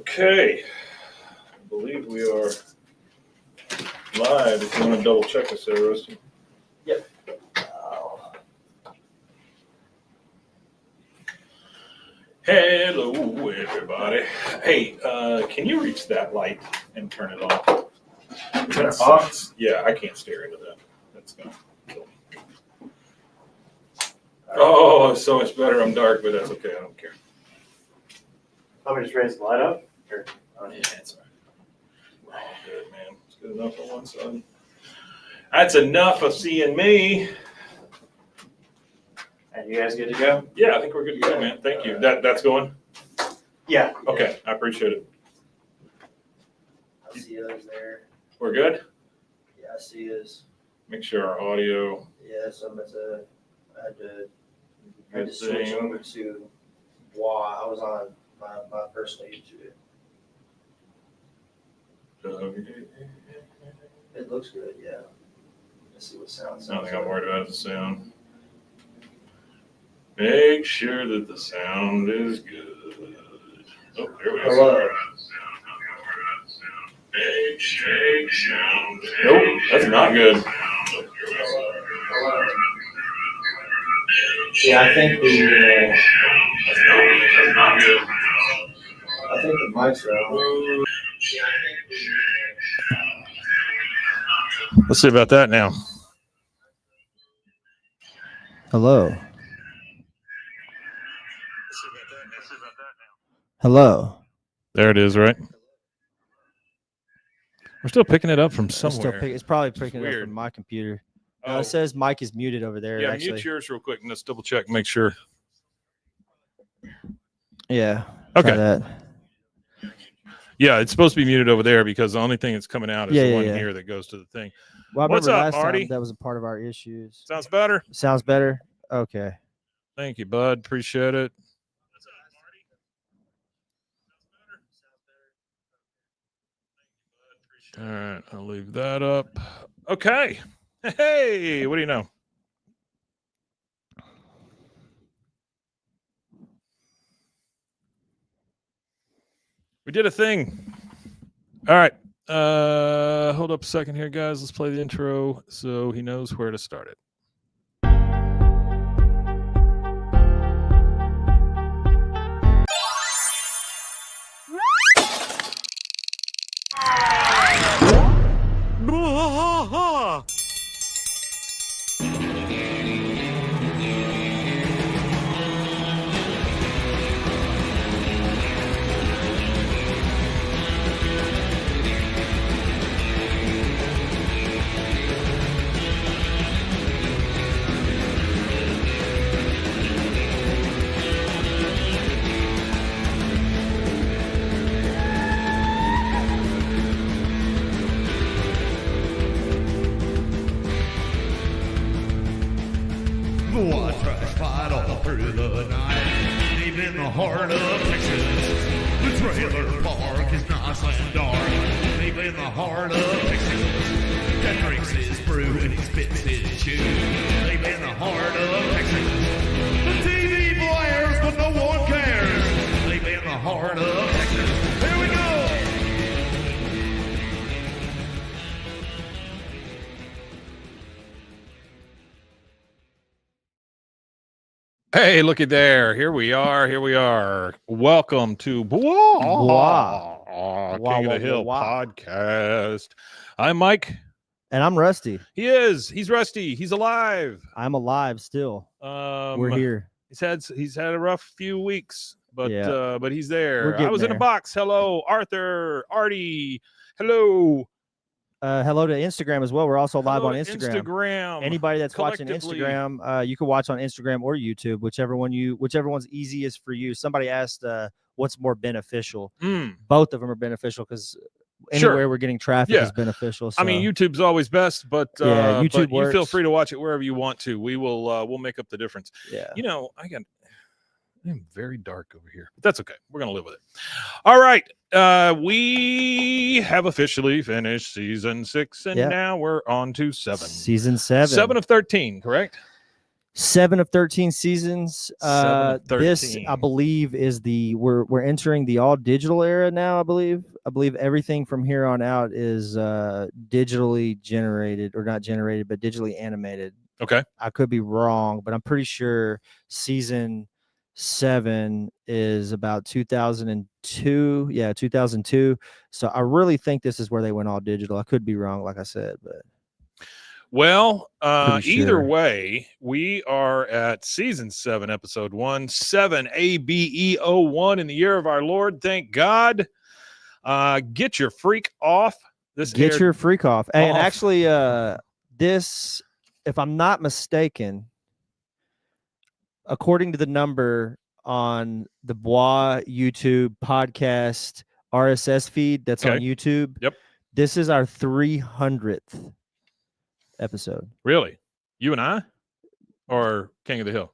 Okay, I believe we are live. If you want to double check us there, Rusty. Yep. Hello, everybody. Hey, can you reach that light and turn it off? Turn it off? Yeah, I can't stare into that. That's gonna kill me. Oh, it's so much better. I'm dark, but that's okay. I don't care. Let me just raise the light up. Yeah, it's all right. Oh, good, man. It's good enough on one side. That's enough of seeing me. And you guys good to go? Yeah, I think we're good to go, man. Thank you. That's going? Yeah. Okay, I appreciate it. I see us there. We're good? Yeah, I see us. Make sure our audio. Yeah, so I had Good to switch thing. over to Bwaaa. I was on my personal YouTube. It looks good, yeah. Let's see what sounds. Nothing I'm worried about is the sound. Make sure that the sound is good. Oh, there we go. Hello. Shake sound. Nope, that's not good. Yeah, I think That's not good. the mics are on. Let's see about that now. Hello. Hello. There it is, right? We're still picking it up from somewhere. It's probably picking it up weird. from my computer. Oh, No, it says Mike is muted over there. yeah, actually. mute yours real quick and let's double check and make sure. Yeah. Okay. Try that. Yeah, it's supposed to be muted over there because the only thing that's coming out is Yeah, the yeah, one yeah. here that goes to the thing. Well, I What's remember up, last Marty? time that was a part of our issues. Sounds better? Sounds better? Okay. Thank you, bud. Appreciate it. All right, I'll leave that up. Okay. Hey, what do you know? We did a thing. All right. Hold up a second here, guys. Let's play the intro so he knows where to start it. Bwaaa! Bwaaa tries to fight all through the night, deep in the heart of Texas. The trailer park is nice and dark, deep in the heart of Texas. That drinks his brew and he spits his chew, deep in the heart of Texas. The TV blares, but no one cares, deep in the heart of Texas. Here we go! Hey, looky there. Here we are. Here we are. Welcome to Bwaaa, King of the Hill podcast. I'm Mike. And I'm Rusty. He is. He's Rusty. He's alive. I'm alive still. We're here. He's had a rough few weeks, but Yeah. but he's there. We're I was in a getting box. Hello, Arthur, Artie. Hello. Hello to Instagram as well. We're also live Hello on to Instagram. Anybody that's watching collectively. Instagram, you can watch on Instagram or YouTube, whichever one's easiest for you. Somebody asked what's more beneficial. Both of them are beneficial because anywhere we're getting traffic is beneficial. So. I mean, YouTube's always best, but Yeah, YouTube but you feel works. free to watch it wherever you want to. We'll make up the difference. Yeah. You know, I'm very dark over here, but that's okay. We're gonna live with it. All right. We have officially finished season 6, and now we're on to 7. Season 7. 7 of 13, correct? 7 of 13 seasons. 7 of 13. This, I believe, is we're entering the all digital era now. I believe everything from here on out is digitally generated, or not generated, but digitally animated. Okay. I could be wrong, but I'm pretty sure season 7 is about 2002. Yeah, 2002. So I really think this is where they went all digital. I could be wrong, like I said, but. Well, Pretty either sure. way, we are at season 7, episode 1, 7 ABE01 in the year of our Lord. Thank God. Get your freak off. Get your freak off. And actually, this, if I'm not mistaken, according to the number on the Bwaaa YouTube podcast RSS feed that's on YouTube, yep, this is our 300th episode. Really? You and I? Or King of the Hill?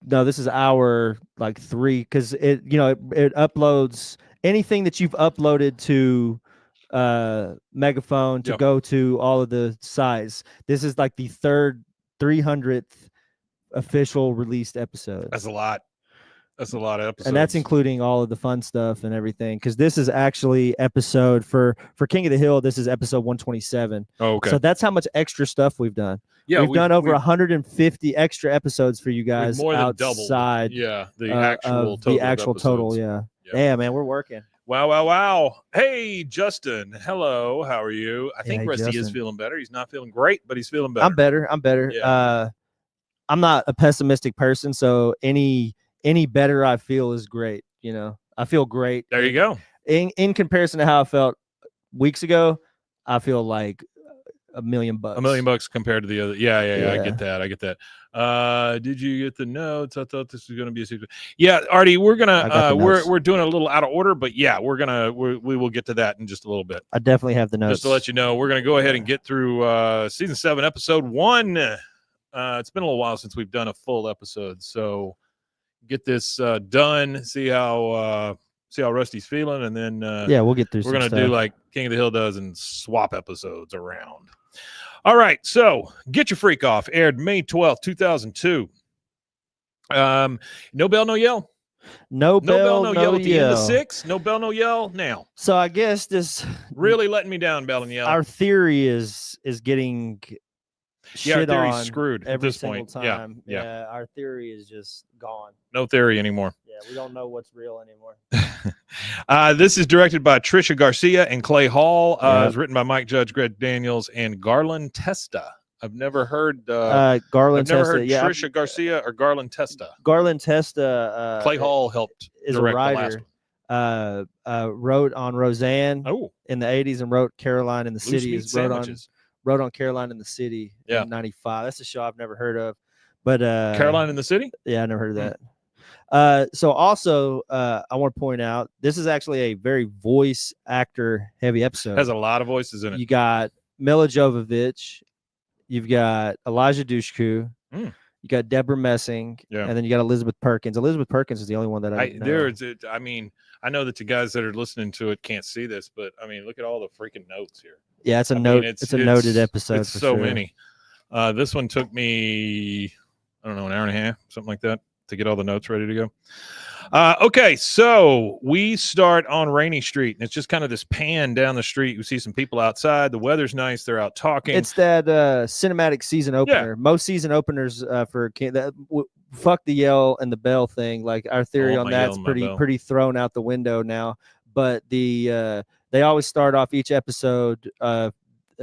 No, this is our like 3, because it uploads anything that you've uploaded to Megaphone to go to all of the sites. This is like the 300th official released episode. That's a lot. That's a lot of episodes. And that's including all of the fun stuff and everything, because this is actually episode for King of the Hill. This is episode 127. Oh, okay. So that's how much extra stuff we've done. Yeah, we've done over 150 extra episodes for you guys more than outside. Doubled. Yeah, the actual total. Yeah. Yeah, man, we're working. Wow. Hey, Justin. Hello. How are you? I think Rusty is feeling better. He's not feeling great, but he's feeling better. I'm better. Yeah. I'm not a pessimistic person, so any better I feel is great. I feel great. There you go. In comparison to how I felt weeks ago, I feel like $1 million. $1 million compared to the other. Yeah. I get that. Did you get the notes? I thought this was going to be a secret. Yeah, Artie, we're gonna we're doing a little out of order, but yeah, we will get to that in just a little bit. I definitely have the notes. Just to let you know, we're gonna go ahead and get through season 7, episode 1. It's been a little while since we've done a full episode, so get this done. See how Rusty's feeling, and then we'll get through. We're gonna do like King of the Hill does and swap episodes around. All right, so Get Your Freak Off aired May 12th, 2002. No bell, no yell. No bell, no yell at the end of 6. No bell, no yell now. So I guess this really letting me down, bell and yell. Our theory is getting shit our theory's on screwed every at this single point. time. Yeah, our theory is just gone. No theory anymore. Yeah, we don't know what's real anymore. This is directed by Trisha Garcia and Clay Hall. It's written by Mike Judge, Greg Daniels, and Garland Testa. I've never heard Garland Testa. I've never heard Trisha Garcia or Garland Testa. Garland Testa. Clay Hall helped is direct a writer. The last one. Wrote on Roseanne in the 80s and wrote Caroline in the City. Wrote on Caroline in the City in 95. That's a show I've never heard of. But Caroline in the City? Yeah, I never heard of that. So also, I want to point out, this is actually a very voice actor heavy episode. Has a lot of voices in it. You got Mila Jovovich, you've got Elijah Dushku, you got Deborah Messing, and then you got Elizabeth Perkins. Elizabeth Perkins is the only one that I know. I know that the guys that are listening to it can't see this, but I mean, look at all the freaking notes here. Yeah, it's a noted episode. It's so many. This one took me, I don't know, an hour and a half, something like that, to get all the notes ready to go. Okay, so we start on Rainy Street, and it's just kind of this pan down the street. You see some people outside. The weather's nice. They're out talking. It's that cinematic season opener. Yeah. Most season openers fuck the yell and the bell thing. Like, our theory on that's pretty thrown out the window now. But they always start off each episode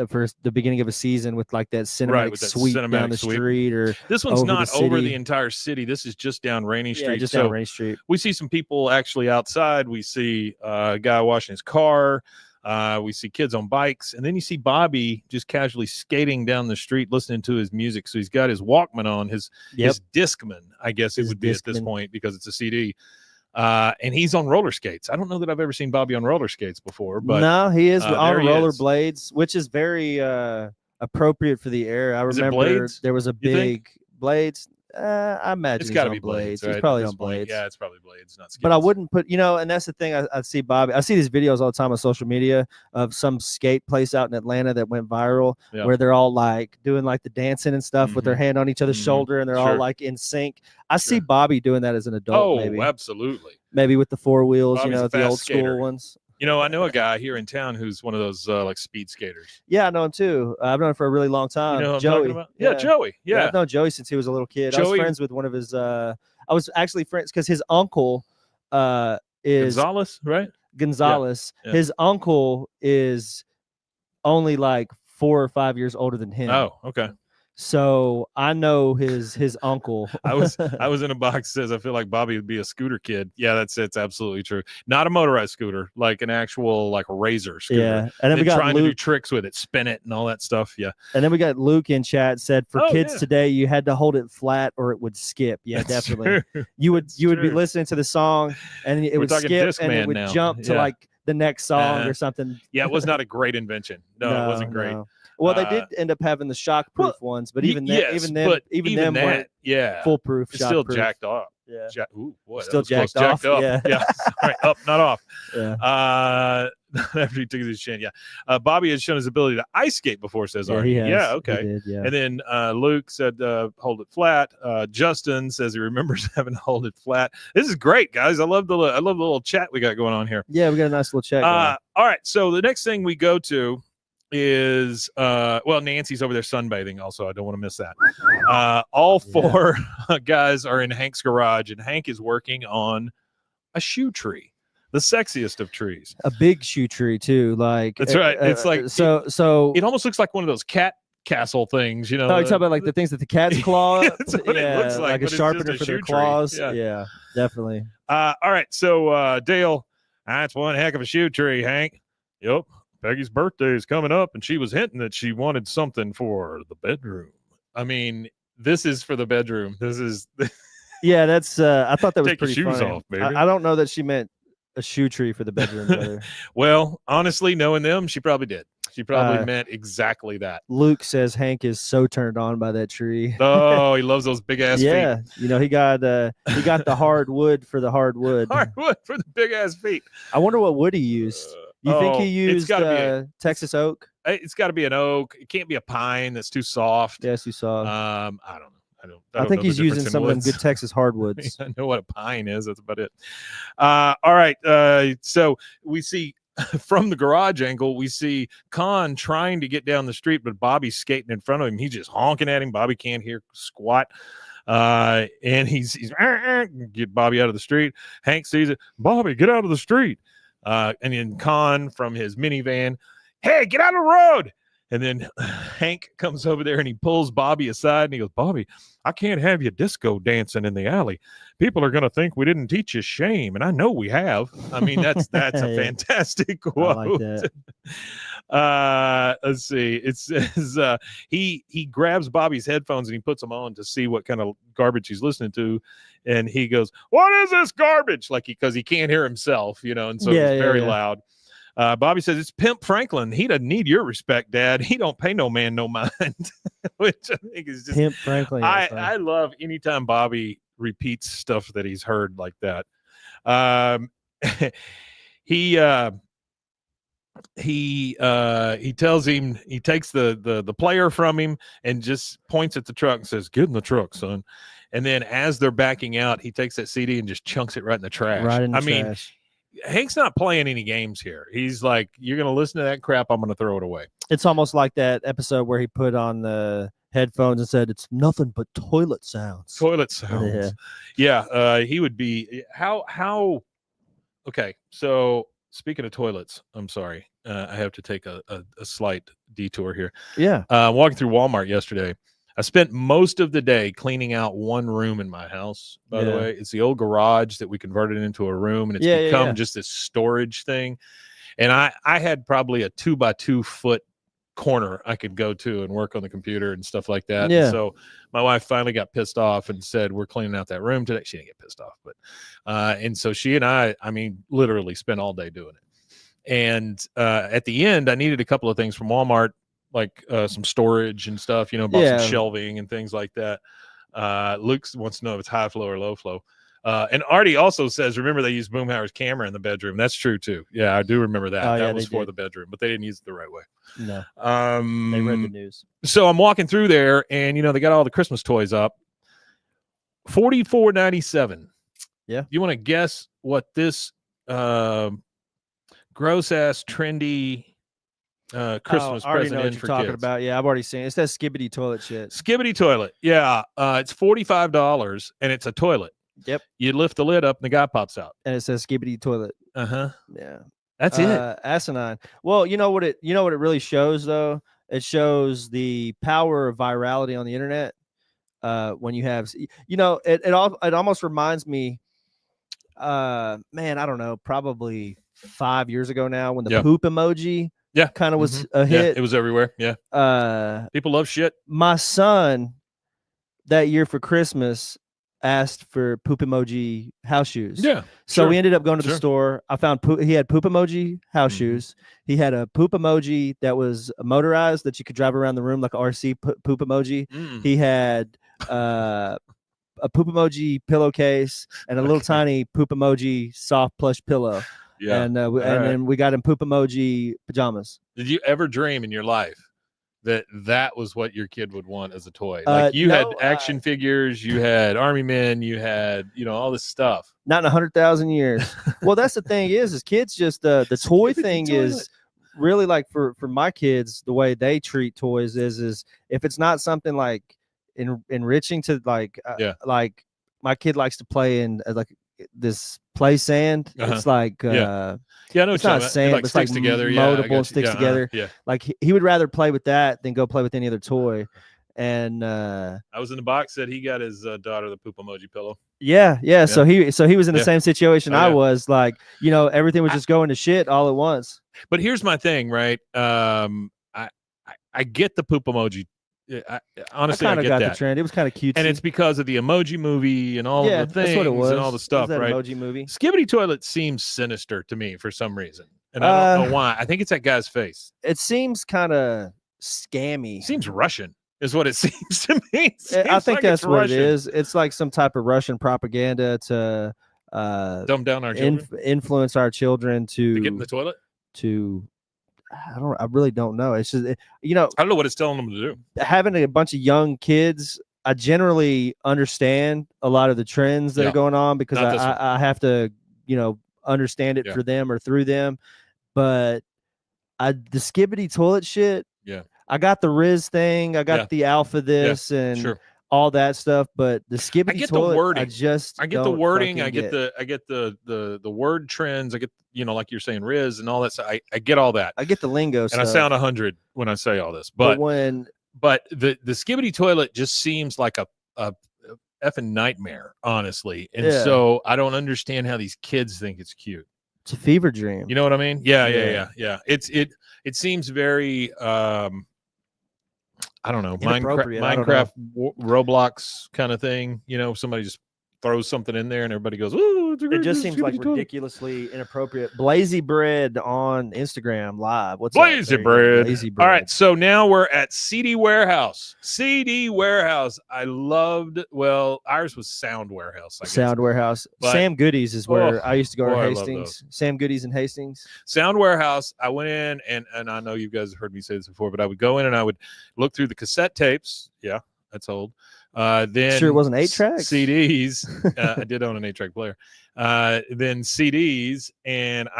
for the beginning of a season with like that cinematic sweep down the street, or this one's not over the entire city. This is just down Rainy Street. Yeah, just down Rainy Street. We see some people actually outside. We see a guy washing his car. We see kids on bikes, and then you see Bobby just casually skating down the street, listening to his music. So he's got his Walkman on, his Discman, I guess it would be at this point, because it's a CD. And he's on roller skates. I don't know that I've ever seen Bobby on roller skates before, but no, he is on roller blades, which is very appropriate for the era. I remember there was a big Blades. I imagine It's he's got to on be blades, right? He's At probably this on point. blades. Yeah, it's probably blades, not skids. But I wouldn't put, and that's the thing. I see Bobby. I see these videos all the time on social media of some skate place out in Atlanta that went viral, where they're all like doing like the dancing and stuff with their hand on each other's shoulder, and they're all like in sync. I see Bobby doing that as an adult. Oh, maybe. Absolutely. Maybe with the 4 wheels, Bobby's a the fast old skater. school ones. I know a guy here in town who's one of those like speed skaters. Yeah, I know him too. I've known him for a really long time. You know who I'm Joey. talking about? Yeah, Joey. Yeah. I've known Joey since he was a little kid. Joey, I was friends with one of his. I was actually friends because his uncle is Gonzalez, right? Gonzalez. Yeah. His uncle is only like 4 or 5 years older than him. Oh, okay. So I know his uncle. I was in a box that says I feel like Bobby would be a scooter kid. Yeah, it's absolutely true. Not a motorized scooter, like an actual like razor scooter. Yeah, and then we got trying Luke, to do tricks with it, spin it, and all that stuff. Yeah, and then we got Luke in chat said for kids today you had to hold it flat or it would skip. Yeah, That's definitely. True. You would be listening to the song and it would skip and it would jump to like the next song or something. Yeah, it was not a great invention. No, it wasn't great. No. Well, they did end up having the shock-proof ones, but even them weren't foolproof. It's still jacked off. Yeah. Ooh, boy, still jacked off. Up. Yeah. Sorry, up, not off. Yeah. After he took his chin, yeah. Bobby has shown his ability to ice skate before, says Arnie. He has. Yeah, okay. He did, yeah. And then Luke said hold it flat. Justin says he remembers having to hold it flat. This is great, guys. I love the little chat we got going on here. Yeah, we got a nice little chat going. All right, so the next thing we go to is Nancy's over there sunbathing also. I don't want to miss that. All 4 guys are in Hank's garage, and Hank is working on a shoe tree, the sexiest of trees, a big shoe tree too. Like that's right. It's like so it almost looks like one of those cat castle things, Oh, you're talking about like the things that the cats claw. That's what it looks like a sharpener for their claws. Yeah, definitely. All right, so Dale, that's one heck of a shoe tree, Hank. Yep. Peggy's birthday is coming up, and she was hinting that she wanted something for the bedroom. I mean, this is for the bedroom. This is. Yeah, that's. I thought that was Take pretty your shoes funny. off, baby. I don't know that she meant a shoe tree for the bedroom. Brother. Well, honestly, knowing them, she probably did. She probably meant exactly that. Luke says Hank is so turned on by that tree. Oh, he loves those big ass feet. Yeah, he got the hardwood for the hardwood. Hardwood for the big ass feet. I wonder what wood he used. You think he used Texas oak? It's got to be an oak. It can't be a pine. That's too soft. Yes, you saw. I don't know. I think he's using some of them good Texas hardwoods. I know what a pine is. That's about it. All right. So we see from the garage angle, we see Con trying to get down the street, but Bobby's skating in front of him. He's just honking at him. Bobby can't hear squat. And he's get Bobby out of the street. Hank sees it. Bobby, get out of the street. And then Con from his minivan, hey, get out of the road. And then Hank comes over there and he pulls Bobby aside and he goes, Bobby, I can't have you disco dancing in the alley. People are going to think we didn't teach you shame. And I know we have. I mean, that's a fantastic quote. I like that. Let's see. It says he grabs Bobby's headphones and he puts them on to see what kind of garbage he's listening to. And he goes, what is this garbage? Like, because he can't hear himself, and so it's very loud. Bobby says, it's Pimp Franklin. He doesn't need your respect, Dad. He don't pay no man no mind. Which I think is just Pimp Franklin. I love anytime Bobby repeats stuff that he's heard like that. He tells him, he takes the player from him and just points at the truck and says, get in the truck, son. And then as they're backing out, he takes that CD and just chunks it right in the trash. Right in the trash. Mean, Hank's not playing any games here. He's like, you're going to listen to that crap, I'm going to throw it away. It's almost like that episode where he put on the headphones and said, it's nothing but toilet sounds. Toilet sounds. Yeah. He would be how okay. So speaking of toilets, I'm sorry. I have to take a slight detour here. Yeah. Walking through Walmart yesterday. I spent most of the day cleaning out one room in my house, by the way. It's the old garage that we converted into a room, and it's become just this storage thing. And I had probably a 2x2 foot corner I could go to and work on the computer and stuff like that. Yeah. And so my wife finally got pissed off and said, we're cleaning out that room today. She didn't get pissed off, but and so she and I mean, literally spent all day doing it. And at the end, I needed a couple of things from Walmart, like some storage and stuff, bought some shelving and things like that. Luke wants to know if it's high flow or low flow. And Artie also says, remember they used Boomhauer's camera in the bedroom. That's true too. Yeah, I do remember that. Oh, that yeah, was they for did. the bedroom, but they didn't use it the right way. No, they read the news. So I'm walking through there, and they got all the Christmas toys up. $44.97. Yeah. You want to guess what this gross ass trendy Christmas I already present know what in you're for talking kids? about. Yeah, I've already seen it. It's that skibbity toilet shit. Skibbity toilet. Yeah. It's $45, and it's a toilet. Yep. You lift the lid up, and the guy pops out. And it says skibbity toilet. Uh-huh. Yeah. That's it. Asinine. Well, you know what it really shows though? It shows the power of virality on the internet. When you have, it almost reminds me, man, I don't know, probably 5 years ago now when the poop emoji kind of was a hit. Yeah, it was everywhere. Yeah. People love shit. My son that year for Christmas asked for poop emoji house shoes. Yeah. So we ended up going to the store. I found he had poop emoji house shoes. He had a poop emoji that was motorized that you could drive around the room like a RC poop emoji. He had a poop emoji pillowcase and a little tiny poop emoji soft plush pillow. Yeah. And then we got him poop emoji pajamas. Did you ever dream in your life that was what your kid would want as a toy? Like you had action figures, you had army men, you had, all this stuff. Not in 100,000 years. Well, that's the thing is kids just the toy thing is really like for my kids, the way they treat toys is if it's not something like enriching to like my kid likes to play in like this play sand. It's like I know it's not sand, it but it's like together. moldable, sticks together. Yeah. Like he would rather play with that than go play with any other toy. And I was in the box that he got his daughter the poop emoji pillow. Yeah. So he was in the same situation I was. Like, everything was just going to shit all at once. But here's my thing, right? I get the poop emoji. Honestly, I get the trend. It was kind of cute, and it's because of the Emoji Movie and all of the things that's what it was. and all the stuff, that right? Emoji Movie. Skibbity toilet seems sinister to me for some reason, and I don't know why. I think it's that guy's face. It seems kind of scammy. Seems Russian, is what it seems to me. I think like that's what Russian. it is. It's like some type of Russian propaganda to dumb down our children, influence our children to get in the toilet. I really don't know. It's just, I don't know what it's telling them to do. Having a bunch of young kids, I generally understand a lot of the trends that are going on because I have to, understand it for them or through them. But the skibbity toilet shit. Yeah. I got the Riz thing. I got the alpha this and all that stuff, but the skibbity I get toilet, the wording. I get the wording. I get the word trends. I get, like you're saying, Riz and all that stuff. I get all that. I get the lingo and stuff. I sound 100 when I say all this, but the skibbity toilet just seems like a effing nightmare, honestly. And so I don't understand how these kids think it's cute. It's a fever dream. You know what I mean? Yeah. It seems very I don't know, Minecraft, Roblox kind of thing. Somebody just throws something in there and everybody goes, "Ooh!" It just seems like ridiculously inappropriate. Blazy Bread on Instagram Live. What's Blazy Bread? All right, so now we're at CD Warehouse. CD Warehouse. I loved. Well, ours was Sound Warehouse. I guess. Sound Warehouse. But, Sam Goodies is where I used to go to I Hastings. Sam Goodies in Hastings. Sound Warehouse. I went in and I know you guys have heard me say this before, but I would go in and I would look through the cassette tapes. Yeah, that's old. Then sure it wasn't 8 tracks. CDs. I did own an 8-track player. Then CDs, and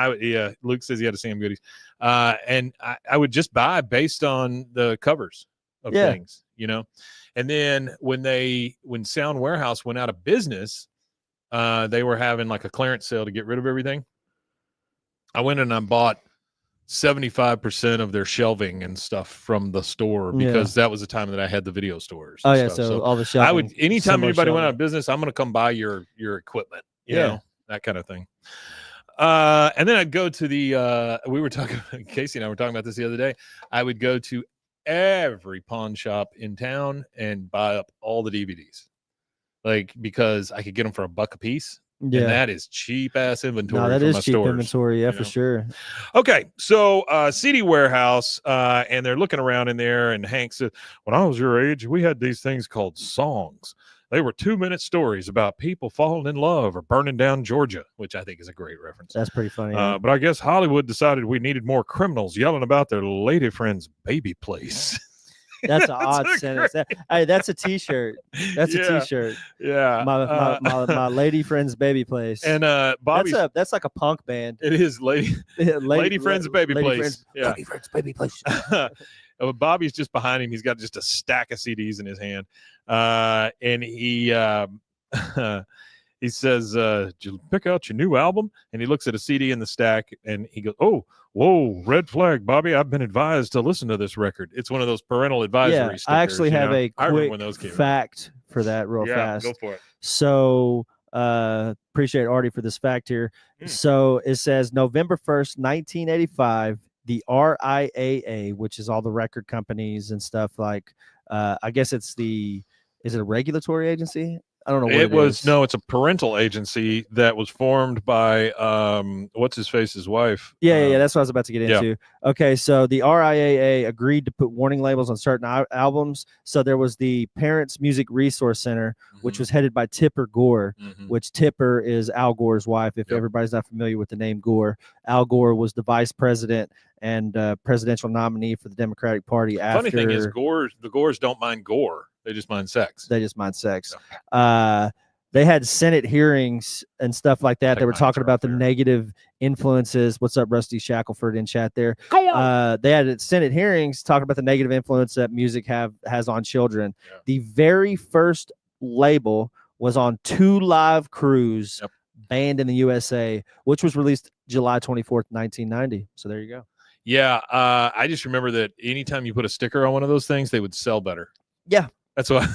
Luke says he had a Sam Goodies. And I would just buy based on the covers of things, And then when Sound Warehouse went out of business, they were having like a clearance sale to get rid of everything. I went and I bought 75% of their shelving and stuff from the store because that was the time that I had the video stores. Oh yeah, so all the shelving. I would anytime anybody went out of business, I'm going to come buy your equipment. You know, that kind of thing. And then I'd go to the we were talking, Casey and I were talking about this the other day. I would go to every pawn shop in town and buy up all the DVDs, like because I could get them for $1 a piece. Yeah, and that is cheap ass inventory. No, that from is my cheap stores, inventory, for sure. Okay, so CD Warehouse, and they're looking around in there, and Hank said, "When I was your age, we had these things called songs, They were 2-minute stories about people falling in love or burning down Georgia, which I think is a great reference. That's pretty funny. Yeah. But I guess Hollywood decided we needed more criminals yelling about their lady friend's baby place. That's an odd sentence. Hey, that's a T-shirt. That's a T-shirt. Yeah. My lady friend's baby place. And Bobby, that's like a punk band. it is lady friend's baby place. Yeah. Lady friend's baby place. Bobby's just behind him. He's got just a stack of CDs in his hand, and he he says, "Did you pick out your new album?" And he looks at a CD in the stack, and he goes, "Oh, whoa, red flag, Bobby! I've been advised to listen to this record." It's one of those parental advisory stickers. I actually have a quick when those came fact for that real fast. Go for it. So appreciate Artie for this fact here. So it says November 1st, 1985, the RIAA, which is all the record companies and stuff like, I guess is it a regulatory agency? I don't know what it is. No, it's a parental agency that was formed by what's his face's wife. Yeah, that's what I was about to get into. Okay, so the RIAA agreed to put warning labels on certain albums. So there was the Parents Music Resource Center, which was headed by Tipper Gore, which Tipper is Al Gore's wife. If everybody's not familiar with the name Gore, Al Gore was the vice president and presidential nominee for the Democratic Party. Funny thing is, the Gores don't mind gore. They just mind sex. They had Senate hearings and stuff like that. They were talking about the negative influences. What's up, Rusty Shackelford in chat there? They had Senate hearings talking about the negative influence that music has on children. Yeah. The very first label was on Two Live Crews, banned in the USA, which was released July 24th, 1990. So there you go. Yeah, I just remember that anytime you put a sticker on one of those things, they would sell better. Yeah. That's why.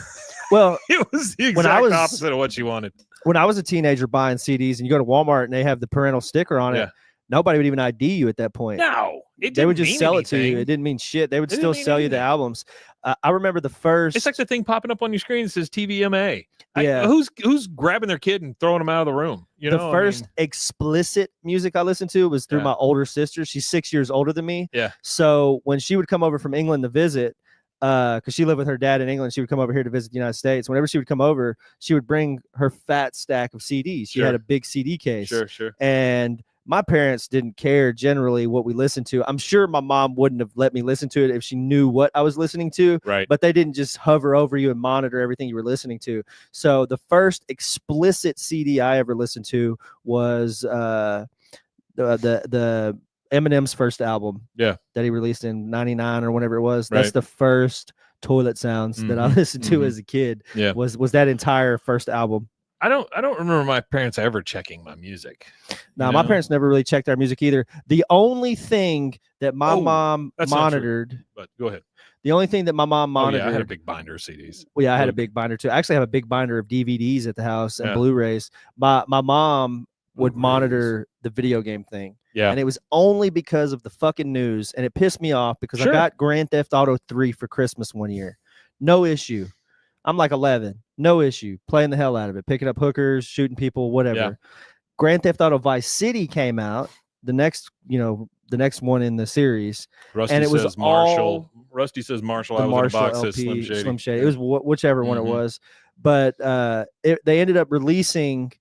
Well, it was the exact opposite of what you wanted. When I was a teenager buying CDs, and you go to Walmart and they have the parental sticker on it, nobody would even ID you at that point. No, they would just sell it to you. It didn't mean shit. They would still sell you the albums. I remember the first. It's like the thing popping up on your screen that says TVMA. Yeah. Who's grabbing their kid and throwing them out of the room? The first explicit music I listened to was through my older sister. She's 6 years older than me. Yeah. So when she would come over from England to visit, because she lived with her dad in England, she would come over here to visit the United States. Whenever she would come over, she would bring her fat stack of CDs. She had a big CD case. Sure. And my parents didn't care generally what we listened to. I'm sure my mom wouldn't have let me listen to it if she knew what I was listening to. Right. But they didn't just hover over you and monitor everything you were listening to. So the first explicit CD I ever listened to was the Eminem's first album. Yeah. That he released in 99 or whenever it was. That's the first toilet sounds that I listened to as a kid. Yeah. Was that entire first album. I don't remember my parents ever checking my music. No, my parents never really checked our music either. The only thing that my mom monitored. But go ahead. The only thing that my mom monitored. I had a big binder of CDs. Well, yeah, I had a big binder too. I actually have a big binder of DVDs at the house and Blu-rays. My mom would monitor the video game thing. Yeah. And it was only because of the fucking news. And it pissed me off because I got Grand Theft Auto 3 for Christmas one year. No issue. I'm like 11. No issue. Playing the hell out of it. Picking up hookers, shooting people, whatever. Yeah. Grand Theft Auto Vice City came out. The next one in the series. Rusty and it was says Marshall. Rusty says Marshall. The I was Marshall in a box LP, says Slim Shady. It was whichever one it was. But they ended up releasing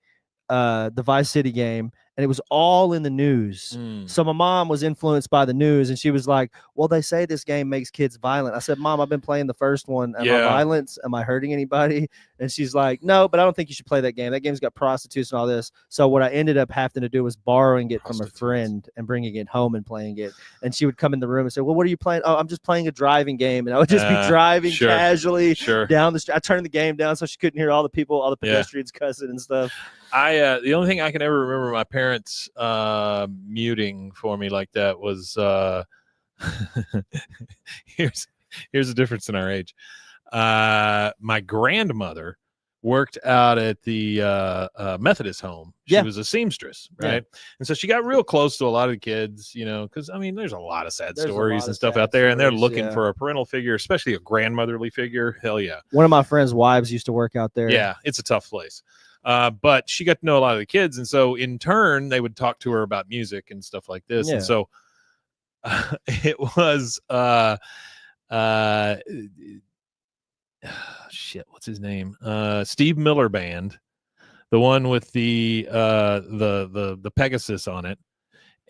the Vice City game, and it was all in the news. So my mom was influenced by the news, and she was like, well, they say this game makes kids violent. I said, Mom, I've been playing the first one. Am I violent? Am I hurting anybody? And she's like, no, but I don't think you should play that game. That game's got prostitutes and all this. So what I ended up having to do was borrowing it from a friend and bringing it home and playing it. And she would come in the room and say, well, what are you playing? Oh, I'm just playing a driving game. And I would just be driving casually down the street. I turned the game down so she couldn't hear all the people, all the pedestrians cussing and stuff. The only thing I can ever remember my parents muting for me like that was here's the difference in our age. My grandmother worked out at the Methodist home. She was a seamstress, right? And so she got real close to a lot of the kids, because I mean, there's a lot of sad stories and stuff out there, and they're looking for a parental figure, especially a grandmotherly figure. Hell yeah. One of my friends' wives used to work out there. Yeah, it's a tough place. But she got to know a lot of the kids, and so in turn they would talk to her about music and stuff like this. And so it was shit, what's his name? Steve Miller Band, the one with the Pegasus on it.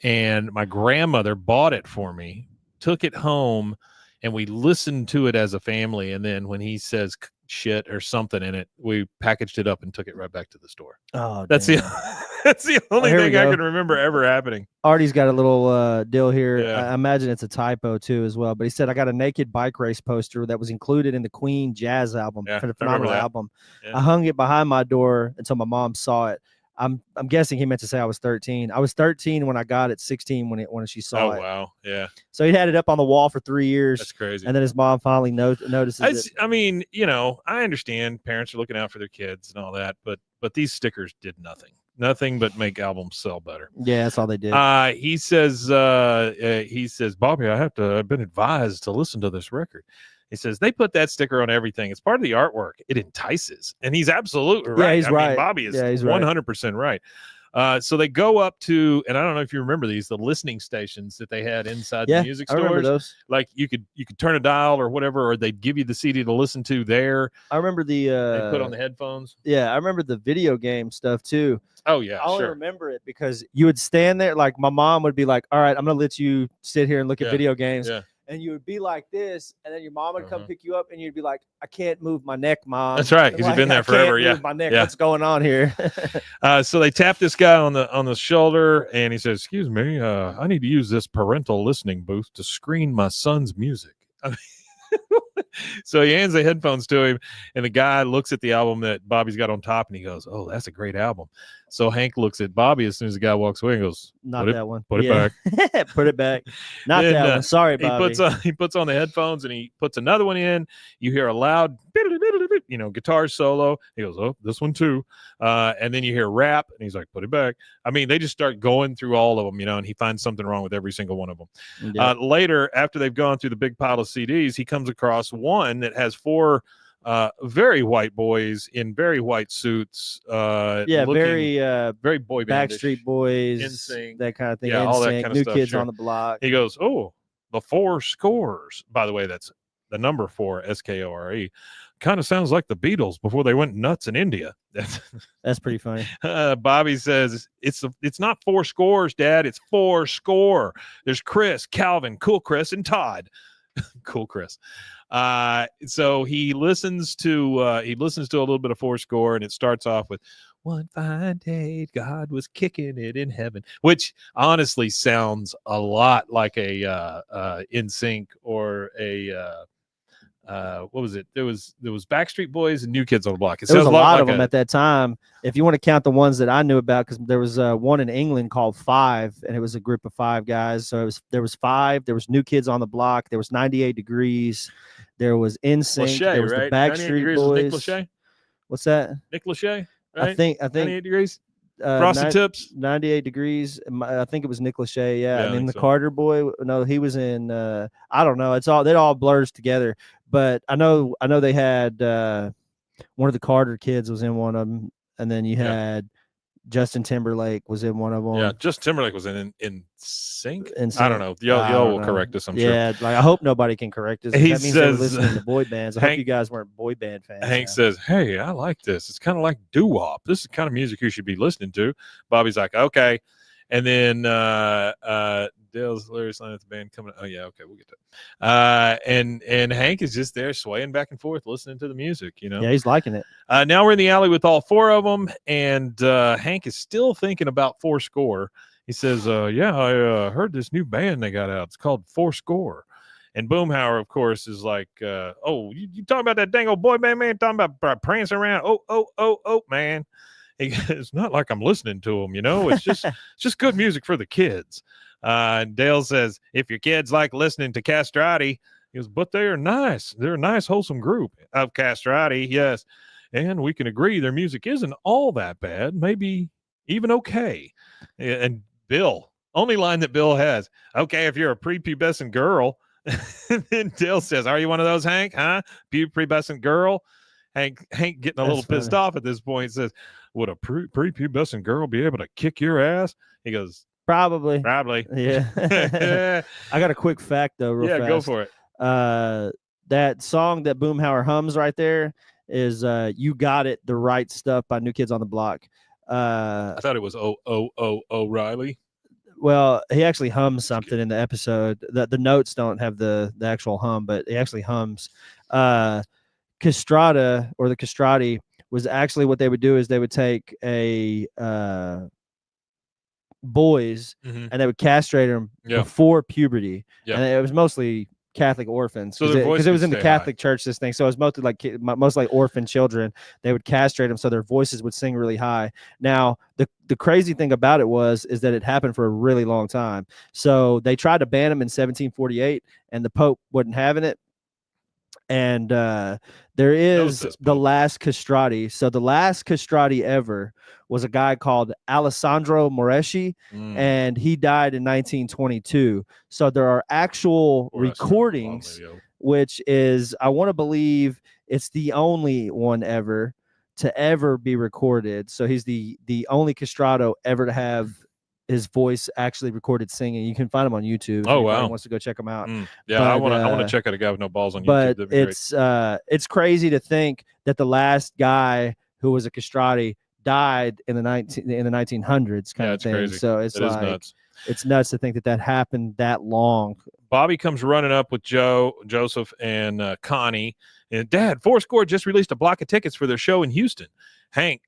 And my grandmother bought it for me, took it home, and we listened to it as a family. And then when he says shit or something in it, we packaged it up and took it right back to the store. Oh, that's damn. that's the only here we thing I go. can remember ever happening. Artie's got a little deal here. Yeah. I imagine it's a typo too as well. But he said, I got a Naked Bike Race poster that was included in the Queen Jazz album. Yeah, Phenomenal album. Yeah. I hung it behind my door until my mom saw it. I'm guessing he meant to say I was 13. I was 13 when I got it, 16 when she saw it. Oh, wow. Yeah. So he had it up on the wall for 3 years. That's crazy. And then his mom finally notices it. I mean, you know, I understand parents are looking out for their kids and all that, but these stickers did nothing but make albums sell better. Yeah, that's all they did. He says, Bobby, I've been advised to listen to this record. He says they put that sticker on everything. It's part of the artwork. It entices, and he's absolutely right. Yeah, he's right. Mean, Bobby is he's 100% right. So they go up to, and I don't know if you remember these, the listening stations that they had inside the music stores. I remember those. Like you could turn a dial or whatever, or they'd give you the CD to listen to there. I remember they put on the headphones. Yeah, I remember the video game stuff too. Oh yeah, I only remember it because you would stand there, like my mom would be like, "All right, I'm gonna let you sit here and look at video games." Yeah. And you would be like this, and then your mom would come pick you up, and you'd be like, "I can't move my neck, Mom." That's right, because like, you've been there forever. Move my neck. What's going on here? So they tap this guy on the shoulder, and he says, "Excuse me, I need to use this parental listening booth to screen my son's music." So he hands the headphones to him, and the guy looks at the album that Bobby's got on top, and he goes, "Oh, that's a great album." So Hank looks at Bobby as soon as the guy walks away and goes, "Not that one. Put it back. Put it back. Not that one. Sorry, Bobby." He puts on the headphones, and he puts another one in. You hear a loud, guitar solo. He goes, "Oh, this one too." And then you hear rap, and he's like, "Put it back." I mean, they just start going through all of them, and he finds something wrong with every single one of them. Yeah. Later, after they've gone through the big pile of CDs, he comes across one that has 4 very white boys in very white suits. Very boy band, Backstreet Boys, NSYNC, that kind of thing. Yeah, all that kind of New stuff. Kids on the Block. He goes, "Oh, the 4 Scores." By the way, that's the number 4, SKORE. Kind of sounds like the Beatles before they went nuts in India. That's pretty funny. Bobby says it's not 4 Scores, Dad. It's 4 Score. There's Chris, Calvin, Cool Chris, and Todd. Cool Chris. So he listens to a little bit of 4 Score, and it starts off with "One fine day God was kicking it in heaven," which honestly sounds a lot like a NSYNC or a what was it? There was Backstreet Boys and New Kids on the Block. There was a lot of them at that time. If you want to count the ones that I knew about, because there was one in England called Five, and it was a group of 5 guys. So there was 5. There was New Kids on the Block. There was 98 Degrees. There was NSYNC. There was the Backstreet Boys. Nick Lachey? What's that? Nick Lachey, right? I think 98 Degrees. Frosty Tips. 98 Degrees. I think it was Nick Lachey. Yeah. And then the so. Carter Boy. No, he was in. I don't know. It all blurs together. But I know they had one of the Carter kids was in one of them, and then you had Justin Timberlake was in one of them. Yeah, Justin Timberlake was in Sync. I don't know. Y'all will correct us. I'm sure. Yeah, like I hope nobody can correct us. He that means says, they're listening to boy bands. I hope you guys weren't boy band fans. Hank says, "Hey, I like this. It's kind of like doo-wop. This is the kind of music you should be listening to." Bobby's like, "Okay." And then Dale's hilarious line at the band coming. Oh yeah, okay, we'll get to it. And Hank is just there swaying back and forth, listening to the music. Yeah, he's liking it. Now we're in the alley with all 4 of them, and Hank is still thinking about 4 Score. He says, "Yeah, I heard this new band they got out. It's called 4 Score." And Boomhauer, of course, is like, "Oh, you talking about that dang old boy band, man? Talking about prancing around? Oh, man." It's not like I'm listening to them, It's just good music for the kids. And Dale says, "If your kids like listening to Castrati," he goes, "but they are nice. They're a nice, wholesome group of Castrati, yes. And we can agree their music isn't all that bad, maybe even okay." And Bill, only line that Bill has, "Okay, if you're a prepubescent girl." And then Dale says, "Are you one of those, Hank? Huh? Prepubescent girl?" Hank getting a little pissed off at this point, says, "Would a prepubescent girl be able to kick your ass?" He goes, Probably. Yeah. I got a quick fact though. Real fast. Go for it. that song that Boomhauer hums right there is "You Got It," the right stuff by New Kids on the Block. I thought it was O'Reilly. Well, he actually hums something in the episode. The notes don't have the actual hum, but he actually hums. Castrata or the castrati was actually what they would do is they would take a boys and they would castrate them before puberty, and it was mostly Catholic orphans because it was in the Catholic church. This thing, so it was mostly like orphan children. They would castrate them so their voices would sing really high. Now the crazy thing about it is that it happened for a really long time. So they tried to ban them in 1748, and the Pope wasn't having it. And there is the last castrati. So the last castrati ever was a guy called Alessandro Moreschi, and he died in 1922. So there are actual recordings, which is, I want to believe it's the only one ever to ever be recorded. So he's the only castrato ever to have his voice actually recorded singing. You can find him on YouTube. Oh, wow. Wants to go check him out. Yeah, but, I want to check out a guy with no balls on but YouTube. But it's crazy to think that the last guy who was a castrati died in the 1900s kind of thing. Crazy. So it's nuts. It's nuts to think that happened that long. Bobby comes running up with Joseph, and Connie. And Dad, Fourscore just released a block of tickets for their show in Houston. Hank,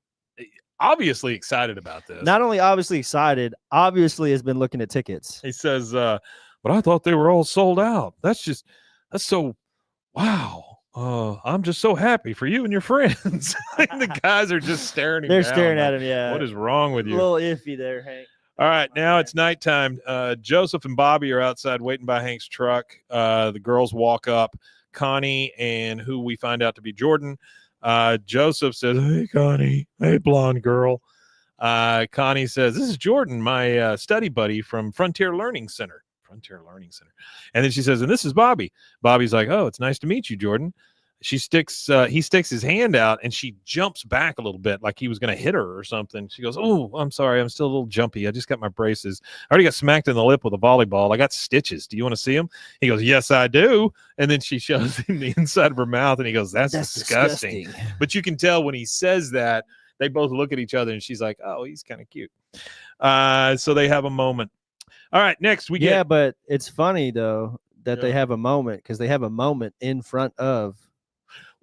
obviously excited about this. Not only obviously excited, obviously has been looking at tickets. He says, but I thought they were all sold out. That's so, wow. I'm just so happy for you and your friends. The guys are just staring. They're staring at him. Yeah. What is wrong with you? A little iffy there, Hank. All right, now it's nighttime. Joseph and Bobby are outside waiting by Hank's truck. The girls walk up. Connie and who we find out to be Jordan. Joseph says, "Hey, Connie. Hey, blonde girl." Connie says, "This is Jordan, my study buddy from Frontier Learning Center." And then she says, "And this is Bobby." Bobby's like, "Oh, it's nice to meet you, Jordan." He sticks his hand out, and she jumps back a little bit like he was going to hit her or something. She goes, "Oh, I'm sorry. I'm still a little jumpy. I just got my braces. I already got smacked in the lip with a volleyball. I got stitches. Do you want to see them?" He goes, "Yes, I do." And then she shows him the inside of her mouth, and he goes, That's disgusting. But you can tell when he says that, they both look at each other, and she's like, "Oh, he's kind of cute." So they have a moment. All right, next we get. Yeah, but it's funny, though, that they have a moment because they have a moment in front of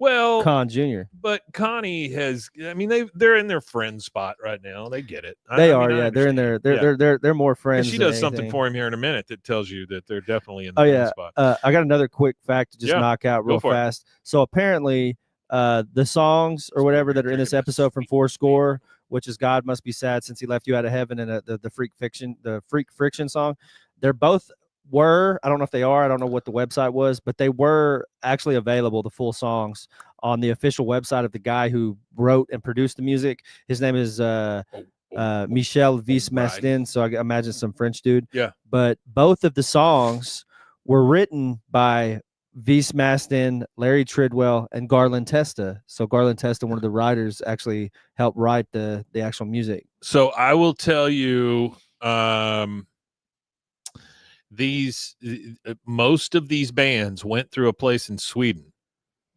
Con Jr. But Connie has, I mean, they're in their friend spot right now. They get it. They're in their they're more friends. And she does something for him here in a minute that tells you that they're definitely in the friend spot. I got another quick fact to just knock out real fast. So apparently the songs or whatever that are in this episode from Fourscore, which is God Must Be Sad Since He Left You Out of Heaven, and the Freak Friction song, they're both I don't know if they are, I don't know what the website was, but they were actually available, the full songs, on the official website of the guy who wrote and produced the music. His name is Michel Vice-Mastin, so I imagine some French dude. Yeah. But both of the songs were written by Vice-Mastin, Larry Tridwell, and Garland Testa. So Garland Testa, one of the writers, actually helped write the actual music. So I will tell you, most of these bands went through a place in Sweden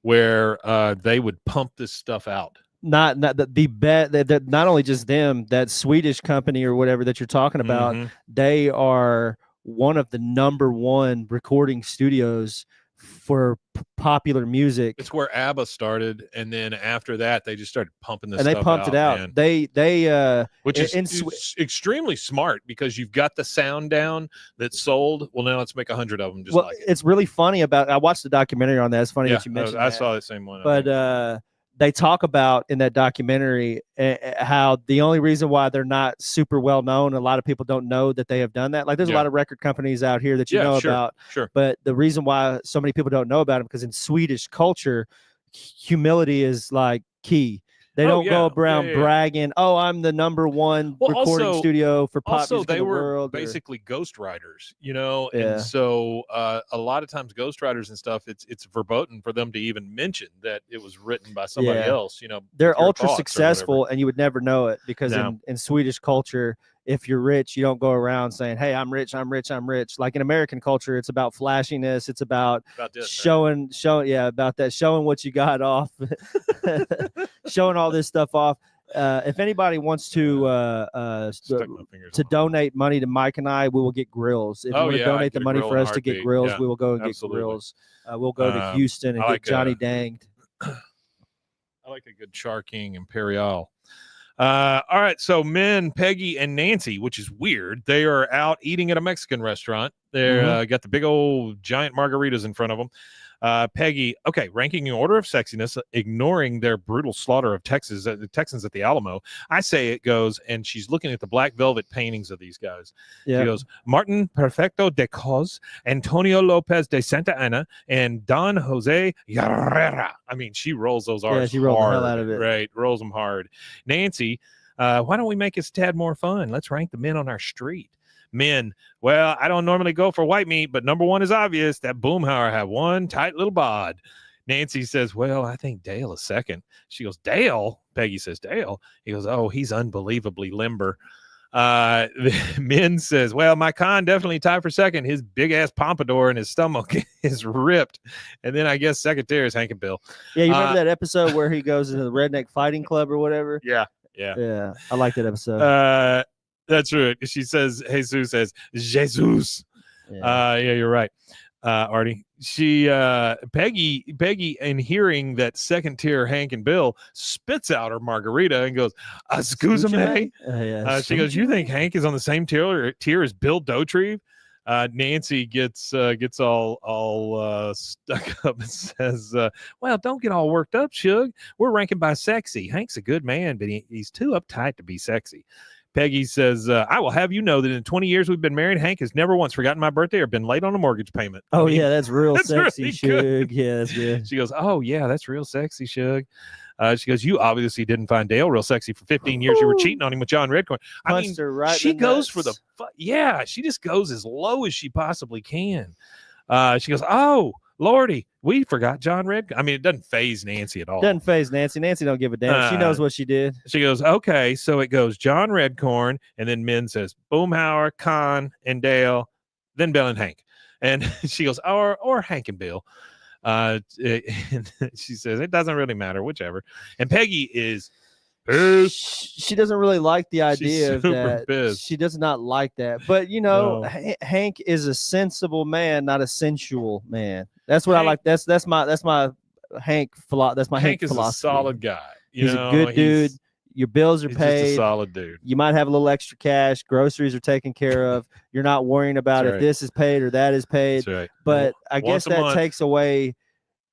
where they would pump this stuff out. Not only just them, that Swedish company or whatever that you're talking about, they are one of the #1 recording studios for popular music. It's where ABBA started, and then after that, they just started pumping this. And they pumped it out. Man. Which is extremely smart because you've got the sound down that's sold. Well, now let's make 100 of them. It's really funny about. I watched the documentary on that. It's funny that you mentioned. I saw the same one. But they talk about in that documentary how the only reason why they're not super well known, a lot of people don't know that they have done that. Like there's a lot of record companies out here that you know about. Sure. But the reason why so many people don't know about them, because in Swedish culture, humility is like key. They don't go around bragging, "Oh, I'm the #1 recording studio for pop music in the world." They were basically ghostwriters, and so a lot of times ghostwriters and stuff, it's verboten for them to even mention that it was written by somebody else. They're ultra successful, and you would never know it because in Swedish culture, if you're rich, you don't go around saying, "Hey, I'm rich, I'm rich, I'm rich." Like in American culture, it's about flashiness. It's about this, showing, about that, showing what you got off, showing all this stuff off. If anybody wants to donate money to Mike and I, we will get grills. If you want to donate the money for us to get grills, we will go and get grills. We'll go to Houston and get Johnny danged. I like a good Char King Imperial. All right, so men, Peggy and Nancy, which is weird. They are out eating at a Mexican restaurant. They're got the big old giant margaritas in front of them. Peggy, okay, ranking in order of sexiness, ignoring their brutal slaughter of the Texans at the Alamo. I say it goes, and she's looking at the black velvet paintings of these guys. She goes, Martin Perfecto de Cos, Antonio Lopez de Santa Ana, and Don Jose Herrera. I mean, she rolls those R's. Yeah, she rolled the hell out of it. Right, rolls them hard. Nancy, why don't we make it a tad more fun? Let's rank the men on our street. Men, well, I don't normally go for white meat, but number one is obvious. That Boomhauer have one tight little bod. Nancy says, well, I think Dale is second. She goes, Dale? Peggy says, Dale? He goes, oh, he's unbelievably limber. Men says, well, my con definitely tied for second. His big-ass pompadour in his stomach is ripped. And then I guess second tier is Hank and Bill. Yeah, you remember that episode where he goes into the Redneck Fighting Club or whatever? Yeah. I like that episode. That's right. She says, Jesus says, Jesus. Yeah, you're right. Artie. She Peggy, in hearing that second tier Hank and Bill, spits out her margarita and goes, excuse me. She goes, you think Hank is on the same tier as Bill Dauterive? Nancy gets all stuck up and says, well, don't get all worked up, Shug. We're ranking by sexy. Hank's a good man, but he's too uptight to be sexy. Peggy says, I will have you know that in 20 years we've been married, Hank has never once forgotten my birthday or been late on a mortgage payment. Oh, yeah, that's real sexy, really Shug. Yeah, that's good. She goes, oh, yeah, that's real sexy, Shug. She goes, you obviously didn't find Dale real sexy for 15 years. You were cheating on him with John Redcorn. I mean, she goes for the, she just goes as low as she possibly can. She goes, oh, Lordy, we forgot John Red. I mean, it doesn't phase Nancy at all. Doesn't phase Nancy. Nancy don't give a damn. She knows what she did. She goes, okay, so it goes John Redcorn, and then Min says Boomhauer, Con, and Dale, then Bill and Hank. And she goes, or Hank and Bill. And she says, it doesn't really matter, whichever. And Peggy is pissed. She doesn't really like the idea of that. Pissed. She does not like that. But, you know, no. Hank is a sensible man, not a sensual man. That's what I like. That's my Hank philosophy. That's my Hank is philosophy. A solid guy. He's a good dude. Your bills are paid. Just a solid dude. You might have a little extra cash. Groceries are taken care of. You're not worrying about if this is paid or that is paid. That's right. But I guess that takes away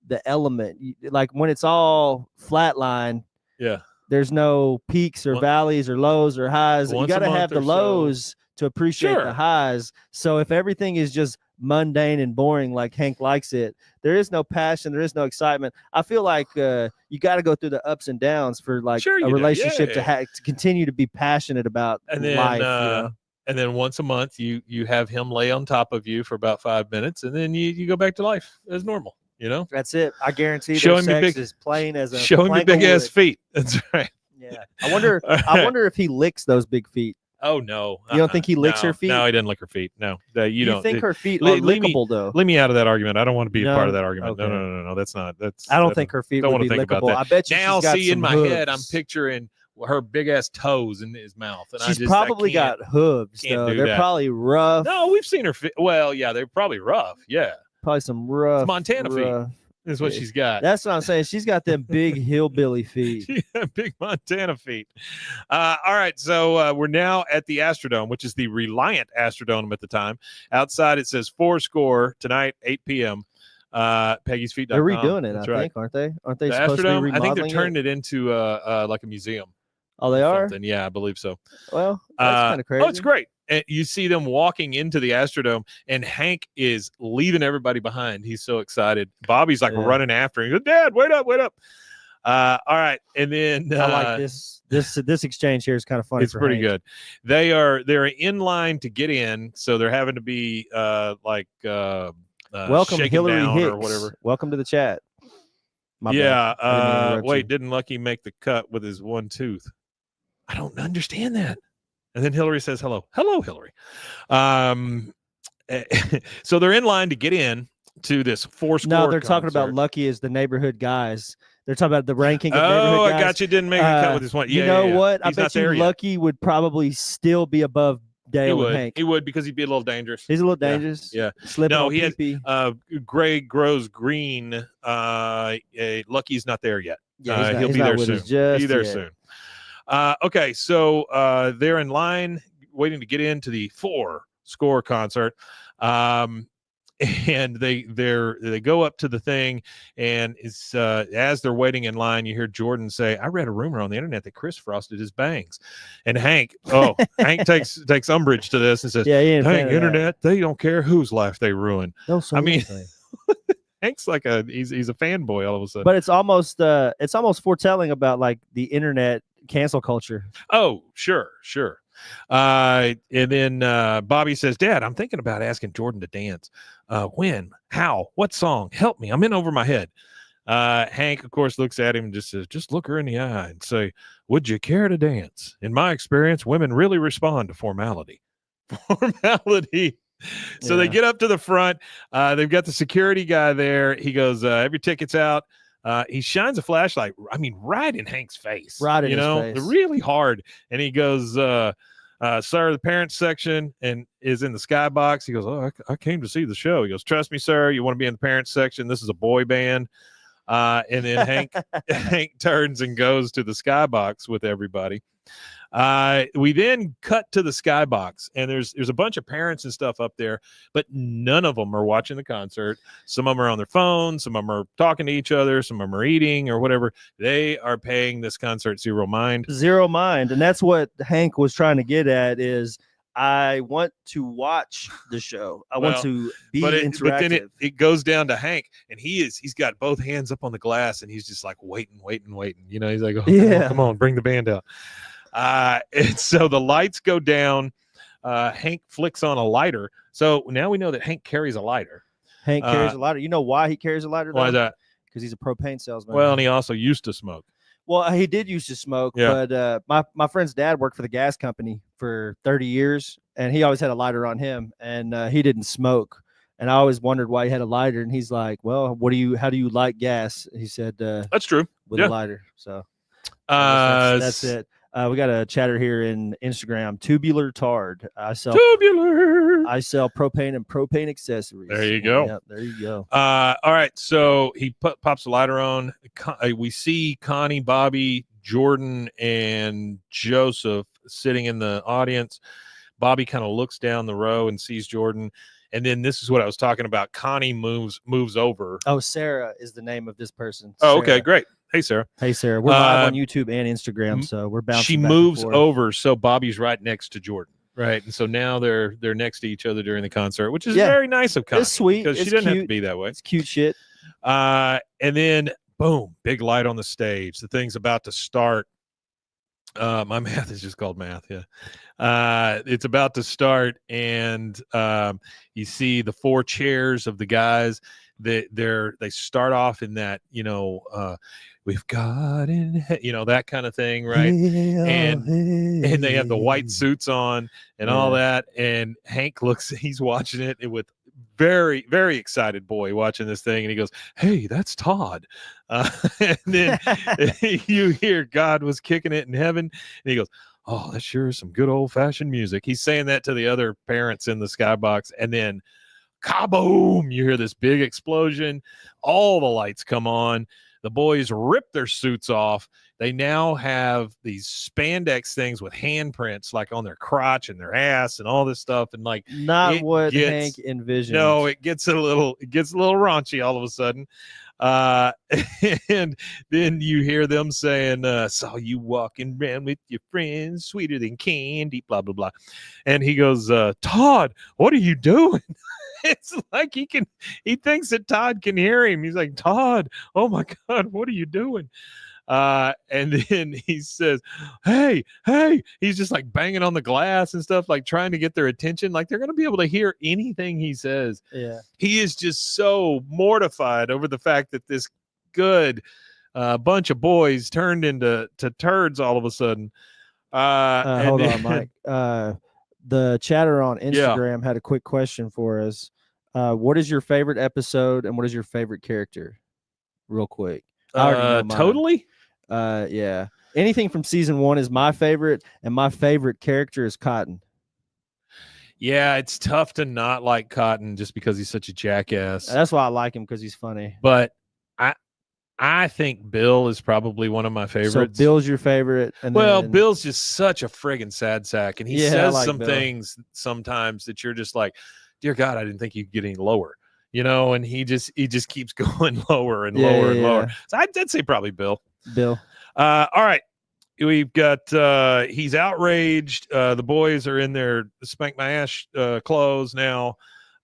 the element. Like when it's all flatline. Yeah. There's no peaks or valleys or lows or highs. You got to have the lows to appreciate the highs. So if everything is just mundane and boring like Hank likes it, there is no passion, there is no excitement. I feel like you got to go through the ups and downs for like a relationship to continue to be passionate about life. And then once a month you have him lay on top of you for about 5 minutes, and then you go back to life as normal. You know, that's it. I guarantee their sex is plain as a showing me big ass feet. That's right. Yeah. I wonder if he licks those big feet. Oh no! You don't think he licks her feet? No, he didn't lick her feet. No, you don't think her feet are lickable though. Leave me out of that argument. I don't want to be a part of that argument. Okay. No. That's not. I don't think her feet would be lickable. I bet you. Now, see, in my head, I'm picturing her big ass toes in his mouth, and she's probably got hooves. Though they're probably rough. No, we've seen her feet. Well, yeah, they're probably rough. Yeah, probably some rough Montana feet. Is what she's got. That's what I'm saying. She's got them big hillbilly feet. Big Montana feet. All right. So we're now at the Astrodome, which is the Reliant Astrodome at the time. Outside, it says 4 score tonight, 8 p.m. Peggy's Feet.com. They're redoing it, I think, aren't they? Aren't they supposed to be remodeling I think they're turning it into like a museum. Oh, they are? Yeah, I believe so. Well, that's kind of crazy. Oh, it's great. And you see them walking into the Astrodome, and Hank is leaving everybody behind. He's so excited. Bobby's like running after him. He goes, Dad, wait up. All right. And then I like this exchange here is kind of funny. It's pretty good. They're in line to get in, so they're having to be welcome Hillary Hicks or whatever. Welcome to the chat. Wait, didn't Lucky make the cut with his one tooth? I don't understand that. And then Hillary says hello. Hello, Hillary. So they're in line to get in to this 4-score No, they're talking concert. about Lucky as the neighborhood guys. They're talking about the ranking of neighborhood guys. I got you. Didn't make a cut with this one. You know what? I bet you Lucky would probably still be above Dale and Hank. He would, because he'd be a little dangerous. He's a little dangerous. Yeah. Slipping on he pee-pee. had Gray grows green. Lucky's not there yet. Yeah, he'll be there soon. Be there soon. Okay, so they're in line waiting to get into the 4-score concert. And they go up to the thing, and it's as they're waiting in line, you hear Jordan say, "I read a rumor on the internet that Chris frosted his bangs." And Hank takes umbrage to this and says, "Dang, internet, they don't care whose life they ruin." I mean, Hank's like he's a fanboy all of a sudden. But it's almost foretelling about like the internet cancel culture. Oh, sure. And then Bobby says, "Dad, I'm thinking about asking Jordan to dance. When? How? What song? Help me. I'm in over my head." Hank, of course, looks at him and just says, "Just look her in the eye and say, would you care to dance? In my experience, women really respond to formality." Formality. So they get up to the front. They've got the security guy there. He goes, "Every ticket's out." He shines a flashlight, right in Hank's face. Right in his face. Really hard. And he goes, "Sir, the parents section and is in the skybox." He goes, "Oh, I came to see the show." He goes, "Trust me, sir, you want to be in the parents section. This is a boy band." And then Hank turns and goes to the skybox with everybody. We then cut to the skybox, and there's a bunch of parents and stuff up there, but none of them are watching the concert. Some of them are on their phones, some of them are talking to each other, some of them are eating or whatever. They are paying this concert zero mind. And that's what Hank was trying to get at is, I want to watch the show. I want to be interactive. But then it goes down to Hank, and he's got both hands up on the glass, and he's just like waiting. He's like, "Oh, come on, bring the band out." And so the lights go down. Hank flicks on a lighter. So now we know that Hank carries a lighter. Hank carries a lighter. You know why he carries a lighter? Why is that? Because he's a propane salesman. Well, and he also used to smoke. Well, he did used to smoke, but my friend's dad worked for the gas company for 30 years, and he always had a lighter on him, and he didn't smoke. And I always wondered why he had a lighter, and he's like, "Well, how do you light gas?" He said, "That's true, with a lighter." So that's it. We got a chatter here in Instagram. Tubular Tard. I sell propane and propane accessories. There you go. Yep, there you go. All right. So he pops the lighter on. We see Connie, Bobby, Jordan, and Joseph sitting in the audience. Bobby kind of looks down the row and sees Jordan. And then this is what I was talking about. Connie moves over. Oh, Sarah is the name of this person. Oh, Sarah. okay, great. Hey, Sarah. Hey, Sarah. We're live on YouTube and Instagram, so we're bouncing. She moves over, so Bobby's right next to Jordan, right? And so now they're next to each other during the concert, which is very nice of Connie. It's sweet because she doesn't have to be that way. It's cute shit. And then boom, big light on the stage. The thing's about to start. My math is just called math. Yeah. It's about to start, and you see the 4 chairs of the guys. They start off in that, we've got in, that kind of thing, right? And they have the white suits on and all that. And Hank he's watching it with very, very excited boy watching this thing, and he goes, "Hey, that's Todd." And then you hear God was kicking it in heaven, and he goes, "Oh, that sure is some good old-fashioned music." He's saying that to the other parents in the skybox, and then kaboom, you hear this big explosion. All the lights come on. The boys rip their suits off. They now have these spandex things with handprints like on their crotch and their ass and all this stuff. And like, not what Hank envisioned. No, it gets a little raunchy all of a sudden. And then you hear them saying, "Saw you walking around with your friends, sweeter than candy, blah, blah, blah." And he goes, "Todd, what are you doing?" It's like he thinks that Todd can hear him. He's like, "Todd, oh my God, what are you doing?" And then he says, hey, he's just like banging on the glass and stuff, like trying to get their attention. Like they're going to be able to hear anything he says. Yeah. He is just so mortified over the fact that this good bunch of boys turned into turds all of a sudden. Hold on, Mike. The chatter on Yeah. Instagram had a quick question for us. What is your favorite episode and what is your favorite character? Real quick. I already know mine. Totally. Yeah. Anything from season 1 is my favorite, and my favorite character is Cotton. Yeah, it's tough to not like Cotton just because he's such a jackass. That's why I like him, because he's funny. But I think Bill is probably one of my favorites. So Bill's your favorite. And well, then... Bill's just such a friggin' sad sack, and he says like some Bill. things sometimes that you're just like, dear God, I didn't think you could get any lower, you know. And he just keeps going lower and lower and lower. So I'd say probably Bill. Bill. All right. We've got he's outraged. The boys are in their spank my ass clothes now.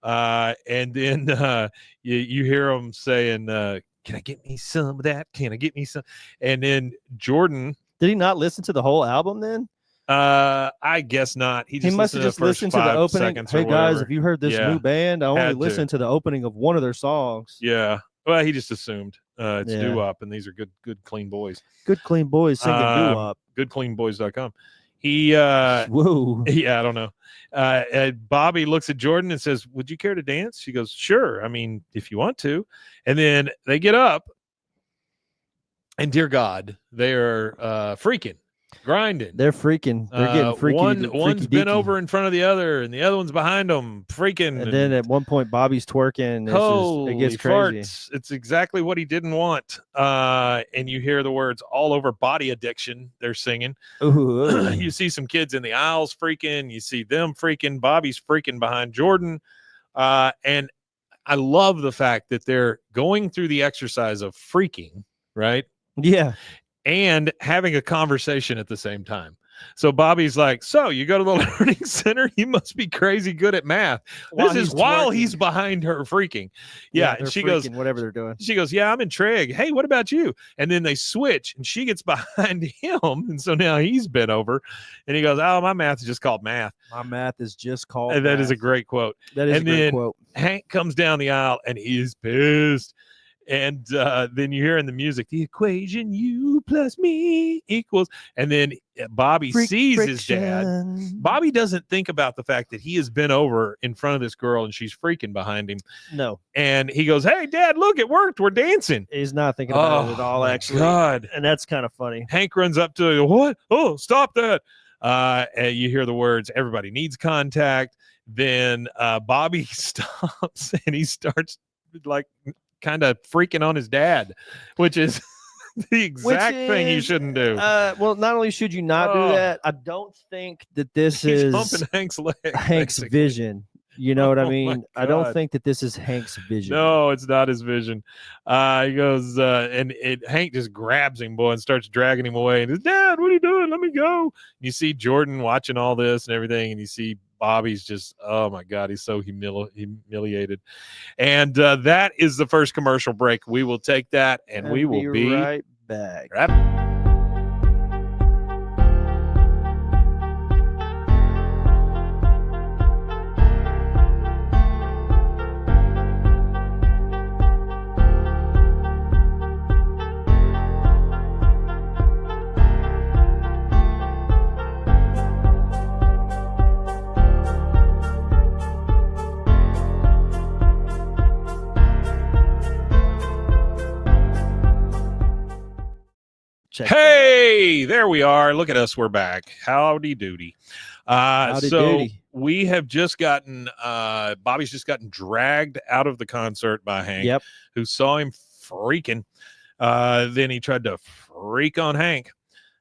And then you hear them saying, can I get me some of that? Can I get me some? And then Jordan. Did he not listen to the whole album then? I guess not. He must have just listened to the opening. Hey guys, if you heard this new band, I only listened to the opening of one of their songs. Yeah. Well, he just assumed it's doo-wop, and these are good, clean boys. Good, clean boys singing doo-wop. Goodcleanboys.com. He, whoa. Yeah, I don't know. Bobby looks at Jordan and says, would you care to dance? She goes, sure. I mean, if you want to. And then they get up, and dear God, they are freaking. Grinding. They're freaking. They're getting freaky. One's been over in front of the other, and the other one's behind them, freaking. And then at one point, Bobby's twerking. It gets crazy. Farts. It's exactly what he didn't want. And you hear the words all over body addiction. They're singing. Ooh. You see some kids in the aisles freaking. You see them freaking. Bobby's freaking behind Jordan. And I love the fact that they're going through the exercise of freaking, right? Yeah. And having a conversation at the same time. So Bobby's like, so you go to the learning center? You must be crazy good at math. This is while he's behind her freaking. Yeah. And she goes, whatever they're doing. She goes, yeah, I'm in Trig. Hey, what about you? And then they switch, and she gets behind him. And so now he's bent over, and he goes, oh, my math is just called math. My math is just called and that math. is a great quote. That is a great quote. Hank comes down the aisle, and he is pissed. And then you hear in the music, the equation U plus me equals. And then Bobby sees his dad. Bobby doesn't think about the fact that he has been over in front of this girl and she's freaking behind him. No. And he goes, hey, Dad, look, it worked. We're dancing. He's not thinking about it at all, actually. God. And that's kind of funny. Hank runs up to him. What? Oh, stop that. And you hear the words, everybody needs contact. Then Bobby stops and he starts like kind of freaking on his dad, which is the exact thing you shouldn't do. Well, not only should you not do that, I don't think that this is bumping Hank's leg. Hank's vision. You know what I mean? I don't think that this is Hank's vision. No, it's not his vision. He goes, and Hank just grabs him, boy, and starts dragging him away. And says, Dad, what are you doing? Let me go. And you see Jordan watching all this and everything, and you see Bobby's just, oh my God, he's so humiliated. And that is the first commercial break. We will take that, and we will be right back. Hey, there we are. Look at us. We're back. Howdy doody. We have just gotten, Bobby's just gotten dragged out of the concert by Hank, who saw him freaking. Then he tried to freak on Hank.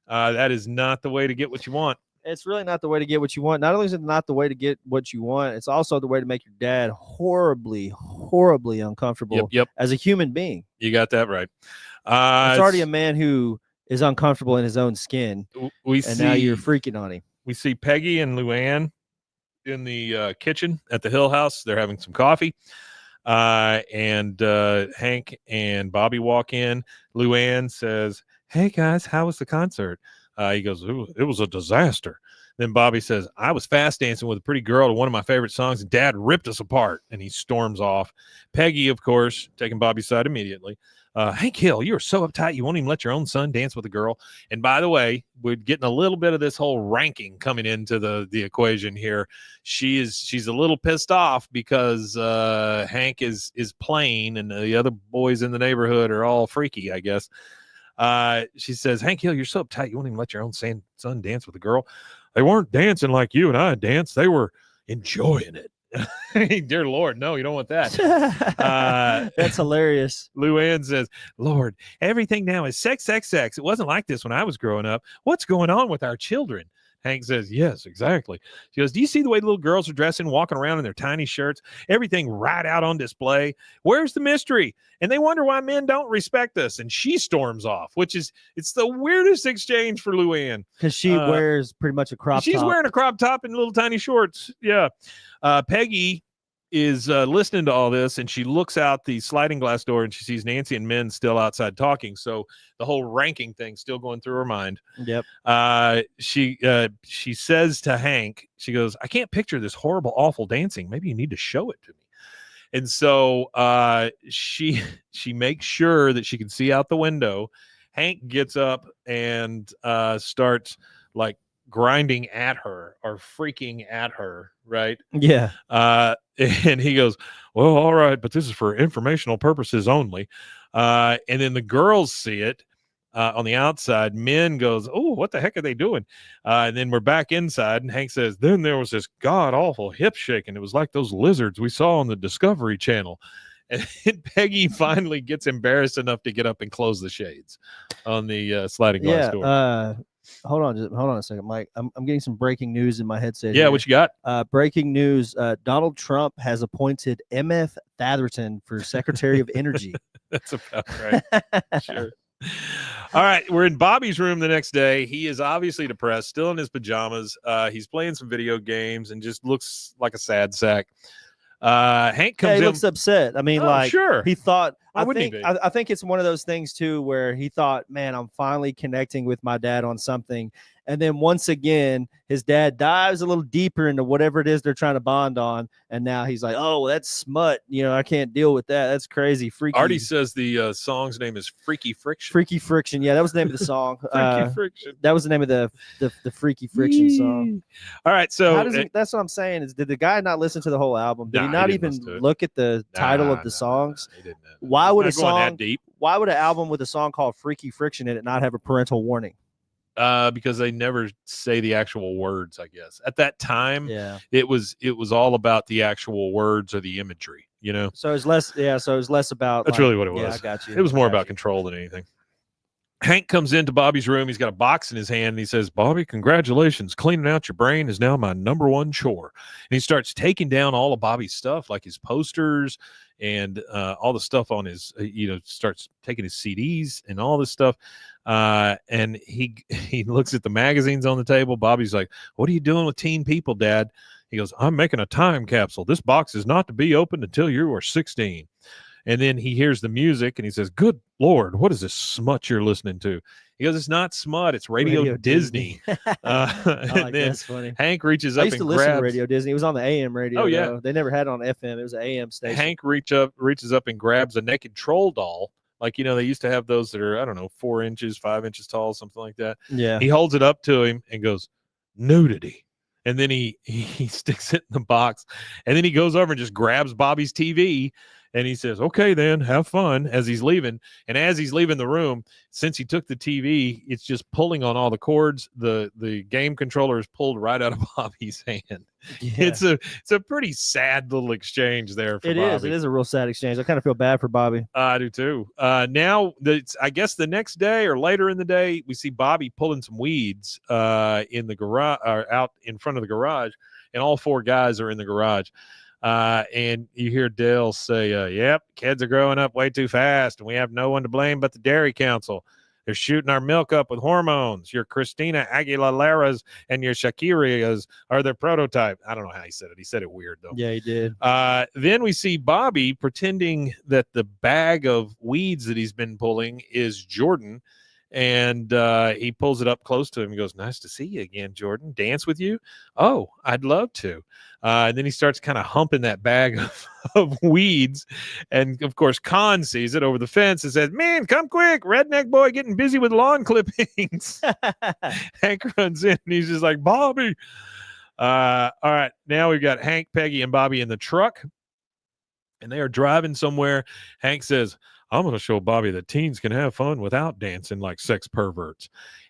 That is not the way to get what you want. It's really not the way to get what you want. Not only is it not the way to get what you want, it's also the way to make your dad horribly, horribly uncomfortable as a human being. You got that right. It's already a man who is uncomfortable in his own skin. Now you're freaking on him. We see Peggy and Luann in the kitchen at the Hill House. They're having some coffee. And Hank and Bobby walk in. Luann says, hey, guys, how was the concert? He goes, it was a disaster. Then Bobby says, I was fast dancing with a pretty girl to one of my favorite songs, and Dad ripped us apart. And he storms off. Peggy, of course, taking Bobby's side immediately. Hank Hill, you are so uptight you won't even let your own son dance with a girl. And by the way, we're getting a little bit of this whole ranking coming into the equation here. She's a little pissed off because Hank is plain and the other boys in the neighborhood are all freaky, I guess. She says, Hank Hill, you're so uptight you won't even let your own son dance with a girl. They weren't dancing like you and I danced. They were enjoying it. Dear Lord, no, you don't want that. That's hilarious. Luann says, Lord, everything now is sex, sex, sex. It wasn't like this when I was growing up. What's going on with our children? Hank says, yes, exactly. She goes, do you see the way the little girls are dressing, walking around in their tiny shirts, everything right out on display? Where's the mystery? And they wonder why men don't respect us. And she storms off, it's the weirdest exchange for Luann. Because she wears pretty much a crop top. She's wearing a crop top and little tiny shorts. Yeah. Peggy is listening to all this, and she looks out the sliding glass door and she sees Nancy and men still outside talking. So the whole ranking thing still going through her mind. Yep. She says to Hank, she goes, I can't picture this horrible, awful dancing. Maybe you need to show it to me. And so she makes sure that she can see out the window. Hank gets up and starts like grinding at her or freaking at her, right? Yeah. And he goes, well, all right, but this is for informational purposes only. And then the girls see it on the outside. Men goes, oh, what the heck are they doing? And then we're back inside, and Hank says, then there was this god-awful hip shaking. It was like those lizards we saw on the Discovery Channel. And Peggy finally gets embarrassed enough to get up and close the shades on the sliding glass door. Hold on a second, Mike. I'm getting some breaking news in my headset. Yeah, here. what you got? Breaking news. Donald Trump has appointed MF Thatherton for Secretary of Energy. That's about right. Sure. All right, we're in Bobby's room the next day. He is obviously depressed, still in his pajamas. He's playing some video games and just looks like a sad sack. Hank comes in. He looks upset. I mean, sure. He thought. Why wouldn't he be? I think it's one of those things too, where he thought, "Man, I'm finally connecting with my dad on something." And then once again, his dad dives a little deeper into whatever it is they're trying to bond on, and now he's like, "Oh, that's smut. You know, I can't deal with that. That's crazy." Freaky. Artie says the song's name is Freaky Friction. Freaky Friction. Yeah, that was the name of the song. Freaky Friction. That was the name of the Freaky Friction song. All right, so that's what I'm saying. Is did the guy not listen to the whole album? Did he not even look at the title of the songs? He didn't. Why would Why would an album with a song called Freaky Friction in it not have a parental warning? Because they never say the actual words, I guess. At that time, yeah, it was all about the actual words or the imagery, you know. So it was less about. That's really what it was. Yeah, I got you. It was more about control than anything. Hank comes into Bobby's room. He's got a box in his hand, and he says, "Bobby, congratulations! Cleaning out your brain is now my number one chore." And he starts taking down all of Bobby's stuff, like his posters and all the stuff on his, starts taking his CDs and all this stuff. And he looks at the magazines on the table. Bobby's like, "What are you doing with Teen People, Dad?" He goes, "I'm making a time capsule. This box is not to be opened until you are 16. And then he hears the music and he says, "Good Lord, what is this smut you're listening to?" He goes, "It's not smut, it's Radio Disney." And then that's funny. Hank reaches up and I used to listen to Radio Disney. It was on the AM radio. Oh, yeah. Though. They never had it on FM. It was an AM station. Hank reaches up and grabs a naked troll doll. Like, they used to have those that are, I don't know, 4 inches, 5 inches tall, something like that. Yeah. He holds it up to him and goes, "Nudity." And then he sticks it in the box. And then he goes over and just grabs Bobby's TV. And he says, "Okay, then have fun," as he's leaving. And as he's leaving the room, since he took the TV, it's just pulling on all the cords. The game controller is pulled right out of Bobby's hand. Yeah. It's a pretty sad little exchange there for Bobby. It is a real sad exchange. I kind of feel bad for Bobby. I do too. Now, I guess the next day or later in the day, we see Bobby pulling some weeds in the garage, or out in front of the garage, and all 4 guys are in the garage. And you hear Dale say, "Yep, kids are growing up way too fast, and we have no one to blame but the Dairy Council. They're shooting our milk up with hormones. Your Christina Aguilera's and your Shakira's are their prototype." I don't know how he said it. He said it weird, though. Yeah, he did. Then we see Bobby pretending that the bag of weeds that he's been pulling is Jordan. And he pulls it up close to him and goes, "Nice to see you again, Jordan. Dance with you? Oh, I'd love to." And then he starts kind of humping that bag of weeds. And of course, Con sees it over the fence and says, "Man, come quick. Redneck boy getting busy with lawn clippings." Hank runs in and he's just like, "Bobby." All right. Now we've got Hank, Peggy, and Bobby in the truck. And they are driving somewhere. Hank says, "I'm going to show Bobby that teens can have fun without dancing like sex perverts."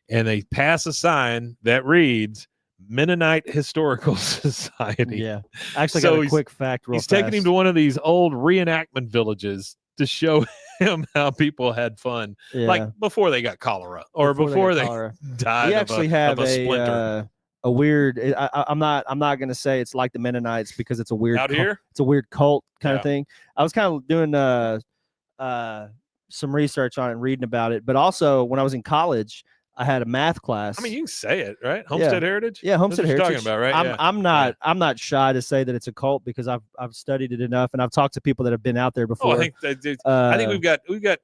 And they pass a sign that reads Mennonite Historical Society. Yeah. I actually So got a quick fact real He's taking him fast. to one of these old reenactment villages to show him how people had fun, Yeah. like before they got cholera or before they died We actually of have a splinter. a weird. I'm not going to say it's like the Mennonites because it's a weird Out here? It's a weird cult kind Yeah. of thing. I was kind of doing some research on it and reading about it, but also when I was in college, I had a math class. I mean, you can say it, right? Homestead Heritage? Yeah, Homestead That's what Heritage. you're talking about, right? I'm not shy to say that it's a cult because I've studied it enough and I've talked to people that have been out there before. I think we've got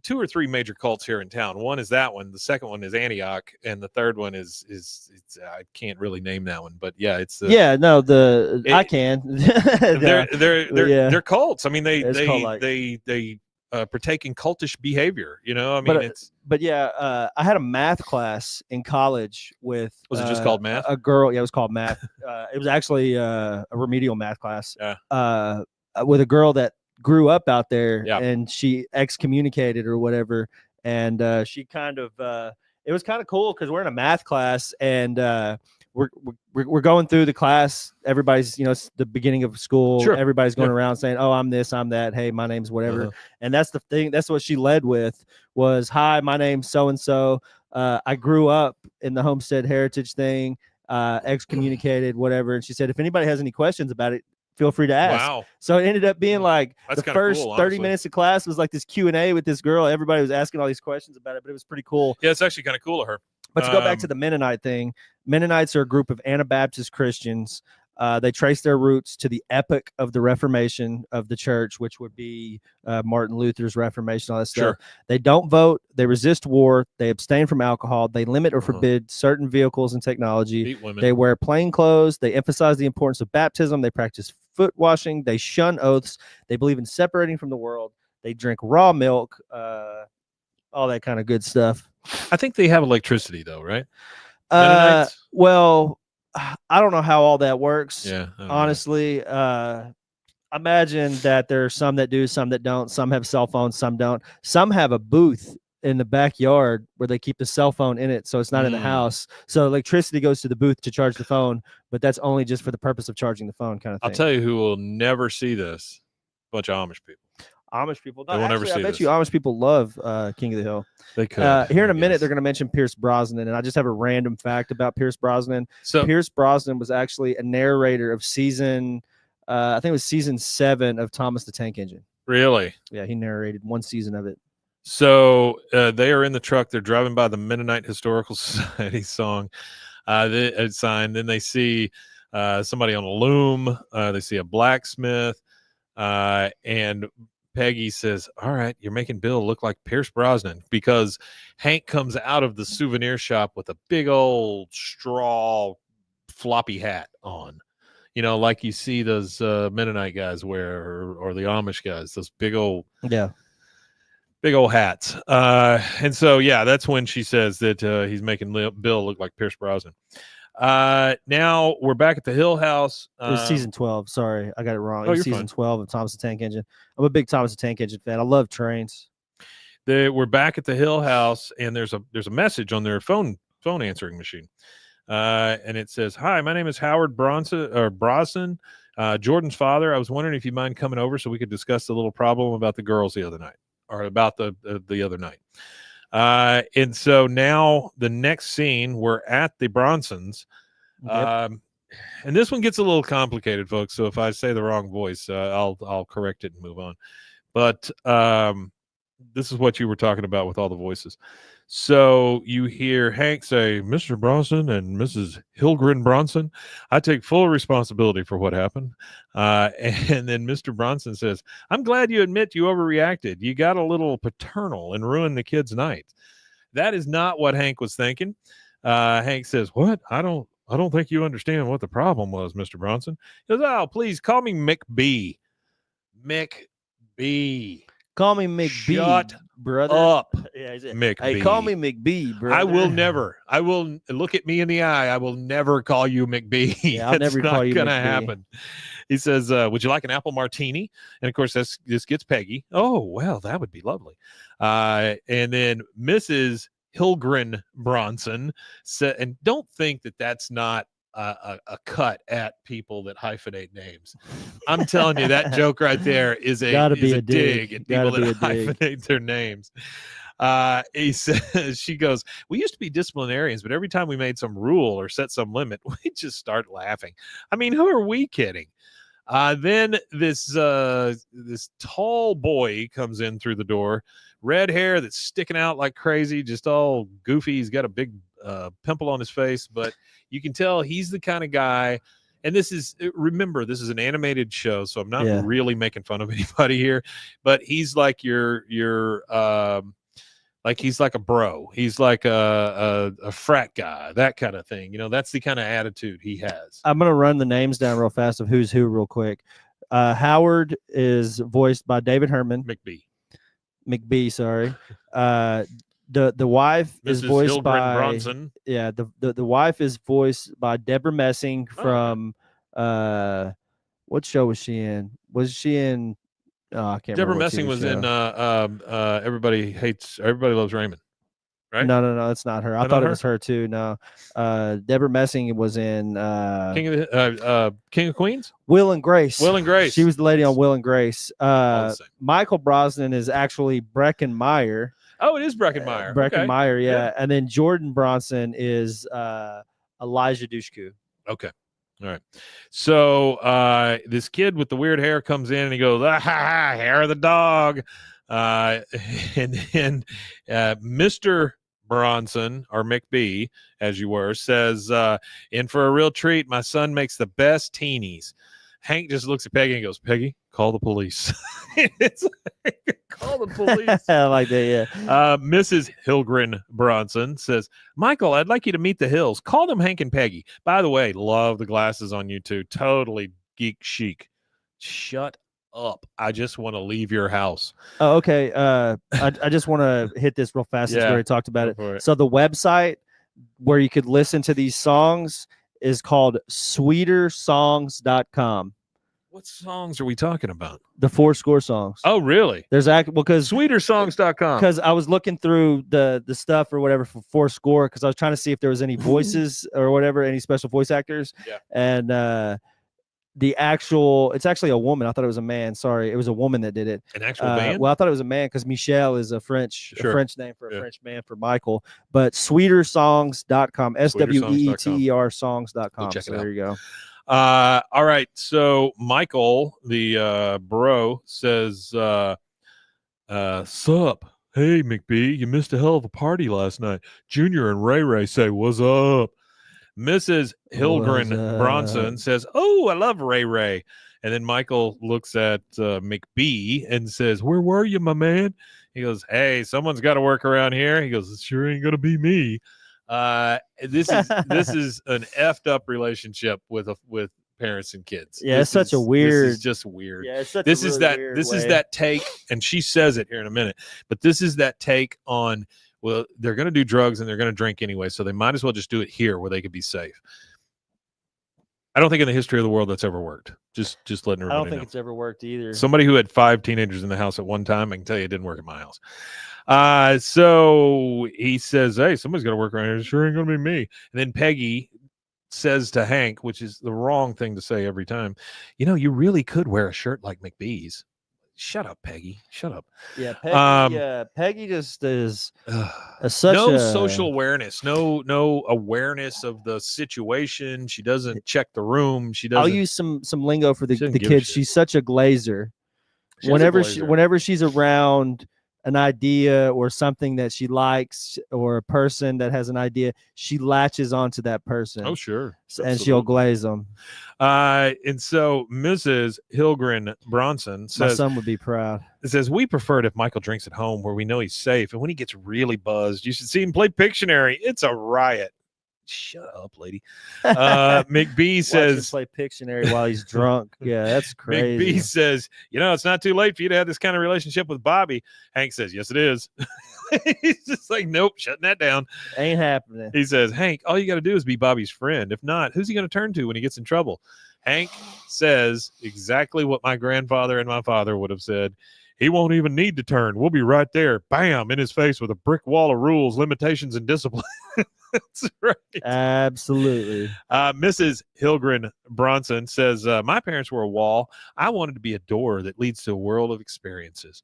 2 or 3 major cults here in town. One is that one. The second one is Antioch, and the third one is I can't really name that one, but yeah, it's I can. They're cults. I mean, they partake in cultish behavior. You know, I mean, I had a math class in college with. Was it just called math? A girl. Yeah, it was called math. It was actually a remedial math class. Yeah. With a girl that grew up out there, Yeah. and she excommunicated or whatever, and she kind of. It was kind of cool because we're in a math class and. We're going through the class. Everybody's, it's the beginning of school. Sure. Everybody's going around saying, "Oh, I'm this, I'm that. Hey, my name's whatever." Uh-huh. And that's the thing. That's what she led with was, "Hi, my name's so and so. I grew up in the Homestead Heritage thing. Excommunicated, whatever." And she said, "If anybody has any questions about it, feel free to ask." Wow. So it ended up being like That's the first cool, 30 minutes of class was like this Q&A with this girl. Everybody was asking all these questions about it, but it was pretty cool. Yeah, it's actually kind of cool of her. But to go back to the Mennonite thing, Mennonites are a group of Anabaptist Christians. They trace their roots to the epoch of the Reformation of the church, which would be Martin Luther's Reformation, all that stuff. Sure. They don't vote. They resist war. They abstain from alcohol. They limit or forbid certain vehicles and technology. Beat women. They wear plain clothes. They emphasize the importance of baptism. They practice foot washing. They shun oaths. They believe in separating from the world. They drink raw milk, all that kind of good stuff. I think they have electricity, though, right? Well, I don't know how all that works. Yeah. Honestly, imagine that there are some that do, some that don't. Some have cell phones, some don't. Some have a booth in the backyard where they keep the cell phone in it, so it's not in the house. So electricity goes to the booth to charge the phone, but that's only just for the purpose of charging the phone, kind of thing. I'll tell you who will never see this: a bunch of Amish people. Amish people. They won't ever see I bet this. you Amish people love King of the Hill. They could. Here in a minute, they're going to mention Pierce Brosnan, and I just have a random fact about Pierce Brosnan. So Pierce Brosnan was actually a narrator of season, I think it was season 7 of Thomas the Tank Engine. Really? Yeah, he narrated one season of it. So they are in the truck. They're driving by the Mennonite Historical Society sign. Then they see somebody on a loom. They see a blacksmith, and Peggy says, "All right, you're making Bill look like Pierce Brosnan," because Hank comes out of the souvenir shop with a big old straw floppy hat on, like you see those Mennonite guys wear, or the Amish guys, those big old hats. And so, yeah, that's when she says that he's making Bill look like Pierce Brosnan. Now we're back at the Hill House. It was season 12. Sorry, I got it wrong. It was season fine. 12 of Thomas the Tank Engine. I'm a big Thomas the Tank Engine fan. I love trains. We're back at the Hill House, and there's a message on their phone answering machine, and it says, "Hi, my name is Howard Brosnan, Jordan's father. I was wondering if you mind coming over so we could discuss the little problem about the girls the other night, or about the other night." And so now the next scene, we're at the Bronsons. Yep. And this one gets a little complicated, folks. So if I say the wrong voice, I'll correct it and move on. But this is what you were talking about with all the voices. So you hear Hank say, "Mr. Bronson and Mrs. Hilgren Bronson, I take full responsibility for what happened." And then Mr. Bronson says, "I'm glad you admit you overreacted. You got a little paternal and ruined the kid's night." That is not what Hank was thinking. Hank says, "What? I don't think you understand what the problem was, Mr. Bronson." He goes, "Oh, please call me McB. McB. Call me McB, Shut brother. up, Yeah, he said, McB. hey, call me McB, brother. I will never. I will look at me in the eye. I will never call you McB. Yeah, I'll It's never not call you gonna McB. happen." He says, "Would you like an apple martini?" And of course, this gets Peggy. Oh, well, that would be lovely. And then Mrs. Hilgren Bronson said, and don't think that that's not a cut at people that hyphenate names. I'm telling you, that joke right there is Gotta be a dig dig. at people Gotta that be a dig. hyphenate their names. He says, she goes, "We used to be disciplinarians, but every time we made some rule or set some limit, we just start laughing. I mean, who are we kidding?" Then this tall boy comes in through the door, red hair that's sticking out like crazy, just all goofy. He's got a big pimple on his face, but you can tell he's the kind of guy. And remember, this is an animated show, so I'm not really making fun of anybody here, but he's like like he's like a bro. He's like a frat guy, that kind of thing. That's the kind of attitude he has. I'm going to run the names down real fast of who's who real quick. Howard is voiced by David Herman. McB, sorry. The wife is voiced Hilgren by Bronson. Yeah, the wife is voiced by Deborah Messing from what show was she in? Was she in I can't Deborah remember. Messing was in Everybody Loves Raymond. Right? No, that's not her. I thought it was her too. No, Deborah Messing was in King of Queens. Will and Grace. Will and Grace. She was the lady on Will and Grace. Michael Brosnan is actually Breckin Meyer. Oh, it is Breckin Meyer. Breckin Meyer, yeah. And then Jordan Bronson is Elijah Dushku. Okay. All right. So this kid with the weird hair comes in and he goes, "Ah, ha, ha, hair of the dog." And then Mr. Bronson, or McB, as you were, says, "In for a real treat. My son makes the best teenies." Hank just looks at Peggy and goes, "Peggy, call the police." It's like, call the police. I like that, yeah. Mrs. Hilgren Bronson says, "Michael, I'd like you to meet the Hills. Call them Hank and Peggy. By the way, love the glasses on you two. Totally geek chic." Shut up. I just want to leave your house. Oh, okay. I just want to hit this real fast since we already talked about it. So the website where you could listen to these songs is called sweetersongs.com. What songs are we talking about? The 4 Score songs. Oh, really? There's because sweetersongs.com. Because I was looking through the stuff or whatever for 4 Score because I was trying to see if there was any voices or whatever, any special voice actors. Yeah. And it's actually a woman. I thought it was a man. Sorry, it was a woman that did it. An actual band? Well, I thought it was a man because Michel is a French name for a French man for Michael. But sweetersongs.com, SWEETER songs.com. Check it out. There you go. All right. So Michael, the bro, says, "Sup? Hey, McB, you missed a hell of a party last night. Junior and Ray Ray say, what's up?" Mrs. Hilgren Bronson says, "Oh, I love Ray Ray." And then Michael looks at McB and says, "Where were you, my man?" He goes, "Hey, someone's got to work around here." He goes, "It sure ain't gonna be me." This is an effed up relationship with parents and kids. Yeah, it's such a weird. This is just weird. Yeah, it's such this a is really that. weird This way. is that take, and she says it here in a minute. But this is that take on. Well, they're going to do drugs and they're going to drink anyway, so they might as well just do it here where they could be safe. I don't think in the history of the world that's ever worked. Just letting everybody know. I don't think it's ever worked either. Somebody who had 5 teenagers in the house at one time, I can tell you it didn't work at my house. So he says, "Hey, somebody's got to work around here. It sure ain't going to be me." And then Peggy says to Hank, which is the wrong thing to say every time, "You really could wear a shirt like McBee's." Shut up, Peggy. Shut up. Yeah, Peggy. Peggy just is such no a social awareness, no awareness of the situation. She doesn't check the room. She doesn't. I'll use some lingo for the doesn't give a kids. shit. She's such a glazer. She's a glazer. Whenever she's around an idea or something that she likes or a person that has an idea, she latches onto that person. Oh, sure. And she'll glaze them. And so Mrs. Hilgren Bronson says, my son would be proud. It says, we prefer it if Michael drinks at home where we know he's safe. And when he gets really buzzed, you should see him play Pictionary. It's a riot. Shut up, lady. McBee says, play Pictionary while he's drunk. Yeah, that's crazy. McBee says, it's not too late for you to have this kind of relationship with Bobby. Hank says, yes, it is. He's just like, nope, shutting that down. Ain't happening. He says, Hank, all you got to do is be Bobby's friend. If not, who's he going to turn to when he gets in trouble? Hank says exactly what my grandfather and my father would have said. He won't even need to turn. We'll be right there, bam, in his face with a brick wall of rules, limitations, and discipline. That's right. Absolutely. Mrs. Hilgren Bronson says, my parents were a wall. I wanted to be a door that leads to a world of experiences.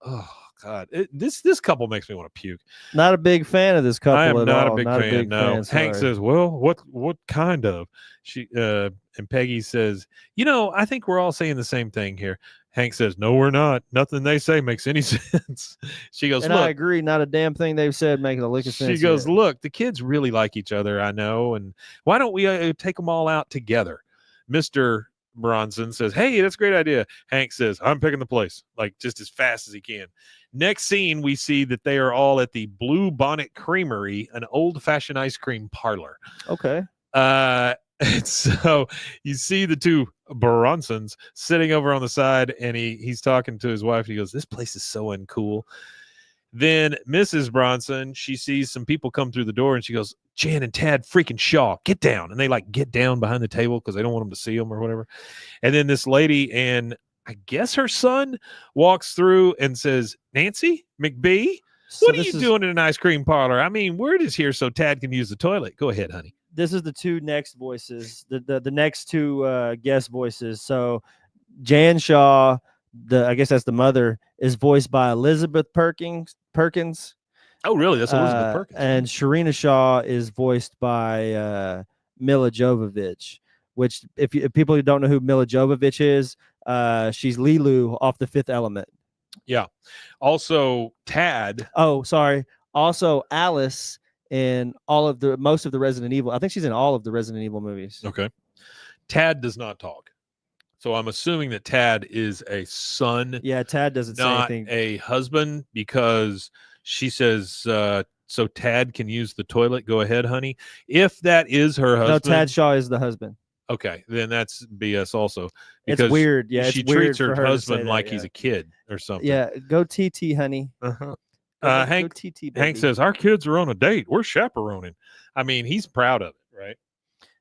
Oh, God. This couple makes me want to puke. Not a big fan of this couple I am at not all. a big fan, no. Hank says, well, what kind of? And Peggy says, I think we're all saying the same thing here. Hank says, no, we're not. Nothing they say makes any sense. She goes, and look. I agree. Not a damn thing they've said making a lick of sense. She goes, yet. Look, the kids really like each other, I know. And why don't we take them all out together? Mr. Bronson says, hey, that's a great idea. Hank says, I'm picking the place, like just as fast as he can. Next scene, we see that they are all at the Blue Bonnet Creamery, an old-fashioned ice cream parlor. Okay. And so you see the two Bronsons sitting over on the side, and he's talking to his wife. He goes, this place is so uncool. Then Mrs. Bronson, she sees some people come through the door, and she goes, Jan and Tad freaking Shaw, get down. And they get down behind the table because they don't want them to see them or whatever. And then this lady and I guess her son walks through and says, Nancy McBee, what are you doing in an ice cream parlor? I mean, word is here so Tad can use the toilet. Go ahead, honey. This is the two next voices, the next two guest voices. So Jan Shaw, I guess that's the mother, is voiced by Elizabeth Perkins. Oh, really? That's Elizabeth Perkins. And Sharina Shaw is voiced by Mila Jovovich, which if people who don't know who Mila Jovovich is, she's Lilu off The Fifth Element. Yeah. Also, Tad. Oh, sorry. Also, Alice in most of the Resident Evil. I think she's in all of the Resident Evil movies. Okay. Tad does not talk. So I'm assuming that Tad is a son. Yeah, Tad doesn't say anything. Not a husband, because she says, so Tad can use the toilet. Go ahead, honey. If that is her husband. No, Tad Shaw is the husband. Okay, then that's BS also. It's weird. Yeah, she it's weird treats her for husband like he's a kid or something. Yeah, go TT, honey. Uh-huh. Hank, go TT, baby. Hank says, our kids are on a date. We're chaperoning. I mean, he's proud of it, right?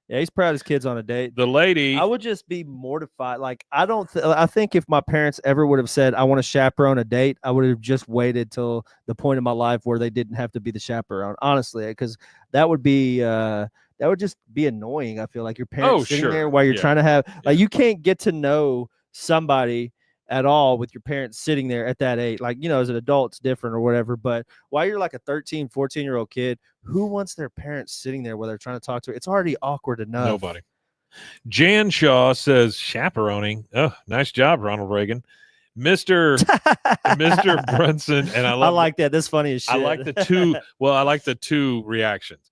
Yeah, he's proud his kid's on a date. The lady. I would just be mortified. Like, I think if my parents ever would have said, I want to chaperone a date, I would have just waited till the point in my life where they didn't have to be the chaperone, honestly, because that would just be annoying. I feel like your parents sitting there while you're trying to have, like, you can't get to know somebody at all with your parents sitting there at that age. Like, as an adult, it's different or whatever. But while you're like a 13, 14-year-old kid, who wants their parents sitting there while they're trying to talk to her? It's already awkward enough. Nobody. Jan Shaw says, chaperoning. Oh, nice job, Ronald Reagan. Mr. Brunson, and I like that. That's funny as shit. I like the two reactions.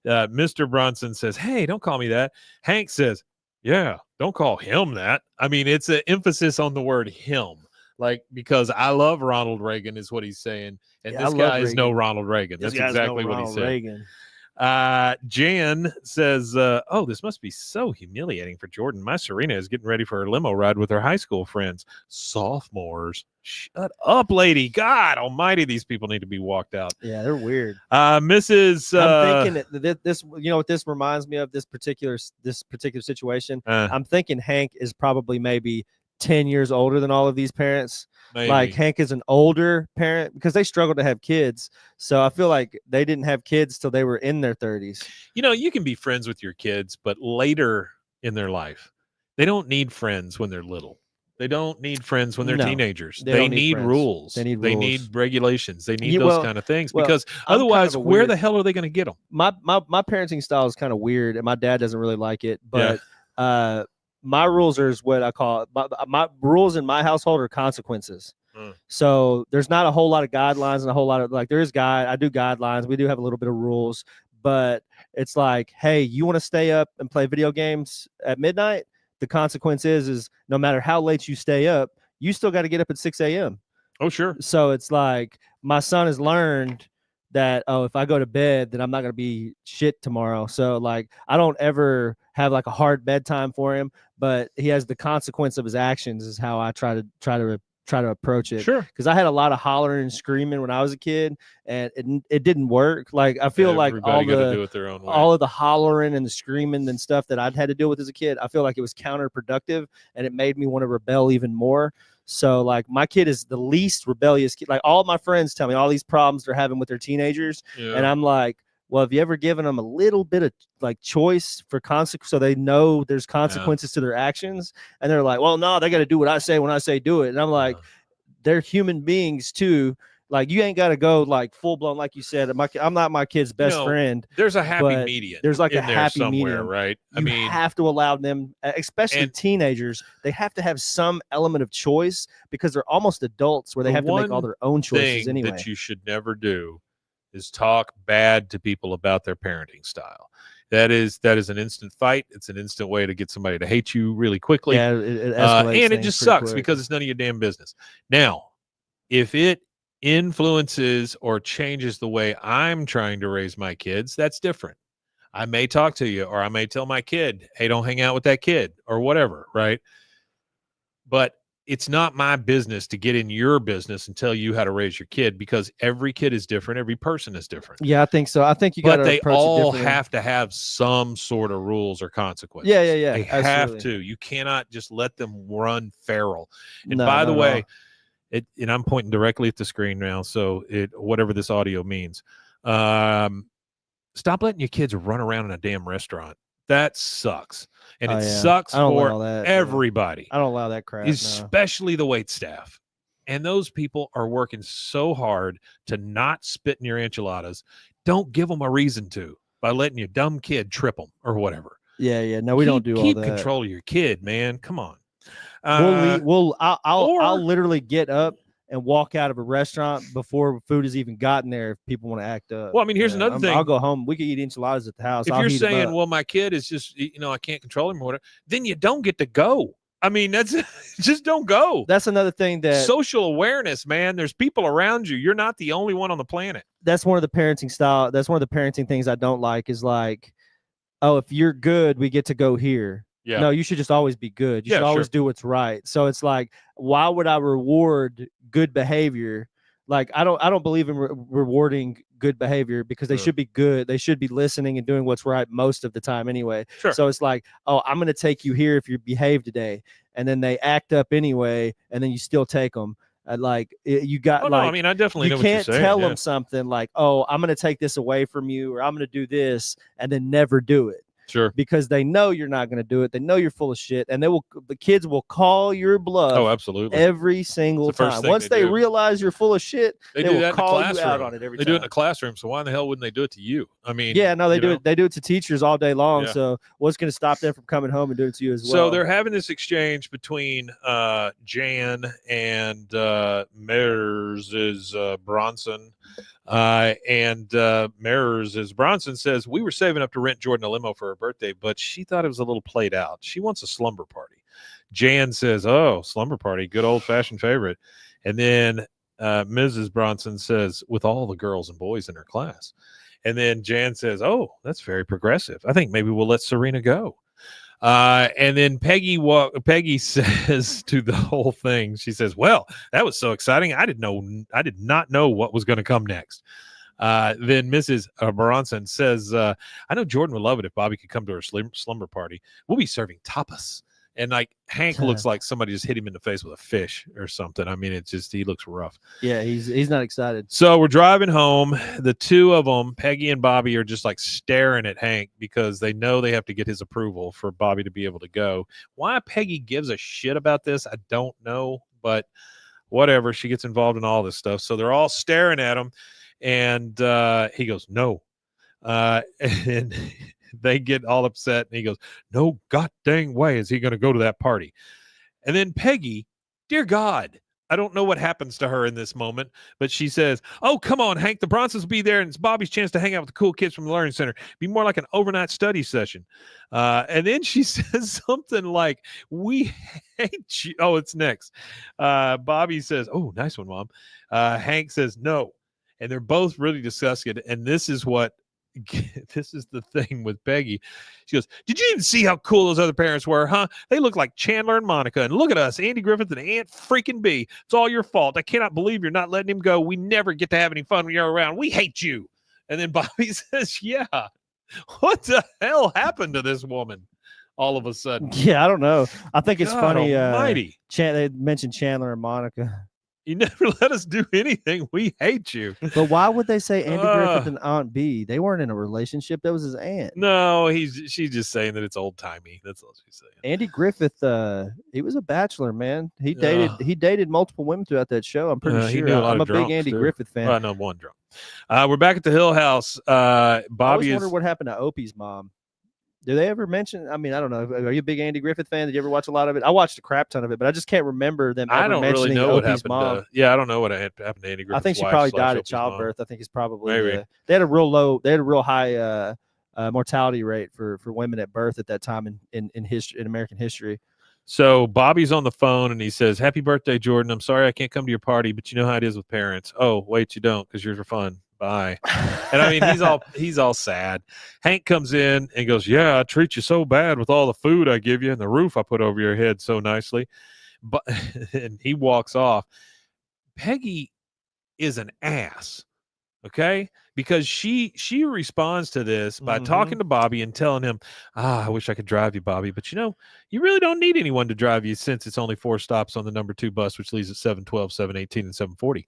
Mr. Brunson says, hey, don't call me that. Hank says, yeah, don't call him that. I mean, it's an emphasis on the word him, like, because I love Ronald Reagan is what he's saying. And this guy is no Ronald Reagan. That's exactly what he said. Reagan. Jan says, oh, this must be so humiliating for Jordan. My Serena is getting ready for her limo ride with her high school friends. Sophomores. Shut up, lady. God almighty, these people need to be walked out. Yeah, they're weird. I'm thinking that this, what this reminds me of, this particular situation. I'm thinking Hank is probably maybe 10 years older than all of these parents. Maybe. Like, Hank is an older parent because they struggled to have kids. So I feel like they didn't have kids till they were in their 30s. You can be friends with your kids, but later in their life, they don't need friends when they're little. They don't need friends when they're teenagers. They need rules. They need regulations. They need those kind of things, because otherwise, where the hell are they going to get them? My parenting style is kind of weird, and my dad doesn't really like it. But my rules are what I call my rules in my household are consequences. So there's not a whole lot of guidelines and a whole lot of like, I do guidelines. We do have a little bit of rules, but it's like, hey, you want to stay up and play video games at midnight? The consequence is no matter how late you stay up, you still got to get up at 6 a.m. Oh, sure. So it's like my son has learned that, oh, if I go to bed, then I'm not going to be shit tomorrow. So like, I don't ever have like a hard bedtime for him, but he has the consequence of his actions is how I try to approach it. Sure. Because I had a lot of hollering and screaming when I was a kid, and it didn't work. Like I feel like Everybody got to do it their own way. all of the hollering and the screaming and stuff that I'd had to deal with as a kid, I feel like it was counterproductive, and it made me want to rebel even more. So like my kid is the least rebellious kid. Like all of my friends tell me all these problems they're having with their teenagers, and I'm like, well, have you ever given them a little bit of like choice for consequence so they know there's consequences to their actions? And they're like, well, no, they got to do what I say when I say do it. And I'm like, they're human beings too. Like you ain't got to go like full blown, like you said. I'm not my kid's best friend. There's a happy median. There's like in a happy somewhere, medium, right? You have to allow them, especially teenagers. They have to have some element of choice because they're almost adults where they have to make all their own choices anyway. That you should never do is talk bad to people about their parenting style. That is an instant fight. It's an instant way to get somebody to hate you really quickly. Yeah, it escalates and it just sucks quick. because it's none of your damn business. Now, if it influences or changes the way I'm trying to raise my kids, that's different. I may talk to you, or I may tell my kid, hey, don't hang out with that kid or whatever, right? But it's not my business to get in your business and tell you how to raise your kid, because every kid is different. Every person is different. Yeah, I think so. I think you got to But they approach all it have to have some sort of rules or consequences. Yeah. They have absolutely. to. You cannot just let them run feral. And No, by the not at way, all. and I'm pointing directly at the screen now, so whatever this audio means. Stop letting your kids run around in a damn restaurant. That sucks. And it sucks for everybody. I don't allow that crap. Especially the wait staff. And those people are working so hard to not spit in your enchiladas. Don't give them a reason to by letting your dumb kid trip them or whatever. Yeah. No, we don't do all that. Keep control of your kid, man. Come on. I'll literally get up and walk out of a restaurant before food has even gotten there if people want to act up. Well, I mean, here's another thing. I'll go home. We could eat enchiladas at the house. If you're saying, well, my kid is just, I can't control him or whatever, then you don't get to go. I mean, that's just don't go. That's another thing that social awareness, man. There's people around you. You're not the only one on the planet. That's one of the parenting style. That's one of the parenting things I don't like is like, oh, if you're good, we get to go here. Yeah. No, you should just always be good. You should always do what's right. So it's like, why would I reward good behavior? Like, I don't believe in rewarding good behavior because they should be good. They should be listening and doing what's right most of the time anyway. Sure. So it's like, oh, I'm going to take you here if you behave today. And then they act up anyway. And then you still take them. You got I mean, I definitely know what you're saying. You can't tell them something like, oh, I'm going to take this away from you, or I'm going to do this, and then never do it. Sure. Because they know you're not going to do it. They know you're full of shit, and the kids will call your bluff. Oh, absolutely. Every single time. Once they realize you're full of shit, they will call you out on it every time. They do it in the classroom, so why in the hell wouldn't they do it to you? I mean, yeah, no, they do it. They do it to teachers all day long. Yeah. So what's going to stop them from coming home and doing it to you as well? So they're having this exchange between Jan and Mers' Bronson. Mers' Bronson says, we were saving up to rent Jordan a limo for her birthday, but she thought it was a little played out. She wants a slumber party. Jan says, oh, slumber party, good old-fashioned favorite. And then Mrs. Bronson says, with all the girls and boys in her class. And then Jan says, oh, that's very progressive. I think maybe we'll let Serena go. And then Peggy says to the whole thing, she says, well, that was so exciting. I did not know what was going to come next. Then Mrs. Bronson says, I know Jordan would love it if Bobby could come to her slumber party. We'll be serving tapas. And like Hank looks like somebody just hit him in the face with a fish or something. I mean, it's just, he looks rough. Yeah, he's not excited. So we're driving home. The two of them, Peggy and Bobby, are just like staring at Hank because they know they have to get his approval for Bobby to be able to go. Why Peggy gives a shit about this, I don't know, but whatever. She gets involved in all this stuff. So they're all staring at him, and he goes, no. And they get all upset, and he goes, no god dang way is he going to go to that party. And then Peggy, dear God, I don't know what happens to her in this moment, but she says, "Oh, come on, Hank, the Bronsons will be there, and it's Bobby's chance to hang out with the cool kids from the Learning Center. Be more like an overnight study session." And then she says something like, "We hate you." Oh, it's next. Bobby says, "Oh, nice one, Mom." Hank says, "No," and they're both really disgusted. And this is the thing with Peggy. She goes, "Did you even see how cool those other parents were, huh? They look like Chandler and Monica. And look at us, Andy Griffith and Aunt freaking B. It's all your fault. I cannot believe you're not letting him go. We never get to have any fun when you're around. We hate you." And then Bobby says, "Yeah, what the hell happened to this woman all of a sudden?" Yeah, I don't know. I think it's God funny. almighty. They mentioned Chandler and Monica. You never let us do anything. We hate you. But why would they say Andy Griffith and Aunt B? They weren't in a relationship. That was his aunt. No, she's just saying that it's old timey. That's all she's saying. Andy Griffith, he was a bachelor, man. He dated multiple women throughout that show. I'm pretty sure. I'm a big Andy Griffith fan. Well, I know one drunk. We're back at the Hill House. I Bobby always wondered what happened to Opie's mom. Do they ever mention? I mean, I don't know. Are you a big Andy Griffith fan? Did you ever watch a lot of it? I watched a crap ton of it, but I just can't remember them ever mentioning mentioning really know Opie's what happened mom. Yeah, I don't know what happened to Andy Griffith's I think she wife probably died at Opie's childbirth. mom. I think it's probably Maybe. they had a real high mortality rate for women at birth at that time in history, in American history. So Bobby's on the phone and he says, "Happy birthday, Jordan. I'm sorry I can't come to your party, but you know how it is with parents. Oh, wait, you don't, because yours are fun. Bye." And I mean, he's all sad. Hank comes in and goes, "Yeah, I treat you so bad with all the food I give you and the roof I put over your head so nicely." But and he walks off. Peggy is an ass. Okay, because she responds to this by talking to Bobby and telling him, "I wish I could drive you, Bobby, but you know, you really don't need anyone to drive you since it's only 4 stops on the number 2 bus, which leaves at 7:12, 7:18, and 7:40.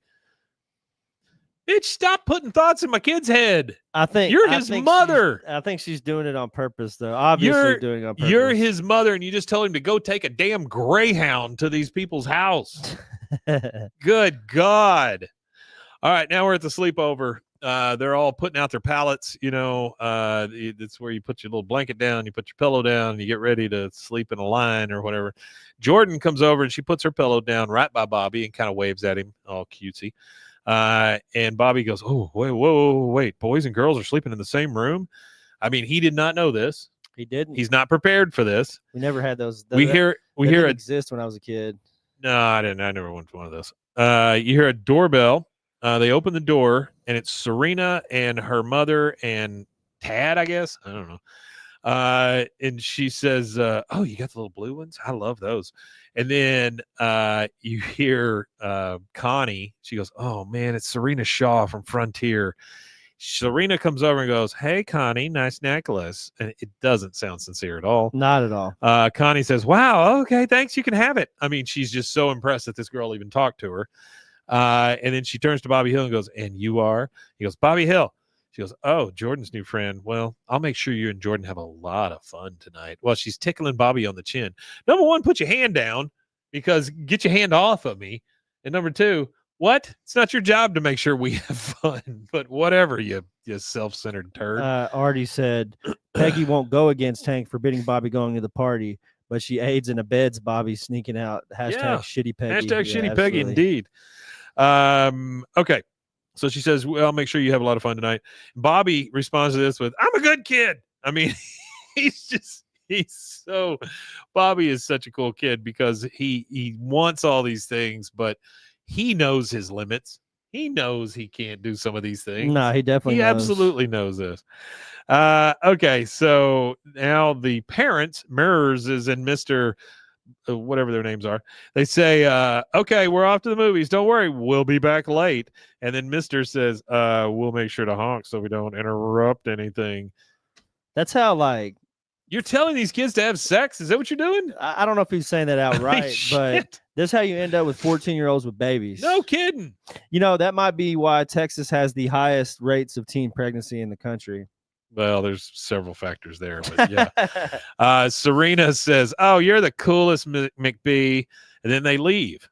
Bitch, stop putting thoughts in my kid's head. I think you're his mother. I think she's doing it on purpose, though. Obviously, doing it on purpose. You're his mother, and you just told him to go take a damn Greyhound to these people's house. Good God. All right, now we're at the sleepover. They're all putting out their pallets. You know, it's where you put your little blanket down, you put your pillow down, and you get ready to sleep in a line or whatever. Jordan comes over and she puts her pillow down right by Bobby and kind of waves at him, all cutesy. And Bobby goes, "Oh, wait, boys and girls are sleeping in the same room." I mean, he did not know this. He didn't. He's not prepared for this. We never had those. We hear it exist when I was a kid. No, I didn't. I never went to one of those. You hear a doorbell. They open the door, and it's Serena and her mother and Tad, I guess. I don't know. And she says, "Oh, you got the little blue ones? I love those." And then you hear Connie. She goes, "Oh, man, it's Serena Shaw from Frontier." Serena comes over and goes, "Hey, Connie, nice necklace." And it doesn't sound sincere at all. Not at all. Connie says, "Wow, okay, thanks. You can have it." I mean, she's just so impressed that this girl even talked to her. And then she turns to Bobby Hill and goes, "And you are?" He goes, "Bobby Hill." She goes, "Oh, Jordan's new friend. Well, I'll make sure you and Jordan have a lot of fun tonight." Well, she's tickling Bobby on the chin. Number one, put your hand down, because get your hand off of me. And number two, what? It's not your job to make sure we have fun. But whatever, you self-centered turd. Artie said, Peggy won't go against Hank forbidding Bobby going to the party, but she aids and abets Bobby sneaking out. Hashtag shitty Peggy. Hashtag shitty Peggy, indeed. Okay. So she says, "Well, I'll make sure you have a lot of fun tonight." Bobby responds to this with, "I'm a good kid." I mean, Bobby is such a cool kid because he wants all these things, but he knows his limits. He knows he can't do some of these things. No, he definitely knows. Absolutely knows this. Okay, so now the parents, Mirrors is and Mr. Whatever their names are, they say, "Okay, we're off to the movies. Don't worry, we'll be back late." And then Mr. says, "We'll make sure to honk so we don't interrupt anything." That's how, like, you're telling these kids to have sex? Is that what you're doing? I don't know if he's saying that outright, but this is how you end up with 14-year-olds with babies. No kidding. You know, that might be why Texas has the highest rates of teen pregnancy in the country. Well, there's several factors there, but yeah. Serena says, "Oh, you're the coolest, McBee," and then they leave.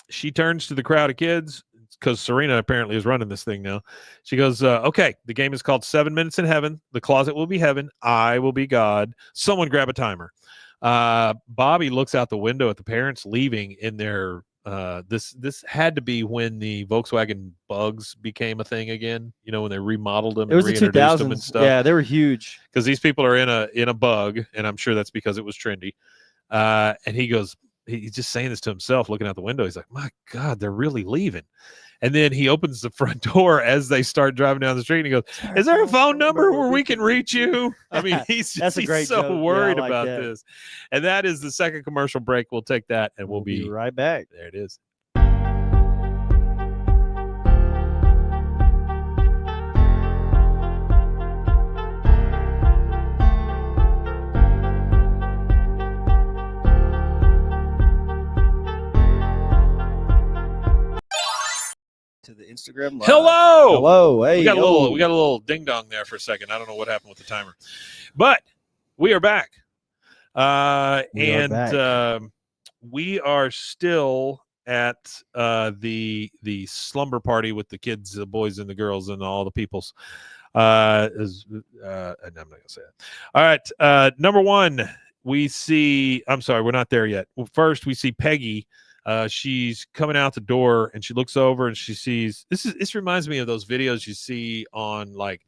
She turns to the crowd of kids, because Serena apparently is running this thing now. She goes, "Okay, the game is called 7 Minutes in Heaven. The closet will be heaven. I will be God. Someone grab a timer." Bobby looks out the window at the parents leaving in their this had to be when the Volkswagen Bugs became a thing again. You know, when they remodeled them It was and the reintroduced them and 2000s. stuff. Yeah, they were huge. Because these people are in a Bug, and I'm sure that's because it was trendy. And he goes, he's just saying this to himself, looking out the window. He's like, "My God, they're really leaving." And then he opens the front door as they start driving down the street, and he goes, "Is there a phone number where we can reach you?" I mean, he's That's a he's great so joke. Yeah, I worried like about that. this. And that is the second commercial break. We'll take that, and we'll be right back. there. It is. To the Instagram live. Hello. Hey, We got a little ding dong there for a second. I don't know what happened with the timer, but we are back. We are still at the slumber party with the kids, the boys and the girls, and all the peoples. I'm not gonna say it. All right. Number one, we see. I'm sorry, we're not there yet. Well, first, we see Peggy. She's coming out the door and she looks over and she sees this reminds me of those videos you see on like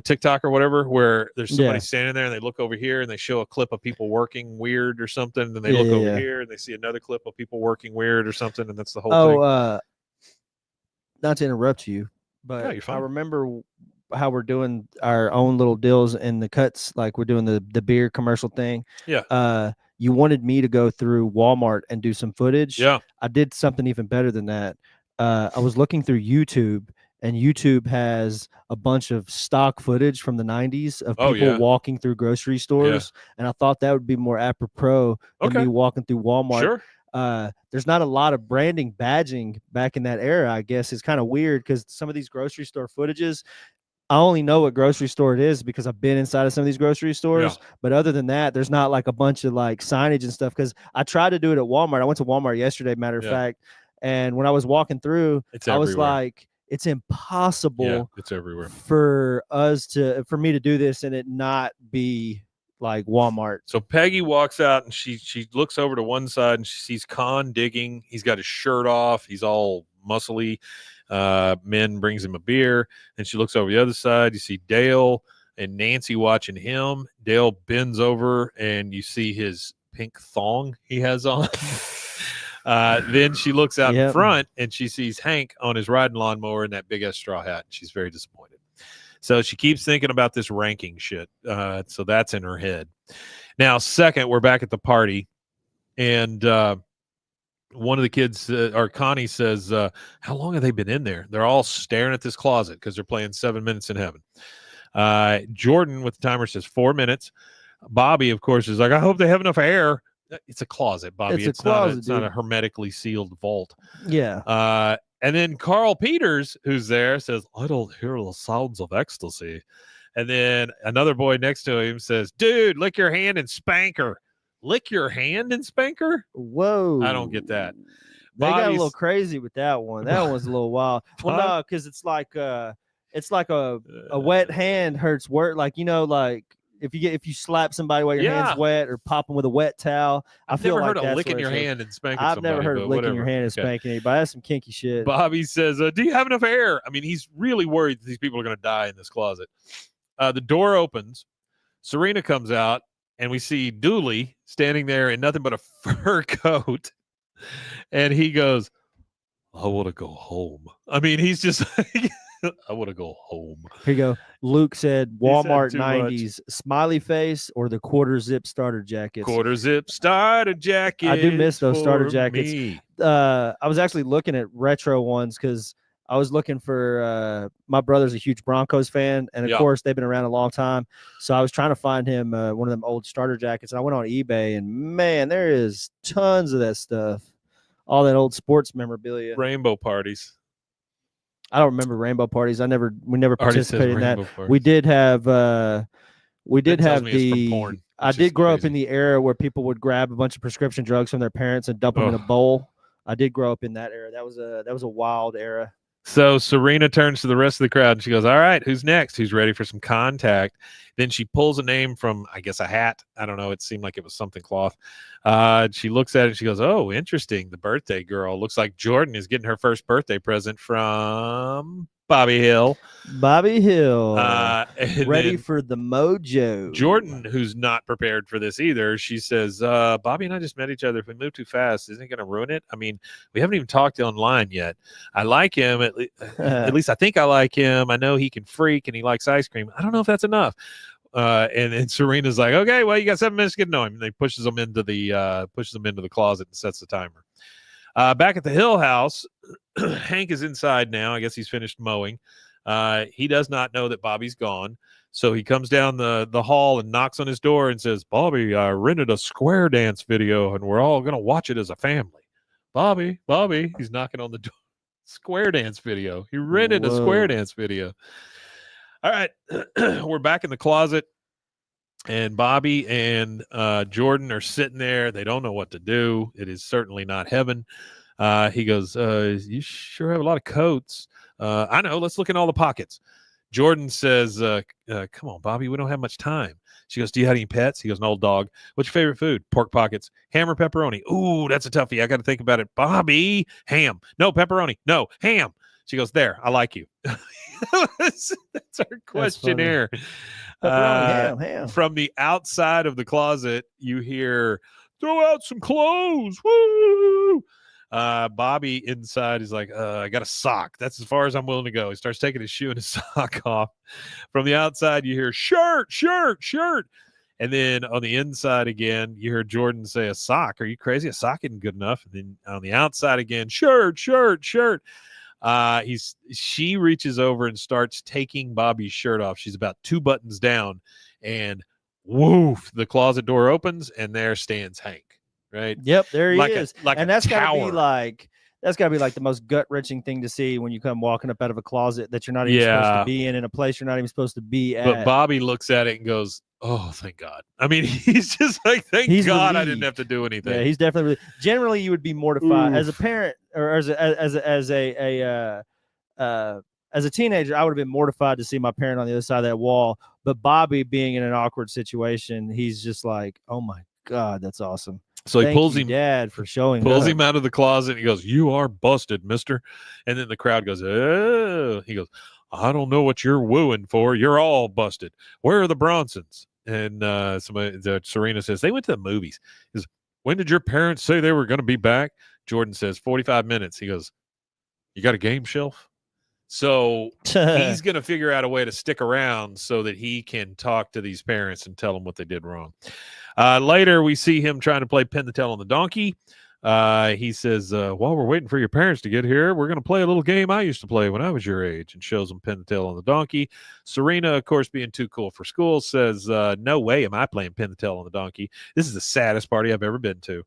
TikTok or whatever, where there's somebody standing there and they look over here and they show a clip of people working weird or something, and then they look over here and they see another clip of people working weird or something, and that's the whole thing. Not to interrupt you, but you're fine. I remember how we're doing our own little deals in the cuts, like we're doing the beer commercial thing. Yeah. You wanted me to go through Walmart and do some footage. Yeah. I did something even better than that. I was looking through YouTube, and YouTube has a bunch of stock footage from the 90s of people walking through grocery stores. And I thought that would be more apropos than me walking through Walmart. Sure. There's not a lot of branding badging back in that era, I guess. It's kind of weird because some of these grocery store footages, I only know what grocery store it is because I've been inside of some of these grocery stores. Yeah. But other than that, there's not like a bunch of like signage and stuff. Because I tried to do it at Walmart. I went to Walmart yesterday, matter of fact. And when I was walking through, I was like, it's impossible it's everywhere for me to do this and it not be like Walmart. So Peggy walks out and she looks over to one side and she sees Con digging. He's got his shirt off. He's all muscly. Min brings him a beer, and she looks over the other side. You see Dale and Nancy watching him. Dale bends over, and you see his pink thong he has on. Then she looks out in front, and she sees Hank on his riding lawnmower in that big-ass straw hat. She's very disappointed. So she keeps thinking about this ranking shit. So that's in her head. Now, second, we're back at the party, and one of the kids, or Connie, says, how long have they been in there? They're all staring at this closet because they're playing 7 Minutes in Heaven. Jordan with the timer says 4 minutes. Bobby, of course, is like, I hope they have enough air. It's a closet, Bobby. It's not a hermetically sealed vault. Yeah. And then Carl Peters, who's there, says, I don't hear the sounds of ecstasy. And then another boy next to him says, dude, lick your hand and spank her. Lick your hand and spank her? Whoa. I don't get that. They got a little crazy with that one. That one was a little wild. Well, no, because it's like a wet hand hurts worse. Like, you know, like if you slap somebody while your hand's wet or pop them with a wet towel. I've never heard of licking your hand and spanking somebody. I've never heard of licking your hand and spanking anybody. That's some kinky shit. Bobby says, do you have enough air? I mean, he's really worried that these people are going to die in this closet. The door opens. Serena comes out. And we see Dooley standing there in nothing but a fur coat. And he goes, I want to go home. I mean, he's just like, I want to go home. Here you go. Luke said Walmart 90s smiley face or the quarter zip starter jackets. Quarter zip starter jacket. I do miss those starter jackets. I was actually looking at retro ones because I was looking for my brother's a huge Broncos fan, and of course they've been around a long time. So I was trying to find him one of them old starter jackets, and I went on eBay, and man, there is tons of that stuff. All that old sports memorabilia. Rainbow parties. I don't remember rainbow parties. We never participated in that. Parties. We did have I did grow up in the era where people would grab a bunch of prescription drugs from their parents and dump them in a bowl. I did grow up in that era. That was a wild era. So Serena turns to the rest of the crowd and she goes, all right, who's next? Who's ready for some contact? Then she pulls a name from, I guess, a hat. I don't know. It seemed like it was something cloth. She looks at it and she goes, "Oh, interesting. The birthday girl. Looks like Jordan is getting her first birthday present from Bobby Hill." Bobby Hill. Ready for the mojo. Jordan, who's not prepared for this either, she says, "Bobby and I just met each other. If we move too fast, isn't it going to ruin it? I mean, we haven't even talked online yet. I like him. At least I think I like him. I know he can freak and he likes ice cream. I don't know if that's enough." And then Serena's like, "Okay, well, you got 7 minutes to get to know him." And they pushes them into the closet and sets the timer. Back at the Hill house, Hank is inside now. I guess he's finished mowing. He does not know that Bobby's gone. So he comes down the hall and knocks on his door and says, "Bobby, I rented a square dance video and we're all going to watch it as a family." Bobby, he's knocking on the door. Square dance video. He rented a square dance video. All right. We're back in the closet and Bobby and Jordan are sitting there. They don't know what to do. It is certainly not heaven. He goes, "You sure have a lot of coats." "I know. Let's look in all the pockets." Jordan says, "Come on, Bobby. We don't have much time." She goes, "Do you have any pets?" He goes, "An old dog." "What's your favorite food?" "Pork pockets." "Ham or pepperoni?" "Ooh, that's a toughie. I got to think about it." "Bobby, ham." "No, pepperoni." "No, ham." She goes, "There, I like you." That's our questionnaire. Ham. From the outside of the closet, you hear, "Throw out some clothes. Woo!" Bobby inside is like, "I got a sock. That's as far as I'm willing to go." He starts taking his shoe and his sock off. From the outside, you hear, "Shirt. And then on the inside again, you hear Jordan say, "A sock? Are you crazy? A sock isn't good enough." And then on the outside again, "Shirt. She reaches over and starts taking Bobby's shirt off. She's about 2 buttons down, and woof, the closet door opens, and there stands Hank. Right? Yep, there he is. And that's gotta be like the most gut-wrenching thing to see when you come walking up out of a closet that you're not even supposed to be in a place you're not even supposed to be at. But Bobby looks at it and goes, "Oh, thank God." I mean, he's just like, thank God relieved. I didn't have to do anything. Yeah, he's definitely generally you would be mortified as a parent or as a teenager. I would have been mortified to see my parent on the other side of that wall. But Bobby, being in an awkward situation, he's just like, "Oh my God, that's awesome." So he pulls him, Dad, for showing pulls him out of the closet. And he goes, "You are busted, mister." And then the crowd goes, "Oh." He goes, "I don't know what you're wooing for. You're all busted. Where are the Bronsons?" And Serena says, "They went to the movies." He goes, "When did your parents say they were going to be back?" Jordan says, 45 minutes. He goes, "You got a game shelf?" So he's going to figure out a way to stick around so that he can talk to these parents and tell them what they did wrong. Later, we see him trying to play pin the tail on the donkey. He says, "While we're waiting for your parents to get here, we're going to play a little game I used to play when I was your age," and shows them pin the tail on the donkey. Serena, of course, being too cool for school, says, "No way am I playing pin the tail on the donkey. This is the saddest party I've ever been to."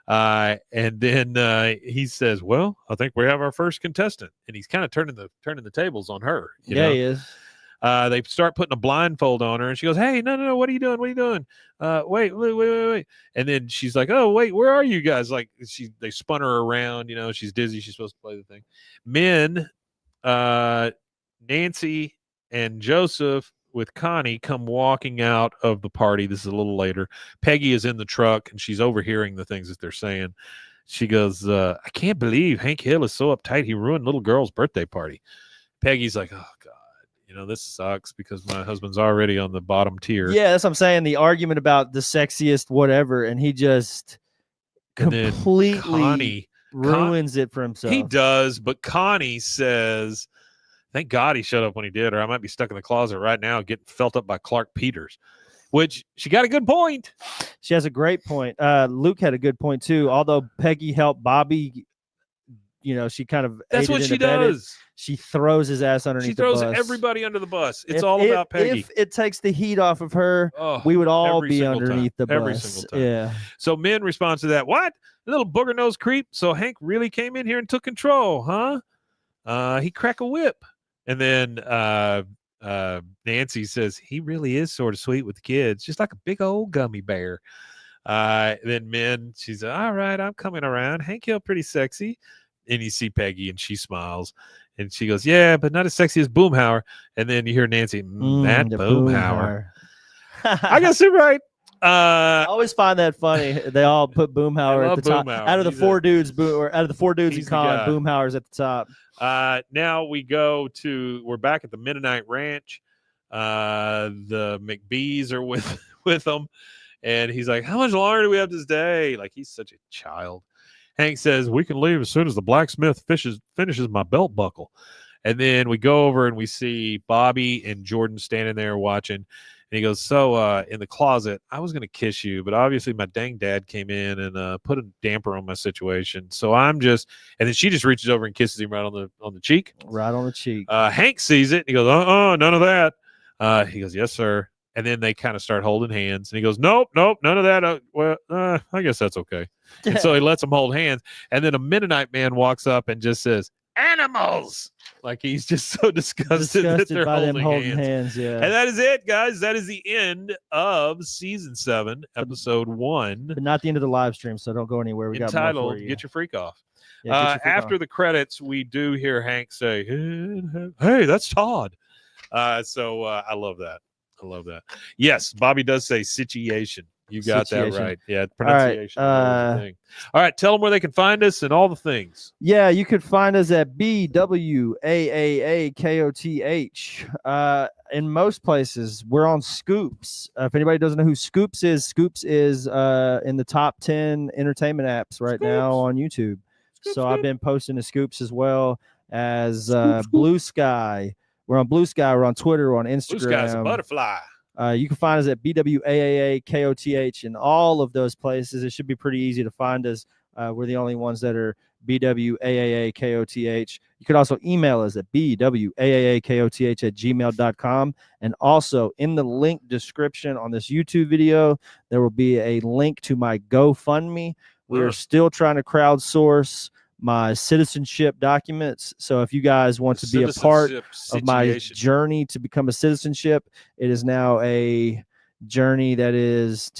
And then he says, "Well, I think we have our first contestant," and he's kind of turning the tables on her. You know? He is. They start putting a blindfold on her, and she goes, "Hey, no, what are you doing? What are you doing? Wait." And then she's like, "Oh, wait, where are you guys?" Like they spun her around. You know, she's dizzy. She's supposed to play the thing. Men, Nancy and Joseph with Connie come walking out of the party. This is a little later. Peggy is in the truck, and she's overhearing the things that they're saying. She goes, "I can't believe Hank Hill is so uptight. He ruined little girl's birthday party." Peggy's like, "Oh, God. You know, this sucks because my husband's already on the bottom tier." Yeah, that's what I'm saying. The argument about the sexiest whatever, and he just completely ruins it for himself. He does, but Connie says, "Thank God he showed up when he did, or I might be stuck in the closet right now getting felt up by Clark Peters," which she got a good point. She has a great point. Luke had a good point, too. Although Peggy helped Bobby, you know, she kind of that's what she does. She throws his ass underneath the bus. She throws everybody under the bus. It's all about Peggy. If it takes the heat off of her, we would all be underneath the bus. Every single time. Yeah. So men respond to that. "What? Little booger nose creep. So Hank really came in here and took control, huh? He crack a whip." And then Nancy says, "He really is sort of sweet with the kids, just like a big old gummy bear." Then men, she's like, "All right, I'm coming around. Hank Hill pretty sexy." And you see Peggy, and she smiles. And she goes, "Yeah, but not as sexy as Boomhauer." And then you hear Nancy, "That Boomhauer." I guess you're right. I always find that funny. They all put Boomhauer at the top. Boomhauer. Out of the four dudes in he's the con, guy. Boomhauer's at the top. Now we're back at the Mennonite Ranch. The McBees are with them, and he's like, "How much longer do we have this day?" Like, he's such a child. Hank says, "We can leave as soon as the blacksmith finishes my belt buckle." And then we go over and we see Bobby and Jordan standing there watching. And he goes, "So in the closet, I was going to kiss you, but obviously my dang dad came in and put a damper on my situation. So I'm just," and then she just reaches over and kisses him right on the cheek. Right on the cheek. Hank sees it and he goes, none of that. He goes, "Yes, sir." And then they kind of start holding hands. And he goes, nope, none of that. I guess that's okay. And so he lets them hold hands. And then a Mennonite man walks up and just says, "Animals!" Like, he's just so disgusted that they're by them holding hands. Yeah. And that is it, guys. That is the end of season 7, episode 1. But not the end of the live stream, so don't go anywhere. We got more entitled for you. "Get Your Freak Off." Yeah, get your freak after on. the credits, we do hear Hank say, "Hey, that's Todd." So I love that. I love that. Yes, Bobby does say situation. You got that right. Yeah, pronunciation. All right, tell them where they can find us and all the things. Yeah, you could find us at BWAAAKOTH. In most places, we're on Scoops. If anybody doesn't know who Scoops is in the top 10 entertainment apps right now on YouTube. So I've been posting to Scoops as well as Blue Sky. We're on Blue Sky. We're on Twitter. We're on Instagram. Blue Sky's a butterfly. You can find us at BWAAAKOTH in all of those places. It should be pretty easy to find us. We're the only ones that are BWAAAKOTH. You could also email us at BWAAAKOTH@gmail.com. And also in the link description on this YouTube video, there will be a link to my GoFundMe. We are still trying to crowdsource my citizenship documents. So if you guys want to be a part of my journey to become a citizenship, it is now a journey that is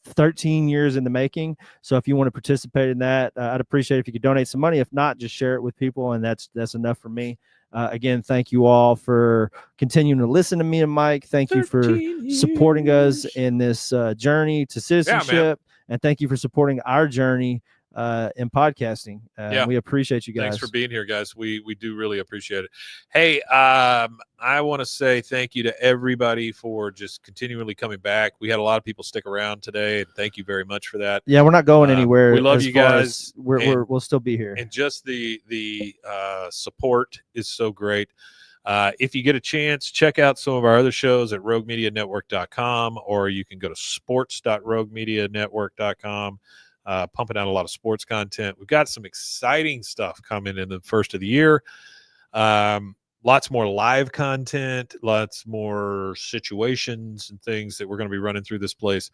13 years in the making. So if you want to participate in that, I'd appreciate it if you could donate some money. If not, just share it with people, and that's enough for me. Again, thank you all for continuing to listen to me and Mike. Thank you for supporting us in this journey to citizenship, and thank you for supporting our journey in podcasting. We appreciate you guys. Thanks for being here, guys. We do really appreciate it. Hey, I want to say thank you to everybody for just continually coming back. We had a lot of people stick around today, and thank you very much for that. Yeah, we're not going anywhere. We love you guys. We'll still be here. And just the support is so great. If you get a chance, check out some of our other shows at roguemedianetwork.com, or you can go to sports.roguemedianetwork.com. Pumping out a lot of sports content. We've got some exciting stuff coming in the first of the year. Lots more live content, lots more situations and things that we're going to be running through this place.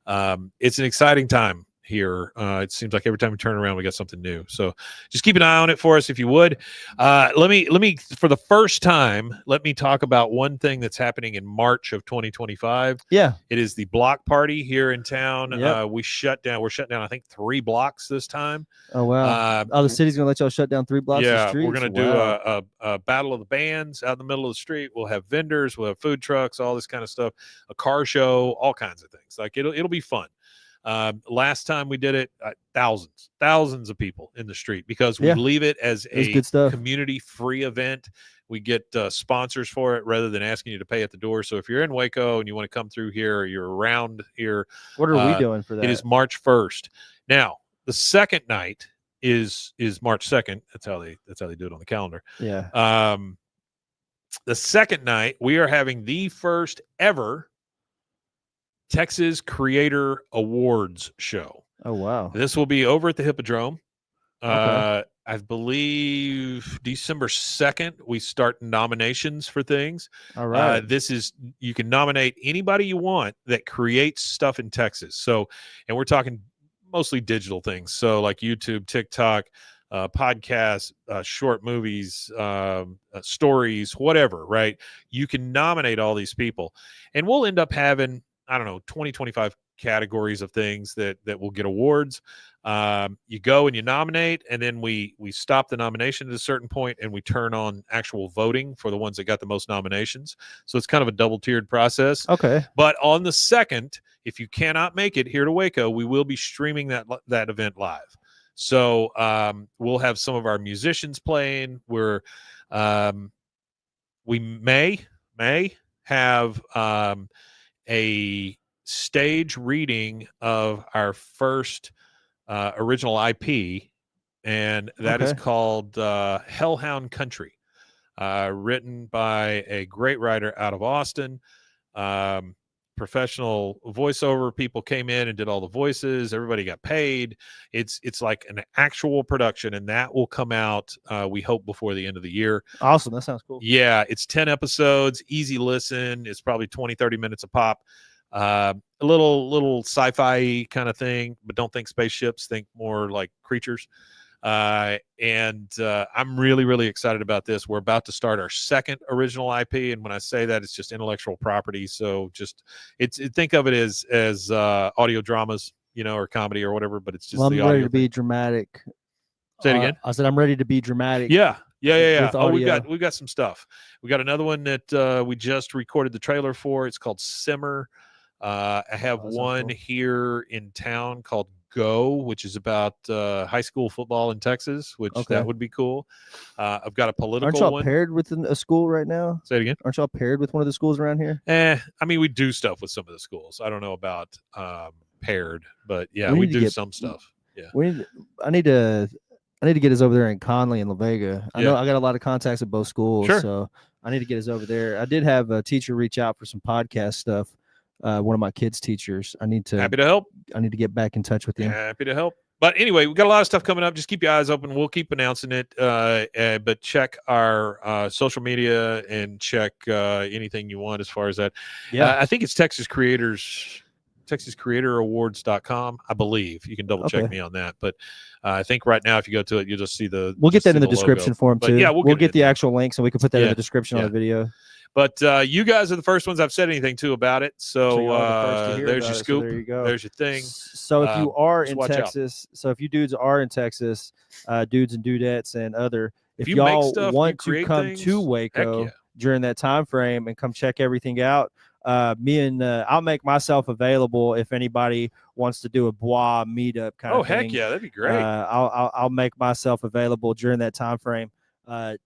It's an exciting time here. It seems like every time we turn around, we got something new. So just keep an eye on it for us, if you would. Let me, for the first time, let me talk about one thing that's happening in March of 2025. Yeah. It is the block party here in town. Yep. We're shutting down, I think, 3 blocks this time. Oh, wow. The city's going to let y'all shut down 3 blocks of streets? We're going to do a battle of the bands out in the middle of the street. We'll have vendors, we'll have food trucks, all this kind of stuff, a car show, all kinds of things. Like, it'll be fun. Last time we did it, thousands of people in the street, because we leave it as a community free event. We get sponsors for it rather than asking you to pay at the door. So if you're in Waco and you want to come through here, or you're around here, what are we doing for that? It is March 1st. Now, the second night is March 2nd. That's how they do it on the calendar. Yeah. The second night, we are having the first ever Texas Creator Awards show. Oh, wow. This will be over at the Hippodrome. Okay. I believe December 2nd, we start nominations for things. All right. You can nominate anybody you want that creates stuff in Texas. So, and we're talking mostly digital things. So like YouTube, TikTok, podcasts, short movies, stories, whatever, right? You can nominate all these people, and we'll end up having, I don't know, 20, 25 categories of things that will get awards. You go and you nominate, and then we stop the nomination at a certain point, and we turn on actual voting for the ones that got the most nominations. So it's kind of a double-tiered process. Okay. But on the 2nd, if you cannot make it here to Waco, we will be streaming that event live. So we'll have some of our musicians playing. We may have a stage reading of our first original IP, and that is called Hellhound Country, written by a great writer out of Austin. Professional voiceover people came in and did all the voices. Everybody got paid. It's like an actual production, and that will come out, we hope, before the end of the year. Awesome. That sounds cool. Yeah, it's 10 episodes, easy listen. It's probably 20-30 minutes a pop. A little sci-fi kind of thing, but don't think spaceships, think more like creatures. And I'm really, really excited about this. We're about to start our second original IP, and when I say that, it's just intellectual property. So just think of it as audio dramas, or comedy or whatever. But it's just I'm the ready audio to be dramatic. Say it again. I said I'm ready to be dramatic. Yeah. With Oh, we've audio. got some stuff. We got another one that we just recorded the trailer for. It's called Simmer. I have one cool. here in town called Go, which is about high school football in Texas, which that would be cool. I've got a political Aren't y'all one. paired with a school right now? Say it again. Aren't y'all paired with one of the schools around here? I mean, we do stuff with some of the schools. I don't know about paired, but yeah, we do some stuff. Yeah. I need to get us over there in Conley and La Vega. I know I got a lot of contacts at both schools, so I need to get us over there. I did have a teacher reach out for some podcast stuff. One of my kids' teachers. Happy to help. I need to get back in touch with him. Happy to help. But anyway, we've got a lot of stuff coming up. Just keep your eyes open. We'll keep announcing it. But check our social media and check anything you want as far as that. Yeah. I think it's TexasCreatorAwards.com, I believe. You can double check me on that. But I think right now, if you go to it, you'll just see the. We'll get that in the description for him too. Yeah, we'll get the actual link so we can put that in the description on the video. But you guys are the first ones I've said anything to about it. So there's your scoop. So there you go. There's your thing. So if you are in Texas, if you dudes are in Texas, dudes and dudettes and other, if y'all want to come to Waco during that time frame and come check everything out, I'll make myself available if anybody wants to do a Bwaaa meetup kind of thing. Oh, heck yeah, that'd be great. I'll make myself available during that time frame.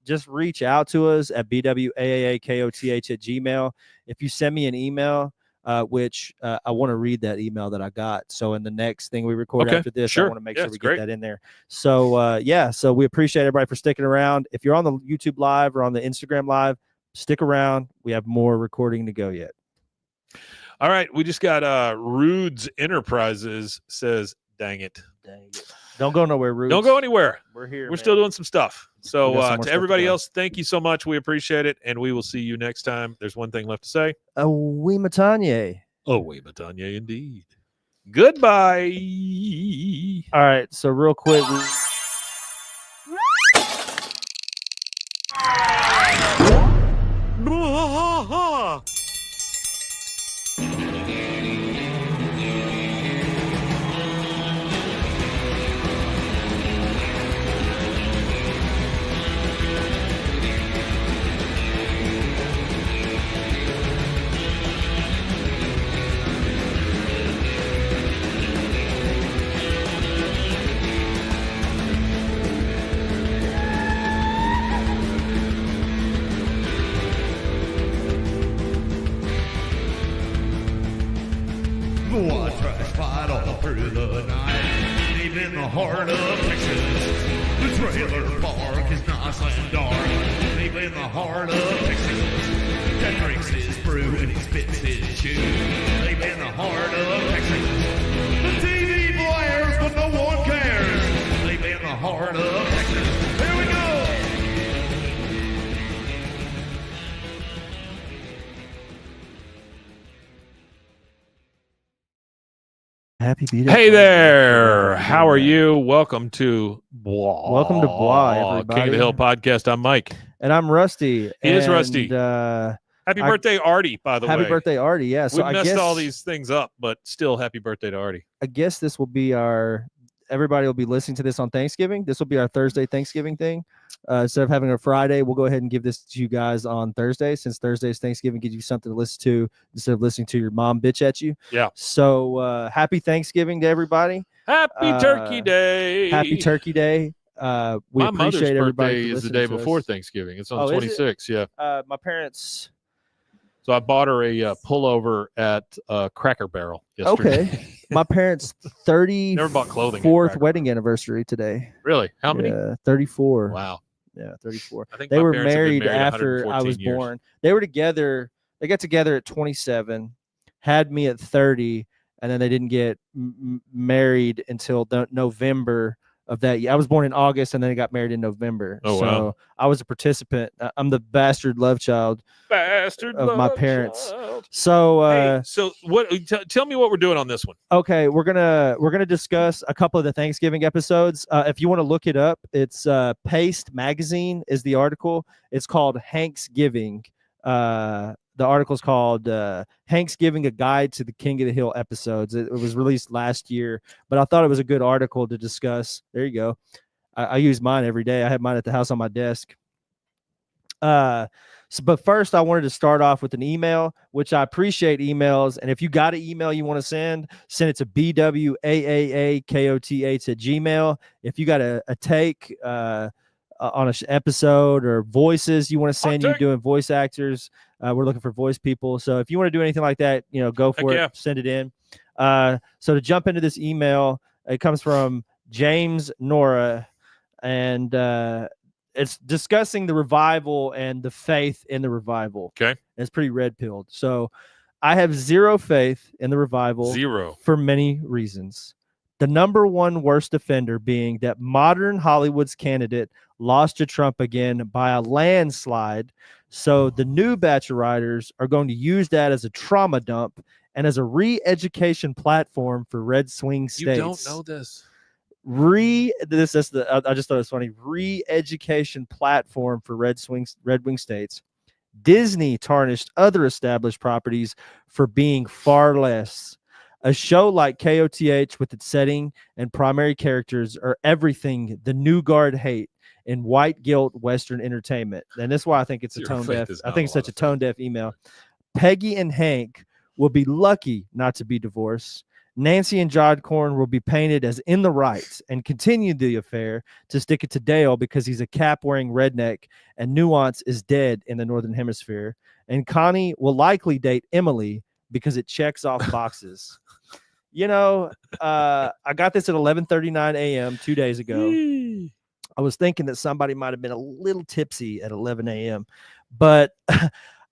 Just reach out to us at bwaaakoth@gmail. If you send me an email, which I want to read that email that I got. So in the next thing we record after this, I want to make sure we get that in there. So so we appreciate everybody for sticking around. If you're on the YouTube live or on the Instagram live, stick around. We have more recording to go yet. All right, we just got Rude's Enterprises says, dang it. Don't go nowhere, Rude. Don't go anywhere. We're here. We're still doing some stuff. So to everybody else, thank you so much. We appreciate it, and we will see you next time. There's one thing left to say. Oui, Matanye. Oh, oui, Matanye, indeed. Goodbye. All right, so real quick. Bwaaa trash fight all through the night. Deep in the heart of Texas, the trailer park is nice and dark. Deep in the heart of Texas, that drinks his brew and he spits his chew. Deep in the heart of Texas, the TV blares but no one cares. Deep in the heart of Texas, here we go. Happy B-Day. Hey there. How are you? Welcome to Bwaaa. Welcome to Bwaaa, everybody. King of the Hill podcast. I'm Mike. And I'm Rusty. He is Rusty. Happy birthday, Artie, by the way. Happy birthday, Artie. Yeah. So we I messed guess all these things up, but still happy birthday to Artie. I guess this will be everybody will be listening to this on Thanksgiving. This will be our Thursday Thanksgiving thing. Instead of having a Friday, we'll go ahead and give this to you guys on Thursday, since Thursday's Thanksgiving, gives you something to listen to instead of listening to your mom bitch at you. Yeah. So happy Thanksgiving to everybody. Happy Turkey Day. Happy Turkey Day. We My mother's appreciate everybody. birthday is the day before Thanksgiving. It's on the 26th. Yeah. My parents. So I bought her a pullover at Cracker Barrel yesterday. Okay. My parents' 34th wedding anniversary today. Really? How many? 34. Wow. Yeah, 34. I think they were parents have been married after I was years. born. They were together. They got together at 27, had me at 30, and then they didn't get married until November of that year. I was born in August, and then they got married in November. Oh, so wow. I was a participant. I'm the bastard love child of my parents. So hey, so what? Tell me what we're doing on this one. Okay, we're gonna discuss a couple of the Thanksgiving episodes. If you want to look it up, it's Paste Magazine is the article. It's called Hanksgiving. The article's called Hanksgiving, a Guide to the King of the Hill episodes. It was released last year, but I thought it was a good article to discuss. There you go. I use mine every day. I have mine at the house on my desk. But first, I wanted to start off with an email, which I appreciate emails. And if you got an email you want to send it to bwaaakoth@gmail. If you got a take on an episode or voices you want to send, you doing voice actors. We're looking for voice people. So if you want to do anything like that, go for it. Send it in. So to jump into this email, it comes from James Nora, and it's discussing the revival and the faith in the revival. Okay. And it's pretty red-pilled. So I have zero faith in the revival. Zero. For many reasons. The number one worst offender being that modern Hollywood's candidate lost to Trump again by a landslide. So the new batch of writers are going to use that as a trauma dump and as a re-education platform for red swing states. You don't know this. I just thought it was funny. Re-education platform for red wing states. Disney tarnished other established properties for being far less. A show like KOTH with its setting and primary characters are everything the new guard hate in white guilt Western entertainment. And that's why I think it's a tone deaf. I think it's such a tone deaf email. Peggy and Hank will be lucky not to be divorced. Nancy and John Corn will be painted as in the right and continue the affair to stick it to Dale because he's a cap-wearing redneck and Nuance is dead in the Northern Hemisphere. And Connie will likely date Emily because it checks off boxes. I got this at 11:39 a.m. 2 days ago. I was thinking that somebody might have been a little tipsy at 11 a.m. But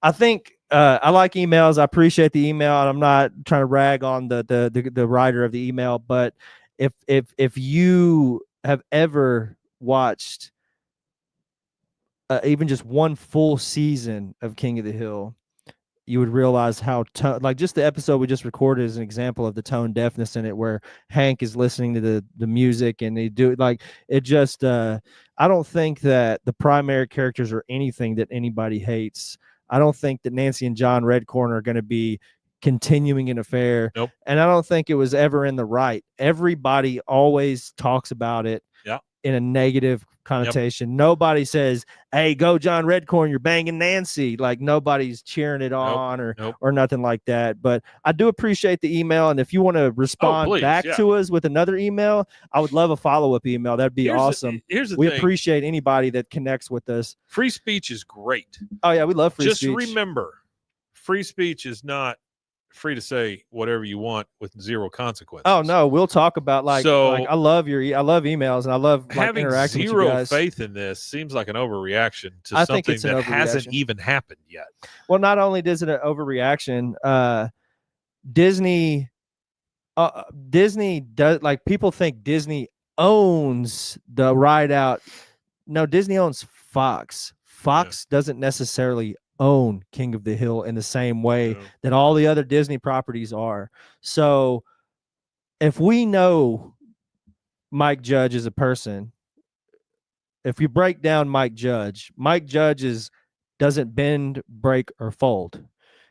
I think I like emails. I appreciate the email, and I'm not trying to rag on the writer of the email. But if you have ever watched even just one full season of King of the Hill, you would realize how just the episode we just recorded is an example of the tone deafness in it, where Hank is listening to the music and they do it just I don't think that the primary characters are anything that anybody hates. I don't think that Nancy and John Redcorn are going to be continuing an affair. Nope. And I don't think it was ever in the right. Everybody always talks about it in a negative connotation. Yep. Nobody says, "Hey, go John Redcorn, you're banging Nancy." Like nobody's cheering it on or nothing like that. But I do appreciate the email, and if you want to respond back to us with another email, I would love a follow-up email. That'd be awesome. Here's the thing. We appreciate anybody that connects with us. Free speech is great. Oh yeah, we love free speech. Just remember, free speech is not free to say whatever you want with zero consequences. Oh no, we'll talk about I love emails and I love having interacting with you zero guys. faith in this seems like an overreaction to something that hasn't even happened yet. Well, not only is it an overreaction, Disney does people think Disney owns the ride out. No, Disney owns Fox. Fox doesn't necessarily own King of the Hill in the same way that all the other Disney properties are. So if we know Mike Judge is a person, if you break down Mike Judge is doesn't bend, break, or fold.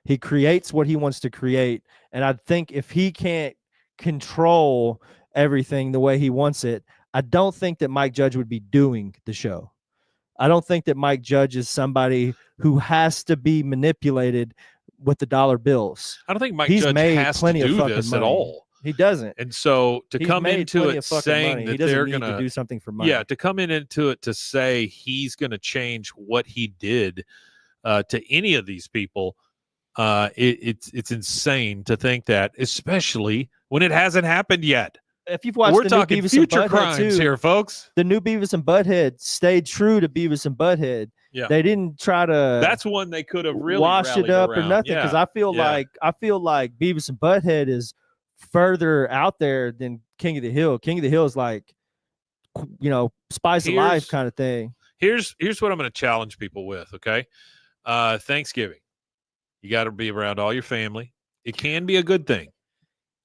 He creates what he wants to create. And I think if he can't control everything the way he wants it, I don't think that Mike Judge would be doing the show. I don't think that Mike Judge is somebody who has to be manipulated with the dollar bills. I don't think Mike He's Judge made has to plenty of do fucking this money. at all. He doesn't. And so to He's come made into plenty it of fucking saying money. that He doesn't they're need going to do something for money. yeah, to come into it to say he's going to change what he did to any of these people, it's insane to think that, especially when it hasn't happened yet. If you've watched We're the talking new Beavis future and Butthead crimes too, here, folks. the new Beavis and Butthead stayed true to Beavis and Butthead. Yeah. They didn't try to That's one they could have really wash it up or around. nothing, because I feel like Beavis and Butthead is further out there than King of the Hill. King of the Hill is like, spice of life kind of thing. Here's what I'm going to challenge people with. Okay, Thanksgiving, you got to be around all your family. It can be a good thing.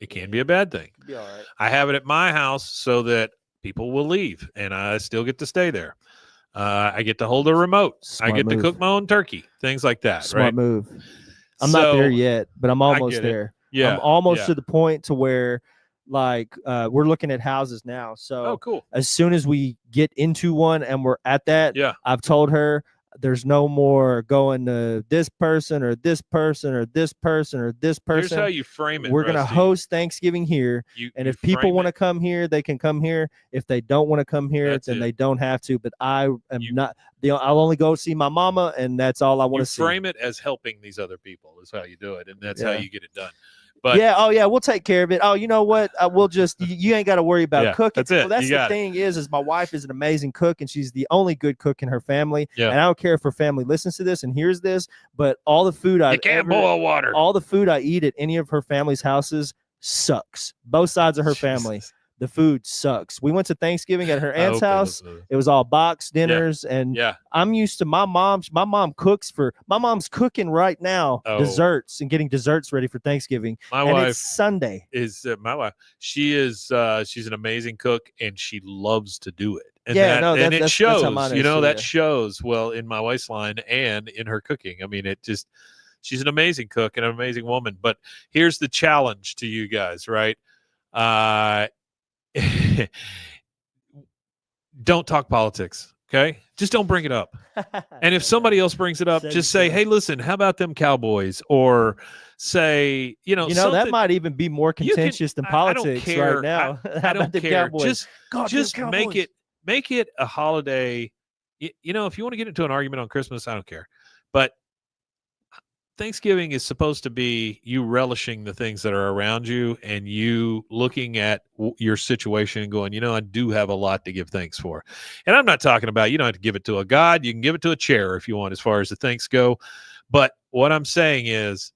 It can be a bad thing. Be all right. I have it at my house so that people will leave, and I still get to stay there. I get to hold a remote. Smart I get move. to cook my own turkey, things like that. Smart right? move. I'm not there yet, but I'm almost get it. there. Yeah, I'm almost yeah. to the point to where, like, we're looking at houses now. So Oh, cool. as soon as we get into one and we're at that, Yeah. I've told her there's no more going to this person or this person or this person or this Here's person. how you frame it. We're going to Rusty. host Thanksgiving here. And if people want to come here, they can come here. If they don't want to come here, That's then it. they don't have to. But I am not, I'll only go see my mama, and that's all I want You to see. frame it as helping these other people is how you do it, and that's how Yeah. you get it done. But yeah, we'll take care of it. Oh, you know what? We'll just you ain't got to worry about Yeah, cooking. that's it. Well, that's You the got it. thing is my wife is an amazing cook, and she's the only good cook in her family. Yeah. And I don't care if her family listens to this and hears this, but all the food you can't boil water. all the food I eat at any of her family's houses sucks. Both sides of her family. Jesus. The food sucks. We went to Thanksgiving at her I aunt's hope it house. doesn't. It was all box dinners, and Yeah. I'm used to my mom's cooking right now, Oh. desserts and getting desserts ready for Thanksgiving. My and wife it's Sunday. is my wife. She is she's an amazing cook, and she loves to do it. And Yeah, that, no, and it that's shows. how mine You is know, too, that yeah. shows well in my wife's line and in her cooking. I mean, she's an amazing cook and an amazing woman. But here's the challenge to you guys, right? Don't talk politics. Okay, just don't bring it up. And if somebody else brings it up, Said just you say, so. "Hey, listen, how about them Cowboys?" Or say, that something- might even be more You can- contentious than I don't politics care. right now. I don't care. Just Goddamn make Cowboys. it a holiday. If you want to get into an argument on Christmas, I don't care. But Thanksgiving is supposed to be you relishing the things that are around you and you looking at your situation and going, I do have a lot to give thanks for. And I'm not talking about, you don't have to give it to a God. You can give it to a chair if you want, as far as the thanks go. But what I'm saying is,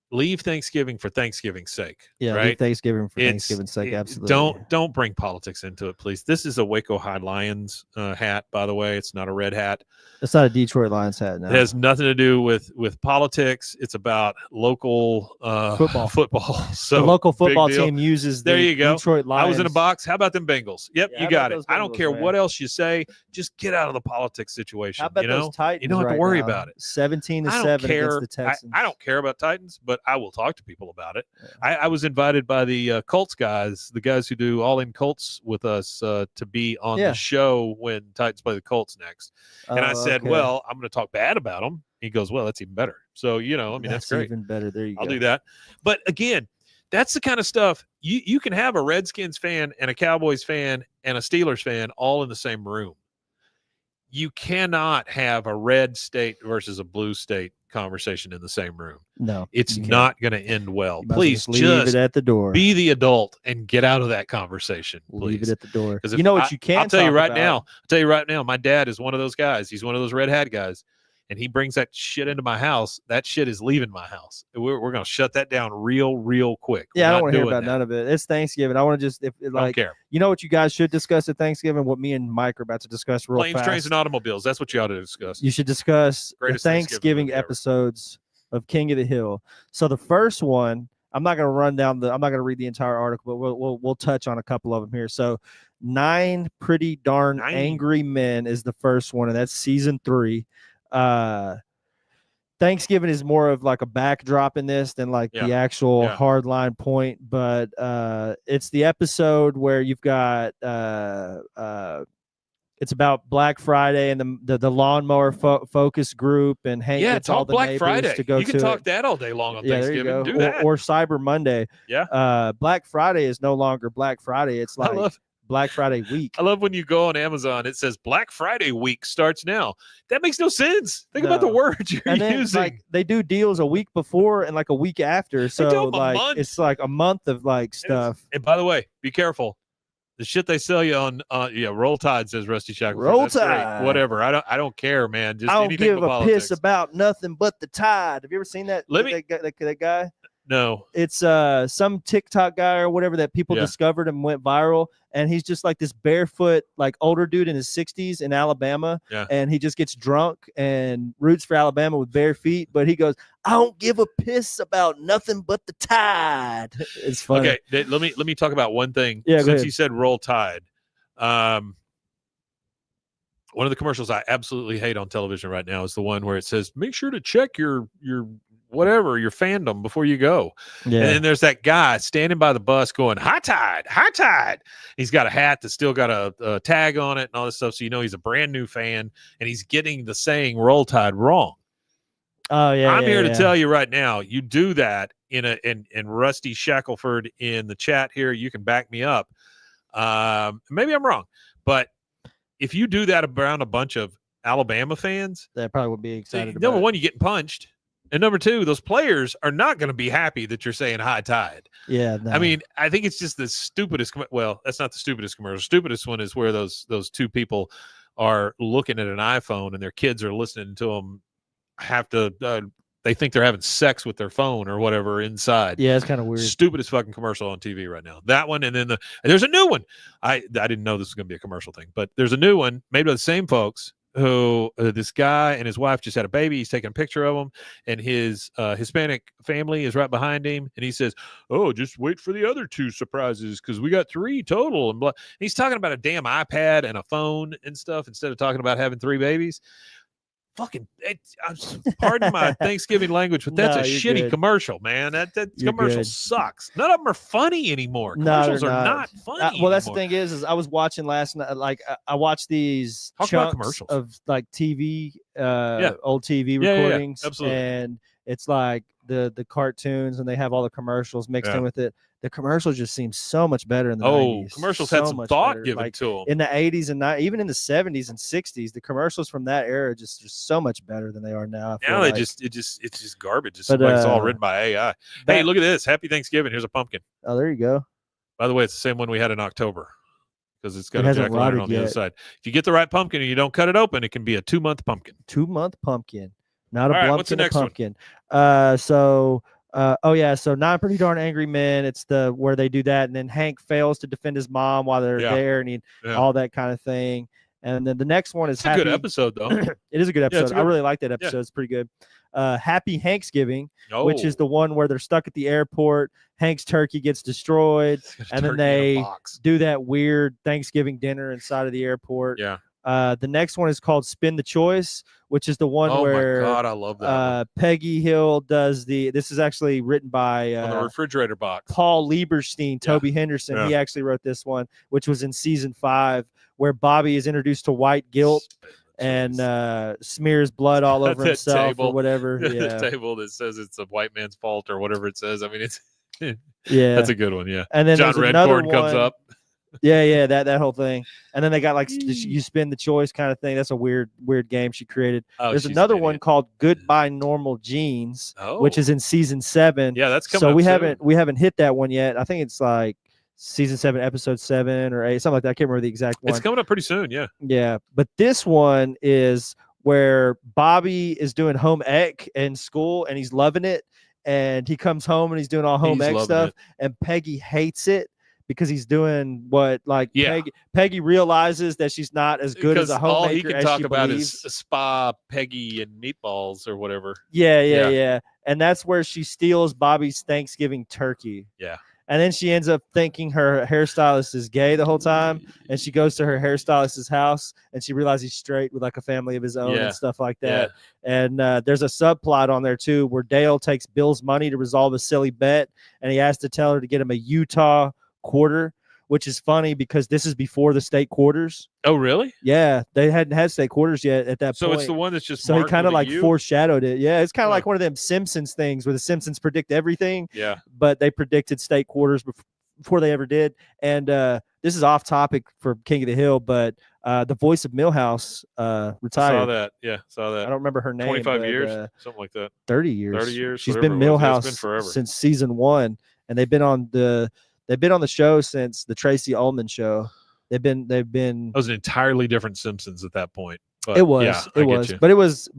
leave Thanksgiving for Thanksgiving's sake. Yeah, right? leave Thanksgiving for Thanksgiving's sake. Absolutely. Don't bring politics into it, please. This is a Waco High Lions hat, by the way. It's not a red hat. It's not a Detroit Lions hat now. It has nothing to do with politics. It's about local football. So the local football big deal. team uses the There you go. Detroit Lions. I was in a box. How about them Bengals? Yep, Yeah, you how got about it. those I don't Bengals, care man? what else you say. Just get out of the politics situation. How about those Titans? You don't have to right worry now? about it. 17-7 I don't care. against the Texans. I don't care about Titans, but I will talk to people about it. Yeah. I was invited by the Colts guys, the guys who do All In Colts with us, to be on the show when Titans play the Colts next. And I said, well, I'm going to talk bad about them. He goes, well, that's even better. So, that's great. Even better. There you go. I'll do that. But again, that's the kind of stuff you can have a Redskins fan and a Cowboys fan and a Steelers fan all in the same room. You cannot have a red state versus a blue state conversation in the same room. No, it's not going to end well. Please leave it at the door. Be the adult and get out of that conversation. Please. Leave it at the door. Because you know what you can. I'll tell you right now. My dad is one of those guys. He's one of those red hat guys. And he brings that shit into my house. That shit is leaving my house. We're going to shut that down real quick. Yeah, I don't want to hear about none of it. It's Thanksgiving. I want to just, don't care. You know what you guys should discuss at Thanksgiving? What me and Mike are about to discuss real Planes, fast. trains, and automobiles. That's what you ought to discuss. You should discuss the Thanksgiving episodes of King of the Hill. So the first one, I'm not going to read the entire article, but we'll touch on a couple of them here. So 9 Pretty Darn Angry Men is the first one, and that's season 3. Thanksgiving is more of like a backdrop in this than like the actual hardline point, but it's the episode where you've got it's about Black Friday and the lawnmower focus group, and Hank gets all the Black neighbors Friday. to go. You can talk that all day long on Thanksgiving. There you go. Do that. Or Cyber Monday. Yeah. Black Friday is no longer Black Friday. It's like Black Friday week. I love when you go on Amazon, it says Black Friday week starts now. That makes no sense. Think about the words you're using. Like, they do deals a week before and like a week after. So like it's like a month of like stuff. And by the way, be careful. The shit they sell you on Roll Tide, says Rusty Shackelford. Roll Tide. Whatever. I don't care, man. Just I don't anything give but a politics. piss about nothing but the Tide. Have you ever seen that? That guy? No. It's some TikTok guy or whatever that people discovered and went viral, and he's just like this barefoot, like older dude in his 60s in Alabama, and he just gets drunk and roots for Alabama with bare feet, but he goes, I don't give a piss about nothing but the Tide. It's funny. Okay, let me talk about one thing. Yeah, since you said Roll Tide, one of the commercials I absolutely hate on television right now is the one where it says, make sure to check your whatever, your fandom before you go. Yeah. And then there's that guy standing by the bus going, high tide, high tide. He's got a hat that's still got a tag on it and all this stuff. So, you know, he's a brand new fan and he's getting the saying Roll Tide wrong. Oh, yeah. I'm here to tell you right now, you do that in Rusty Shackelford in the chat here. You can back me up. Maybe I'm wrong, but if you do that around a bunch of Alabama fans, that probably would be excited. Number one, you're getting punched. And number two, those players are not going to be happy that you're saying high tide. Yeah. No. I mean, I think it's just the stupidest. Well, that's not the stupidest commercial. Stupidest one is where those two people are looking at an iPhone and their kids are listening to them have to, they think they're having sex with their phone or whatever inside. Yeah, it's kind of weird. Stupidest fucking commercial on TV right now. That one, and then there's a new one. I didn't know this was going to be a commercial thing, but there's a new one made by the same folks who this guy and his wife just had a baby. He's taking a picture of him, and his Hispanic family is right behind him. And he says, oh, just wait for the other two surprises because we got 3 total. And he's talking about a damn iPad and a phone and stuff instead of talking about having 3 babies. Fucking, pardon my Thanksgiving language, but that's a shitty commercial, man. That commercial sucks. None of them are funny anymore. Commercials are not funny. Well, that's the thing is I was watching last night. Like I watched these chunks of like TV, old TV recordings, absolutely. And it's like the cartoons, and they have all the commercials mixed in with it. The commercials just seem so much better in the 90s. Commercials had some thought given to them. In the 80s and even in the 70s and 60s, the commercials from that era just so much better than they are now. Now it's just garbage. It's all written by AI. Hey, look at this. Happy Thanksgiving. Here's a pumpkin. Oh, there you go. By the way, it's the same one we had in October because it's got a jack-o'-lantern on the other side. If you get the right pumpkin and you don't cut it open, it can be a 2-month pumpkin. 2-month pumpkin. Not a blumpkin, what's the next pumpkin. So 9 Pretty Darn Angry Men. It's where they do that, and then Hank fails to defend his mom while they're there, and all that kind of thing. And then the next one is a good episode, though. It is a good episode. I really like that episode. Yeah. It's pretty good. Happy Thanksgiving, which is the one where they're stuck at the airport. Hank's turkey gets destroyed, and then they do that weird Thanksgiving dinner inside of the airport. Yeah. The next one is called Spin the Choice, which is the one where my God, I love that Peggy Hill does this is actually written by on the refrigerator box. Paul Lieberstein, Toby Henderson. He actually wrote this one, which was in season 5, where Bobby is introduced to white guilt and smears blood all over himself or whatever. The table that says it's a white man's fault or whatever it says. I mean, it's that's a good one. Yeah. And then John Redcorn comes up. Yeah, that whole thing. And then they got like you spin the choice kind of thing. That's a weird game she created. There's another one called Goodbye Normal Jeans, which is in season 7. Yeah, that's coming. So up we haven't hit that one yet. I think it's like season 7, episode 7 or 8, something like that. I can't remember the exact one. It's coming up pretty soon. Yeah. Yeah, but this one is where Bobby is doing home ec in school and he's loving it, and he comes home and he's doing all home ec stuff, and Peggy hates it. Because he's doing what, like, Peggy realizes that she's not as good as a homemaker all he can talk about believes. Is spa, Peggy, and meatballs or whatever. Yeah. And that's where she steals Bobby's Thanksgiving turkey. Yeah. And then she ends up thinking her hairstylist is gay the whole time. And she goes to her hairstylist's house and she realizes he's straight with like a family of his own and stuff like that. And there's a subplot on there too where Dale takes Bill's money to resolve a silly bet. And he has to tell her to get him a Utah quarter, which is funny because this is before the state quarters. Oh, really? Yeah, they hadn't had state quarters yet at that point. So it's the one that's just so he kind of like U? foreshadowed it. Yeah, it's kind of like one of them Simpsons things where the Simpsons predict everything. Yeah, but they predicted state quarters before they ever did. And this is off topic for King of the Hill, but the voice of Millhouse retired. I saw that. Yeah, saw that. I don't remember her name. 25 years, something like that. 30 years. 30 years. She's been Millhouse forever. since season 1, and they've been on the show since the Tracy Ullman show. They've been. It was an entirely different Simpsons at that point. But it was. Yeah, but it was.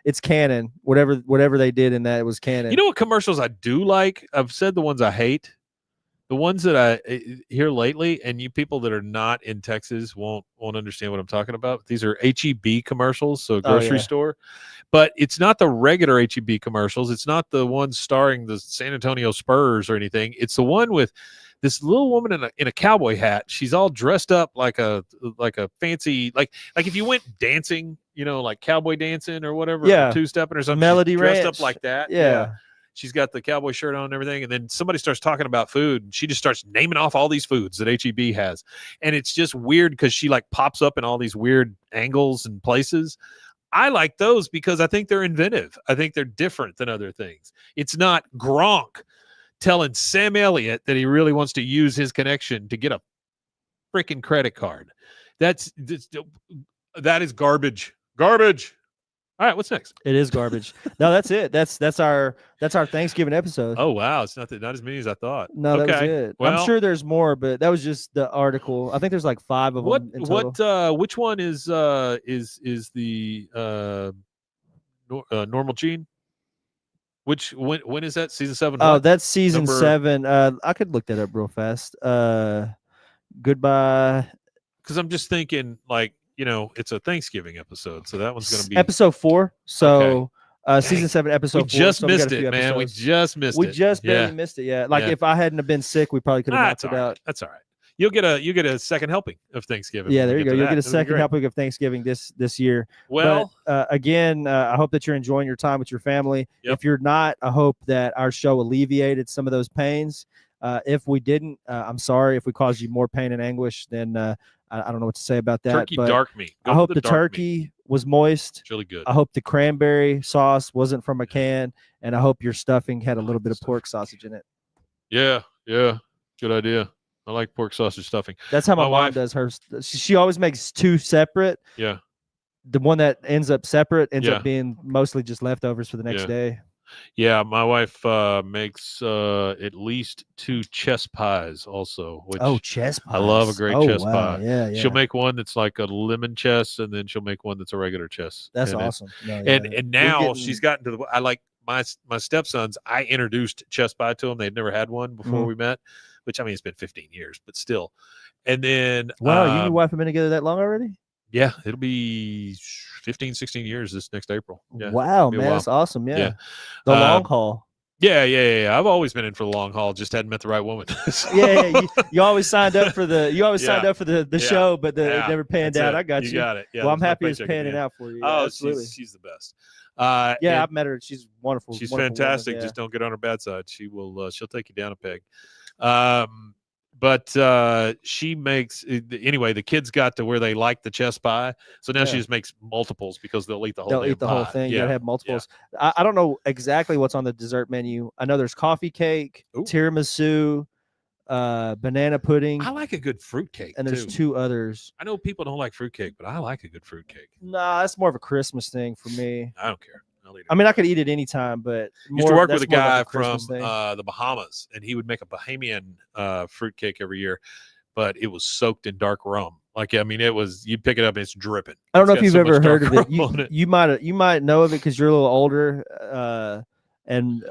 It's canon. Whatever they did in that, it was canon. You know what commercials I do like? I've said the ones I hate. The ones that I hear lately, and you people that are not in Texas won't understand what I'm talking about. These are HEB commercials, so a grocery store. But it's not the regular HEB commercials. It's not the ones starring the San Antonio Spurs or anything. It's the one with this little woman in a cowboy hat. She's all dressed up like a fancy like if you went dancing, like cowboy dancing or whatever, two-stepping or something. Melody dressed Ranch. up like that. Yeah. She's got the cowboy shirt on and everything. And then somebody starts talking about food. And she just starts naming off all these foods that HEB has. And it's just weird because she like pops up in all these weird angles and places. I like those because I think they're inventive. I think they're different than other things. It's not Gronk telling Sam Elliott that he really wants to use his connection to get a freaking credit card. That is garbage. Garbage. All right, what's next? It is garbage. No, that's it. That's our Thanksgiving episode. Oh wow, it's not as many as I thought. No, that was it. Well, I'm sure there's more, but that was just the article. I think there's like 5 of them in total. Which one is the Normal Gene? When is that? Season 7? Oh, that's season 7. I could look that up real fast. Goodbye. Because I'm just thinking like, it's a Thanksgiving episode, so that one's going to be episode 4. So season 7, episode 4. We just so missed it, man. We just missed it. We just barely missed it. Yeah, like if I hadn't have been sick, we probably could have knocked it out. That's all right. You get a second helping of Thanksgiving. Yeah, there you go. You'll get a second helping of Thanksgiving this year. Well, but, again, I hope that you're enjoying your time with your family. Yep. If you're not, I hope that our show alleviated some of those pains. If we didn't, I'm sorry if we caused you more pain and anguish. Then I don't know what to say about that. Turkey but dark meat. I hope the turkey was moist. It's really good. I hope the cranberry sauce wasn't from a can, and I hope your stuffing had a little bit of pork sausage in it. Yeah, good idea. I like pork sausage stuffing. That's how my mom does hers. She always makes 2 separate. Yeah. The one that ends up separate ends up being mostly just leftovers for the next day. Yeah, my wife makes at least 2 chess pies also. Which chess pies! I love a great chess pie. Yeah. She'll make one that's like a lemon chess, and then she'll make one that's a regular chess. That's awesome. And now she's gotten to the. I like my stepsons. I introduced chess pie to them. They'd never had one before we met, which I mean it's been 15 years, but still. And then wow, you and your wife have been together that long already? Yeah, it'll be 15, 16 years this next April. Yeah, wow, man, that's awesome. Yeah. The long haul. Yeah. I've always been in for the long haul, just hadn't met the right woman. You always signed up for the signed up for the show, but it never panned out. I got you. You got it. Yeah, well, I'm happy it's panning out for you. Oh, absolutely. She's the best. I've met her. She's wonderful. She's wonderful fantastic. Woman, Just don't get on her bad side. She'll take you down a peg. But she makes anyway. The kids got to where they like the chess pie, so now she just makes multiples because they'll eat the whole. They'll eat the whole thing. You gotta have multiples. Yeah. I don't know exactly what's on the dessert menu. I know there's coffee cake, tiramisu, banana pudding. I like a good fruit cake, and there's 2 others. I know people don't like fruit cake, but I like a good fruit cake. Nah, that's more of a Christmas thing for me. I don't care. I mean, I could eat it anytime, but used to work with a guy from the Bahamas, and he would make a Bahamian fruit cake every year, but it was soaked in dark rum. Like, I mean, you'd pick it up and it's dripping. I don't know if you've ever heard of it. You might know of it because you're a little older and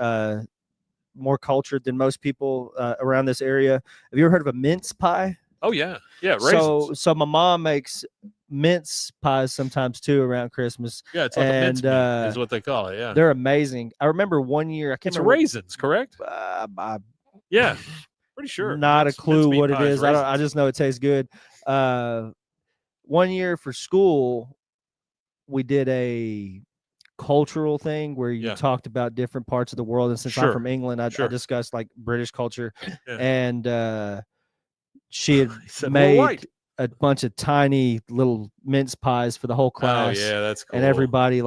more cultured than most people around this area. Have you ever heard of a mince pie? Oh yeah, raisins. So my mom makes mince pies sometimes too around Christmas. Yeah, it's like a mince meat is what they call it. Yeah, they're amazing. I remember one year. I can't remember. Raisins, correct? Yeah, pretty sure. Not a clue mincemeat what it pie is. I raisins. just know it tastes good. 1 year for school, we did a cultural thing where you talked about different parts of the world. And since I'm from England, I discussed like British culture. And she had made a bunch of tiny little mince pies for the whole class. Oh, yeah, that's cool. And everybody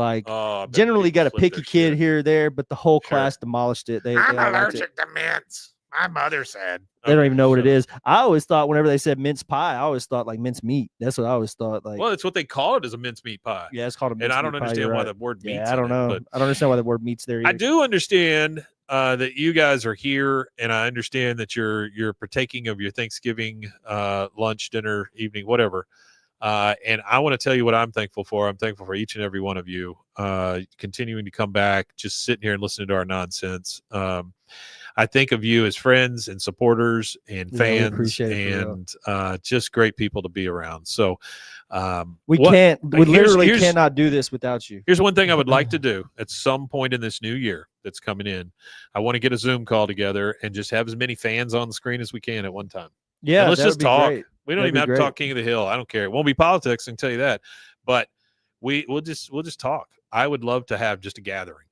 generally got a picky kid here or there, but the whole class demolished it. I'm allergic to mince. My mother said. They don't even know what it is. I always thought whenever they said mince pie, I always thought like mince meat. That's what I always thought. Like, well, it's what they call it as a mincemeat pie. Yeah, it's called a mincemeat pie. And I don't pie, understand why the word meat's I don't know. I don't understand why the word meat's there either. I do understand that you guys are here, and I understand that you're partaking of your Thanksgiving lunch, dinner, evening, whatever. And I want to tell you what I'm thankful for. I'm thankful for each and every one of you continuing to come back, just sitting here and listening to our nonsense. I think of you as friends and supporters and fans and just great people to be around. So we literally cannot do this without you. Here's one thing I would like to do at some point in this new year that's coming in. I want to get a Zoom call together and just have as many fans on the screen as we can at one time. Yeah, and let's just talk. Great. We don't even have to talk King of the Hill. I don't care. It won't be politics, I can tell you that. But we'll just talk. I would love to have just a gathering.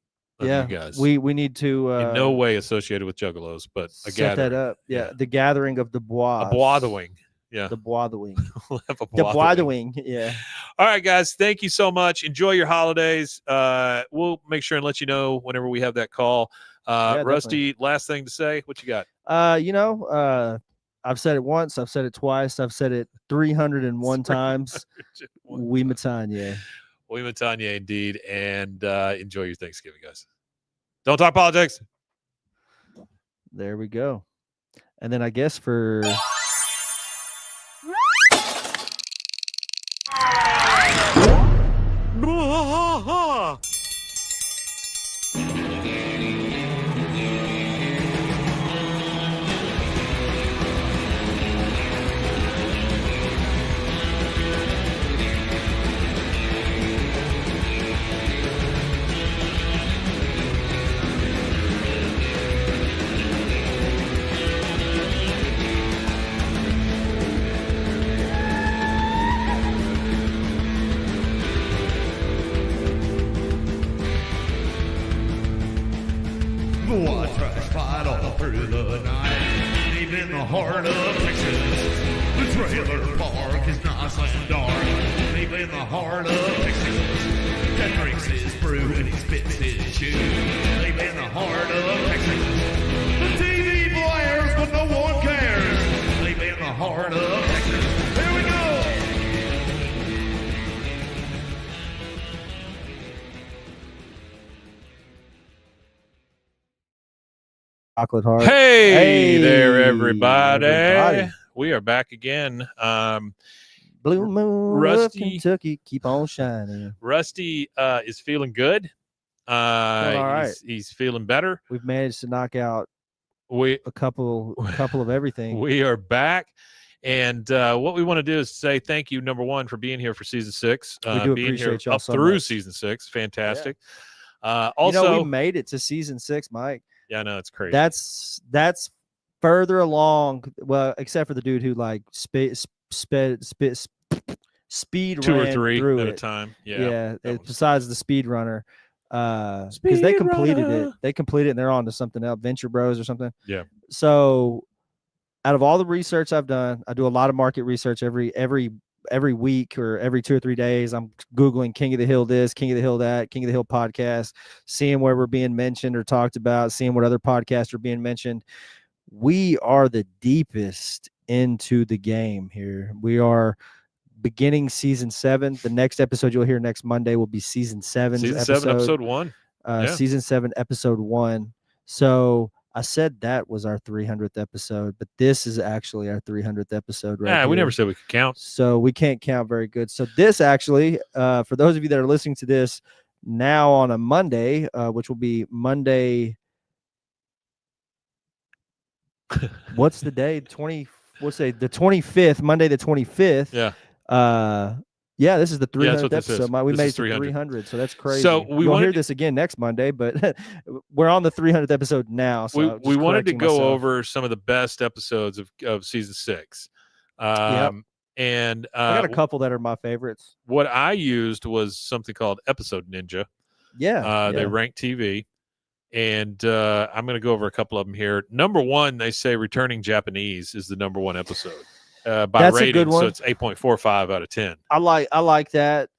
You guys. We need to in no way associated with Juggalos, but a set gathering. that up. Yeah, the gathering of the Bwaaa. A Bwaaa the wing. Yeah. The Bwaaa the wing. We'll have a the Bwaaa the wing. Yeah. All right, guys. Thank you so much. Enjoy your holidays. We'll make sure and let you know whenever we have that call. Rusty, definitely. Last thing to say. What you got? I've said it once, I've said it twice, I've said it 301 times. We Matanya. We Matanya indeed. And enjoy your Thanksgiving, guys. Don't talk politics. There we go. And then I guess for Bwaaa trash fight all through the night. Deep in the heart of Texas, the trailer park is nice and dark. Deep in the heart of Texas, that drinks his brew and he spits his chew. Deep in the heart of Texas, the TV blares but no one cares. Deep in the heart of Texas, here we go. Chocolate Heart. Hey there, everybody. We are back again. Blue Moon, Rusty, Kentucky, keep on shining. Rusty is feeling good. All right. He's feeling better. We've managed to knock out a couple of everything. We are back. And what we want to do is say thank you, number one, for being here for season 6. We do being appreciate here y'all up so through much. Season 6. Fantastic. Yeah. Also, we made it to season 6, Mike. Yeah, I know, it's crazy. That's further along. Well, except for the dude who like speed 2 or 3 through at it. a time. Besides the speed runner, because they completed it. They completed it and they're on to something else, Venture Bros or something. Yeah. So, out of all the research I've done, I do a lot of market research every week or every 2 or 3 days. I'm Googling King of the Hill this, King of the Hill that, King of the Hill podcast, seeing where we're being mentioned or talked about, seeing what other podcasts are being mentioned. We are the deepest into the game here. We are beginning season 7. The next episode you'll hear next Monday will be season 7. Season 7, episode 1. Season 7, episode 1. So I said that was our 300th episode, but this is actually our 300th episode right here. We never said we could count. So we can't count very good. So this actually, for those of you that are listening to this now on a Monday, which will be Monday. What's the day? The 25th, Monday the 25th. Yeah. Yeah, this is the Yeah, that's 300th what this is. episode. We This made is it to 300. 300, so that's crazy. So we You'll wanted hear to- this again next Monday, but we're on the 300th episode now. So we wanted to correcting go myself. over some of the best episodes of season 6. And I got a couple that are my favorites. what I used was something called Episode Ninja. Yeah, They rank TV. And I'm going to go over a couple of them here. Number 1, they say Returning Japanese is the number 1 episode by That's rating. a good one. So it's 8.45 out of 10. I like that.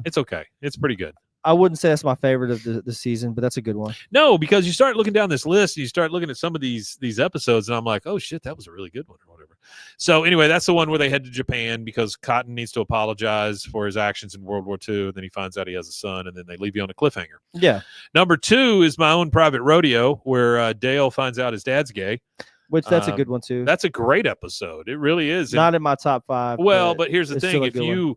It's okay. It's pretty good. I wouldn't say that's my favorite of the season, but that's a good one. No, because you start looking down this list, and you start looking at some of these episodes, and I'm like, oh shit, that was a really good one or whatever. So anyway, that's the one where they head to Japan because Cotton needs to apologize for his actions in World War II, and then he finds out he has a son, and then they leave you on a cliffhanger. Yeah. Number 2 is My Own Private Rodeo, where Dale finds out his dad's gay. Which that's a good one too. That's a great episode. It really is. Not in my top 5. Well, but here's the it's thing: still a good one.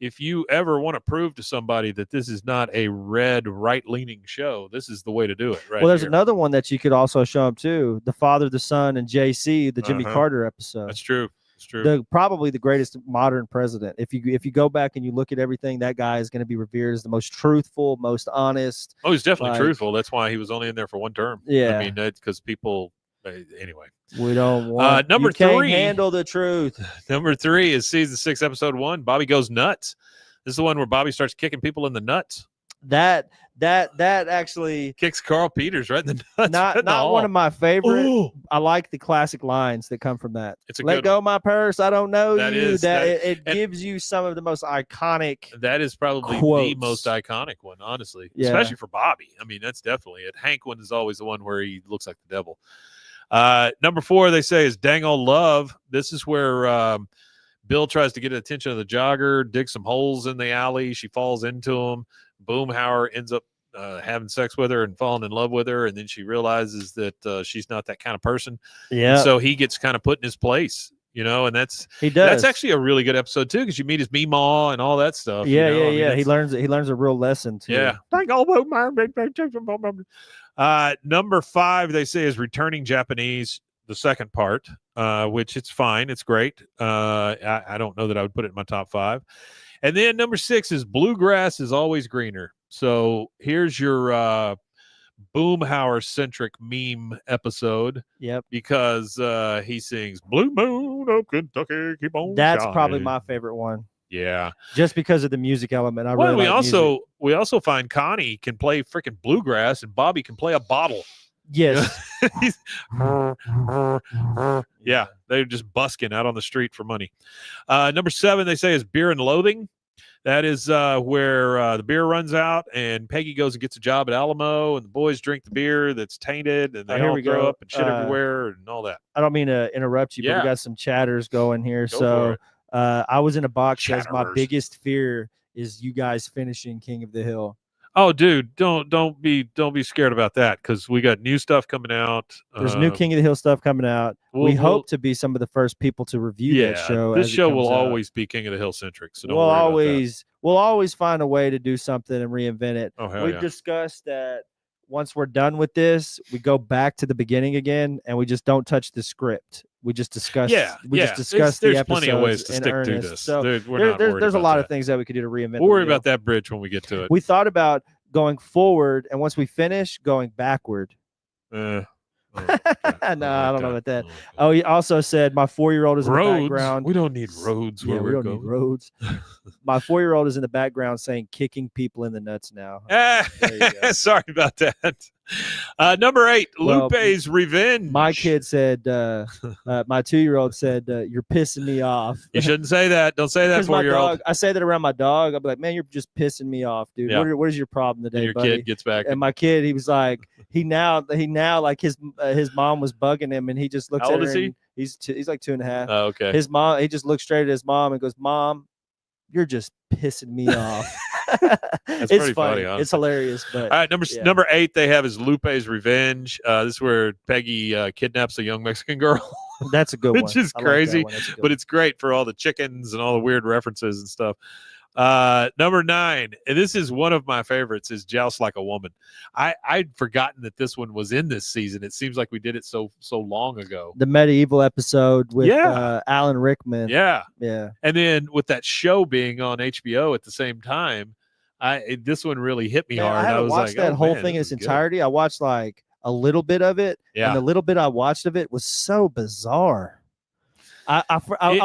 if you ever want to prove to somebody that this is not a red right-leaning show, this is the way to do it. Right. Well, there's here. another one that you could also show them too: The Father, the Son, and JC, the Jimmy Carter episode. That's true. That's true. Probably the greatest modern president. If you go back and you look at everything, that guy is going to be revered as the most truthful, most honest. Oh, he's definitely like- truthful. That's why he was only in there for 1 term. Yeah. I mean, that's because people. Anyway, We don't want. number you can't 3. handle the truth. Number 3 is season 6, episode 1. Bobby Goes Nuts. This is the one where Bobby starts kicking people in the nuts. That actually Kicks Carl Peters right in the nuts. not one of my favorite. Ooh. I like the classic lines that come from that. It's a Let good go my purse. I don't know That you. is- It and- gives you some of the most iconic. That is probably the Quotes. most iconic one, honestly, Yeah. especially for Bobby. I mean, that's definitely it. Hank one is always the one where he looks like the devil. Number 4, they say, is Dang Old Love. This is where Bill tries to get the attention of the jogger, dig some holes in the alley. She falls into him. Boomhauer ends up having sex with her and falling in love with her, and then she realizes that she's not that kind of person. Yeah. So he gets kind of put in his place, and that's He does. that's actually a really good episode too, because you meet his Meemaw and all that stuff. Yeah, I mean, He it's- learns a real lesson too. Yeah. Number 5, they say, is Returning Japanese, the second part, which it's fine. It's great. I don't know that I would put it in my top 5. And then number 6 is Bluegrass is Always Greener. So here's your Boomhauer-centric meme episode. Yep. Because he sings Blue Moon of Kentucky, keep on That's probably shining." my favorite one. Yeah. Just because of the music element. I Well, really we like music. also find Connie can play freaking bluegrass and Bobby can play a bottle. Yes. He's- yeah, they're just busking out on the street for money. Number 7, they say, is Beer and Loathing. That is where the beer runs out and Peggy goes and gets a job at Alamo and the boys drink the beer that's tainted and they Here all we throw go. up and shit everywhere and all that. I don't mean to interrupt you, but Yeah. we got some chatters going here. Go for So it. I was in a box that says my Chatterers. biggest fear is you guys finishing King of the Hill. Oh, dude, don't be scared about that because we got new stuff coming out. There's new King of the Hill stuff coming out. We hope to be some of the first people to review that show. This as it show comes will out. always be King of the Hill centric. So don't we'll worry about that. always find a way to do something and reinvent it. Oh, hell We've yeah. discussed that once we're done with this, we go back to the beginning again and we just don't touch the script. We just discuss. We just discuss the There's episodes plenty of ways to in stick to earnest. this. So We're not worried there's a about lot that. of things that we could do to reinvent. We'll the worry wheel. about that bridge when we get to it. We thought about going forward, and once we finish, going backward. Oh, No, I don't know about that. Oh, he also said my 4-year-old is in the roads. background. We don't need roads. Yeah, Where we we're don't going. need roads. My 4-year-old is in the background saying kicking people in the nuts now. Ah, There you go. sorry about that. Number 8, Well, Lupe's Revenge. My kid said, my 2-year-old said, you're pissing me off. You shouldn't say that. Don't say that, Because my 4-year-old. dog, I say that around my dog. I'll be like, man, you're just pissing me off, dude. Yeah. What is your problem today, And your buddy? kid gets back. And my kid, he was like, he now like his mom was bugging him, and he just looks How at old her. is he? And he's like 2.5. Oh, okay. His mom, he just looks straight at his mom and goes, "Mom, you're just pissing me off." That's It's pretty funny, honestly. It's hilarious, but All right, yeah. number 8 they have is Lupe's Revenge. This is where Peggy kidnaps a young Mexican girl, that's a good one. which is I like that crazy, one. That's a good but it's great for all the chickens and all the weird references and stuff. Number 9, and this is one of my favorites, is Joust Like a Woman. I'd forgotten that this one was in this season. It seems like we did it so long ago. The medieval episode with Alan Rickman. Yeah. Yeah. And then with that show being on HBO at the same time, this one really hit me hard. I haven't was watched like, that whole thing in its entirety. I watched like a little bit of it. Yeah. And the little bit I watched of it was so bizarre. I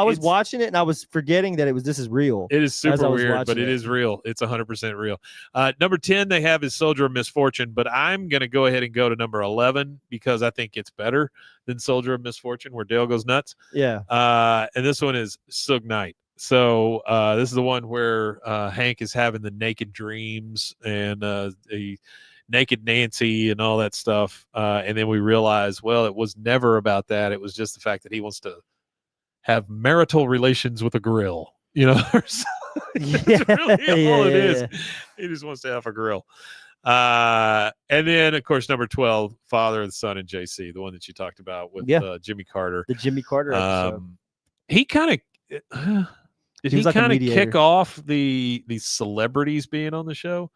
was watching it and I was forgetting that this is real. It is super weird, but it is real. It's 100% real. Number 10 they have is Soldier of Misfortune, but I'm going to go ahead and go to number 11 because I think it's better than Soldier of Misfortune, where Dale goes nuts. Yeah. And this one is Suge Knight. So this is the one where Hank is having the naked dreams and the naked Nancy and all that stuff. And then we realize, well, it was never about that. It was just the fact that he wants to have marital relations with a grill, That's really all it is. He just wants to have a grill. And then, of course, number 12, Father and Son and JC, the one that you talked about with Jimmy Carter. The Jimmy Carter episode. He kind of did he kind of kick off the celebrities being on the show?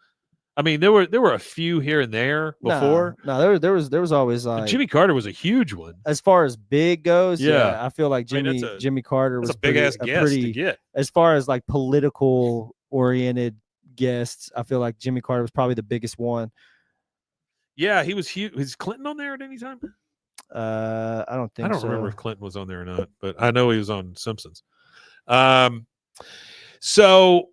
I mean, there were a few here and there before. No, there was always like Jimmy Carter was a huge one as far as big goes. Yeah, I feel like Jimmy Carter was a big ass guest to get. As far as like political oriented guests, I feel like Jimmy Carter was probably the biggest one. Yeah, he was huge. Was Clinton on there at any time? I don't think. I don't remember if Clinton was on there or not, but I know he was on Simpsons. So.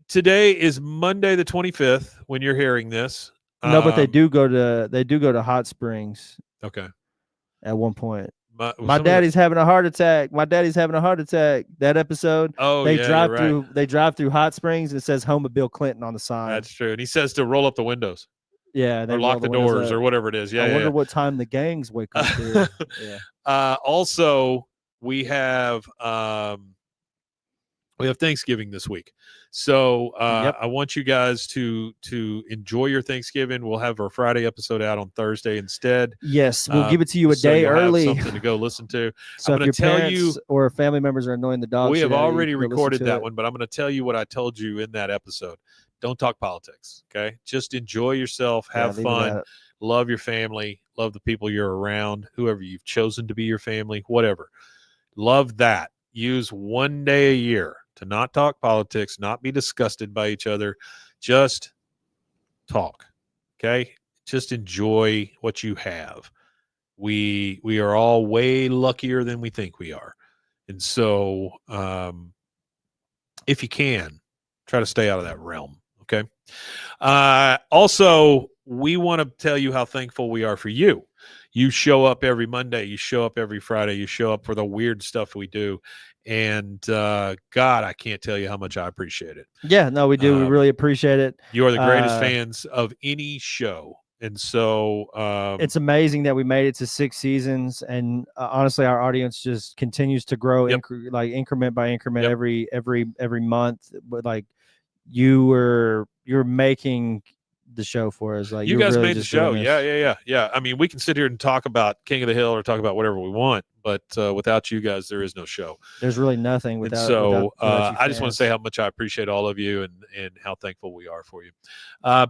Today is Monday the 25th when you're hearing this. No, but they do go to Hot Springs. Okay. At one point. My daddy's having a heart attack. My daddy's having a heart attack. That episode. Oh, they drive through Hot Springs and it says home of Bill Clinton on the sign. That's true. And he says to roll up the windows. Yeah. Or lock the doors or whatever it is. Yeah. I wonder what time the gangs wake up here. Yeah. Also, we have Thanksgiving this week. So I want you guys to enjoy your Thanksgiving. We'll have our Friday episode out on Thursday instead. Yes, we'll give it to you a day early. Something to go listen to. So I'm going to tell you, or family members are annoying the dogs. We have already recorded that one, but I'm going to tell you what I told you in that episode. Don't talk politics, okay? Just enjoy yourself, have fun, love your family, love the people you're around, whoever you've chosen to be your family, whatever. Love that. Use one day a year to not talk politics, not be disgusted by each other. Just talk, okay? Just enjoy what you have. We are all way luckier than we think we are. And so if you can, try to stay out of that realm, okay? Also, we want to tell you how thankful we are for you. You show up every Monday. You show up every Friday. You show up for the weird stuff we do. And God, I can't tell you how much I appreciate it. Yeah, no, we do. We really appreciate it. You are the greatest fans of any show. And so it's amazing that we made it to 6 seasons. And honestly, our audience just continues to grow increment by increment every month. But like you're making the show for us. Like you guys really made the show. Yeah. I mean, we can sit here and talk about King of the Hill or talk about whatever we want, but without you guys, there is no show. There's really nothing without. And so I just want to say how much I appreciate all of you and how thankful we are for you.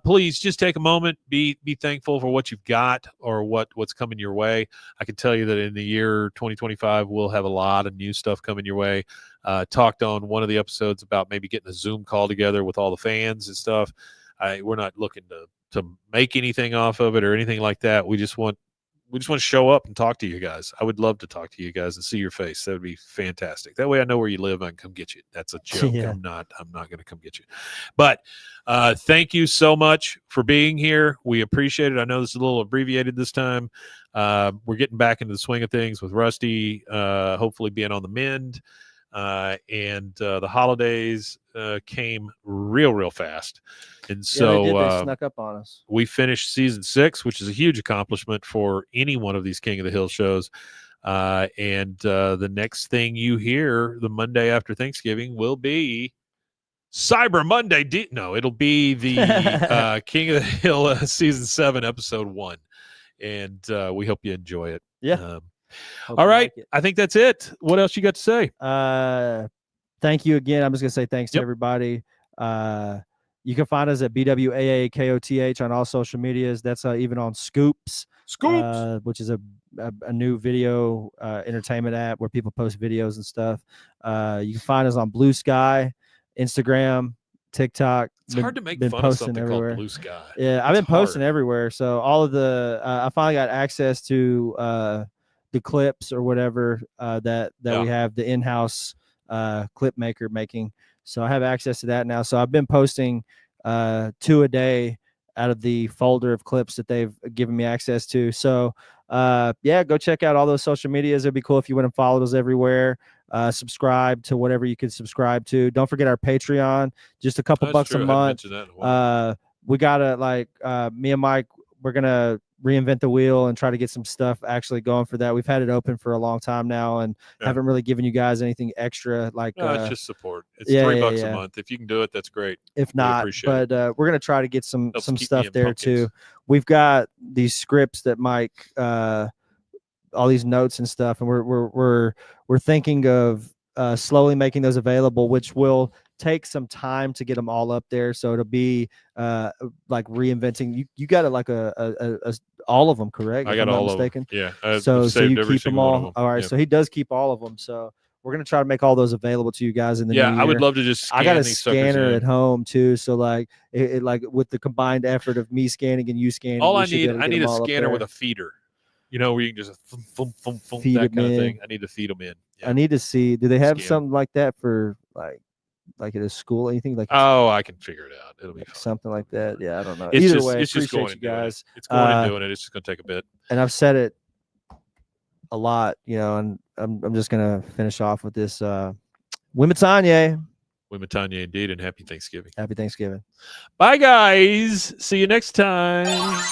Please just take a moment, be thankful for what you've got or what's coming your way. I can tell you that in the year 2025, we'll have a lot of new stuff coming your way. Talked on one of the episodes about maybe getting a Zoom call together with all the fans and stuff. We're not looking to make anything off of it or anything like that. We just want to show up and talk to you guys. I would love to talk to you guys and see your face. That would be fantastic. That way I know where you live. I can come get you. That's a joke. Yeah. I'm not going to come get you. But thank you so much for being here. We appreciate it. I know this is a little abbreviated this time. We're getting back into the swing of things with Rusty, hopefully being on the mend. And the holidays came real fast. And so they snuck up on us. We finished season 6, which is a huge accomplishment for any one of these King of the Hill shows. And the next thing you hear the Monday after Thanksgiving will be Cyber Monday. It'll be the King of the Hill season 7, episode 1. And we hope you enjoy it. Yeah. All right. I think that's it. What else you got to say? Thank you again. I'm just going to say thanks to everybody. You can find us at BWAAKOTH on all social medias. That's even on Scoops, which is a new video entertainment app where people post videos and stuff. You can find us on Blue Sky, Instagram, TikTok. It's hard to make fun of something everywhere. Called Blue Sky. Yeah, I've been posting everywhere. So all of the I finally got access to the clips or whatever that we have, the in-house clip maker making. So I have access to that now. So I've been posting 2 a day out of the folder of clips that they've given me access to. So yeah, go check out all those social medias. It'd be cool if you went and followed us everywhere. Subscribe to whatever you could subscribe to. Don't forget our Patreon, just a couple bucks a month. We gotta me and Mike, we're gonna reinvent the wheel and try to get some stuff actually going for that. We've had it open for a long time now and haven't really given you guys anything extra. It's just support. It's $3 a month. If you can do it, that's great. If not, but we're gonna try to get some stuff there too. We've got these scripts that Mike, all these notes and stuff, and we're thinking of slowly making those available, which will take some time to get them all up there. So it'll be like reinventing. You got it like all of them, correct? I got all of them. Yeah. So you keep them all. All right. Yep. So he does keep all of them. So we're gonna try to make all those available to you guys in the new year. I would love to just. I got a scanner at home too. So like it like with the combined effort of me scanning and you scanning. All I need a scanner with a feeder. Where you can just feed that kind of thing. I need to feed them in. Yeah. I need to see. Do they have something like that for like at a school? Anything like? Oh, I can figure it out. It'll be fine. Something like that. Yeah, I don't know. Either way, it's just going, you guys. It's going and doing it. It's just going to take a bit. And I've said it a lot, and I'm just gonna finish off with this. Wimatanye. Wimatanye indeed, and happy Thanksgiving. Happy Thanksgiving. Bye, guys. See you next time.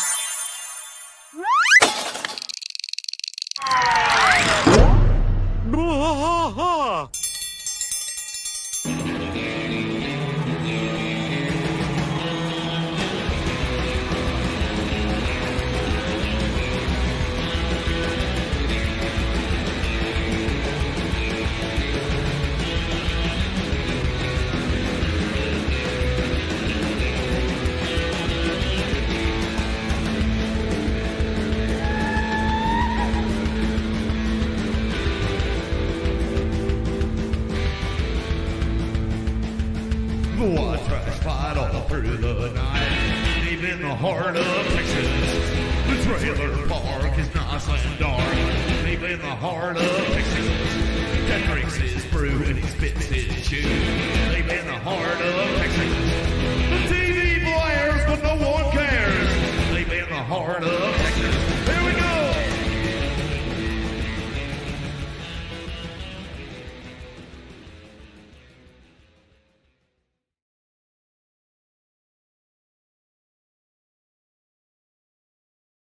Bwaaa trash fight all through the night, deep in the heart of Texas. The trailer park is nice and dark, deep in the heart of Texas. Cat drinks his brew and he spits his chew, deep in the heart of Texas.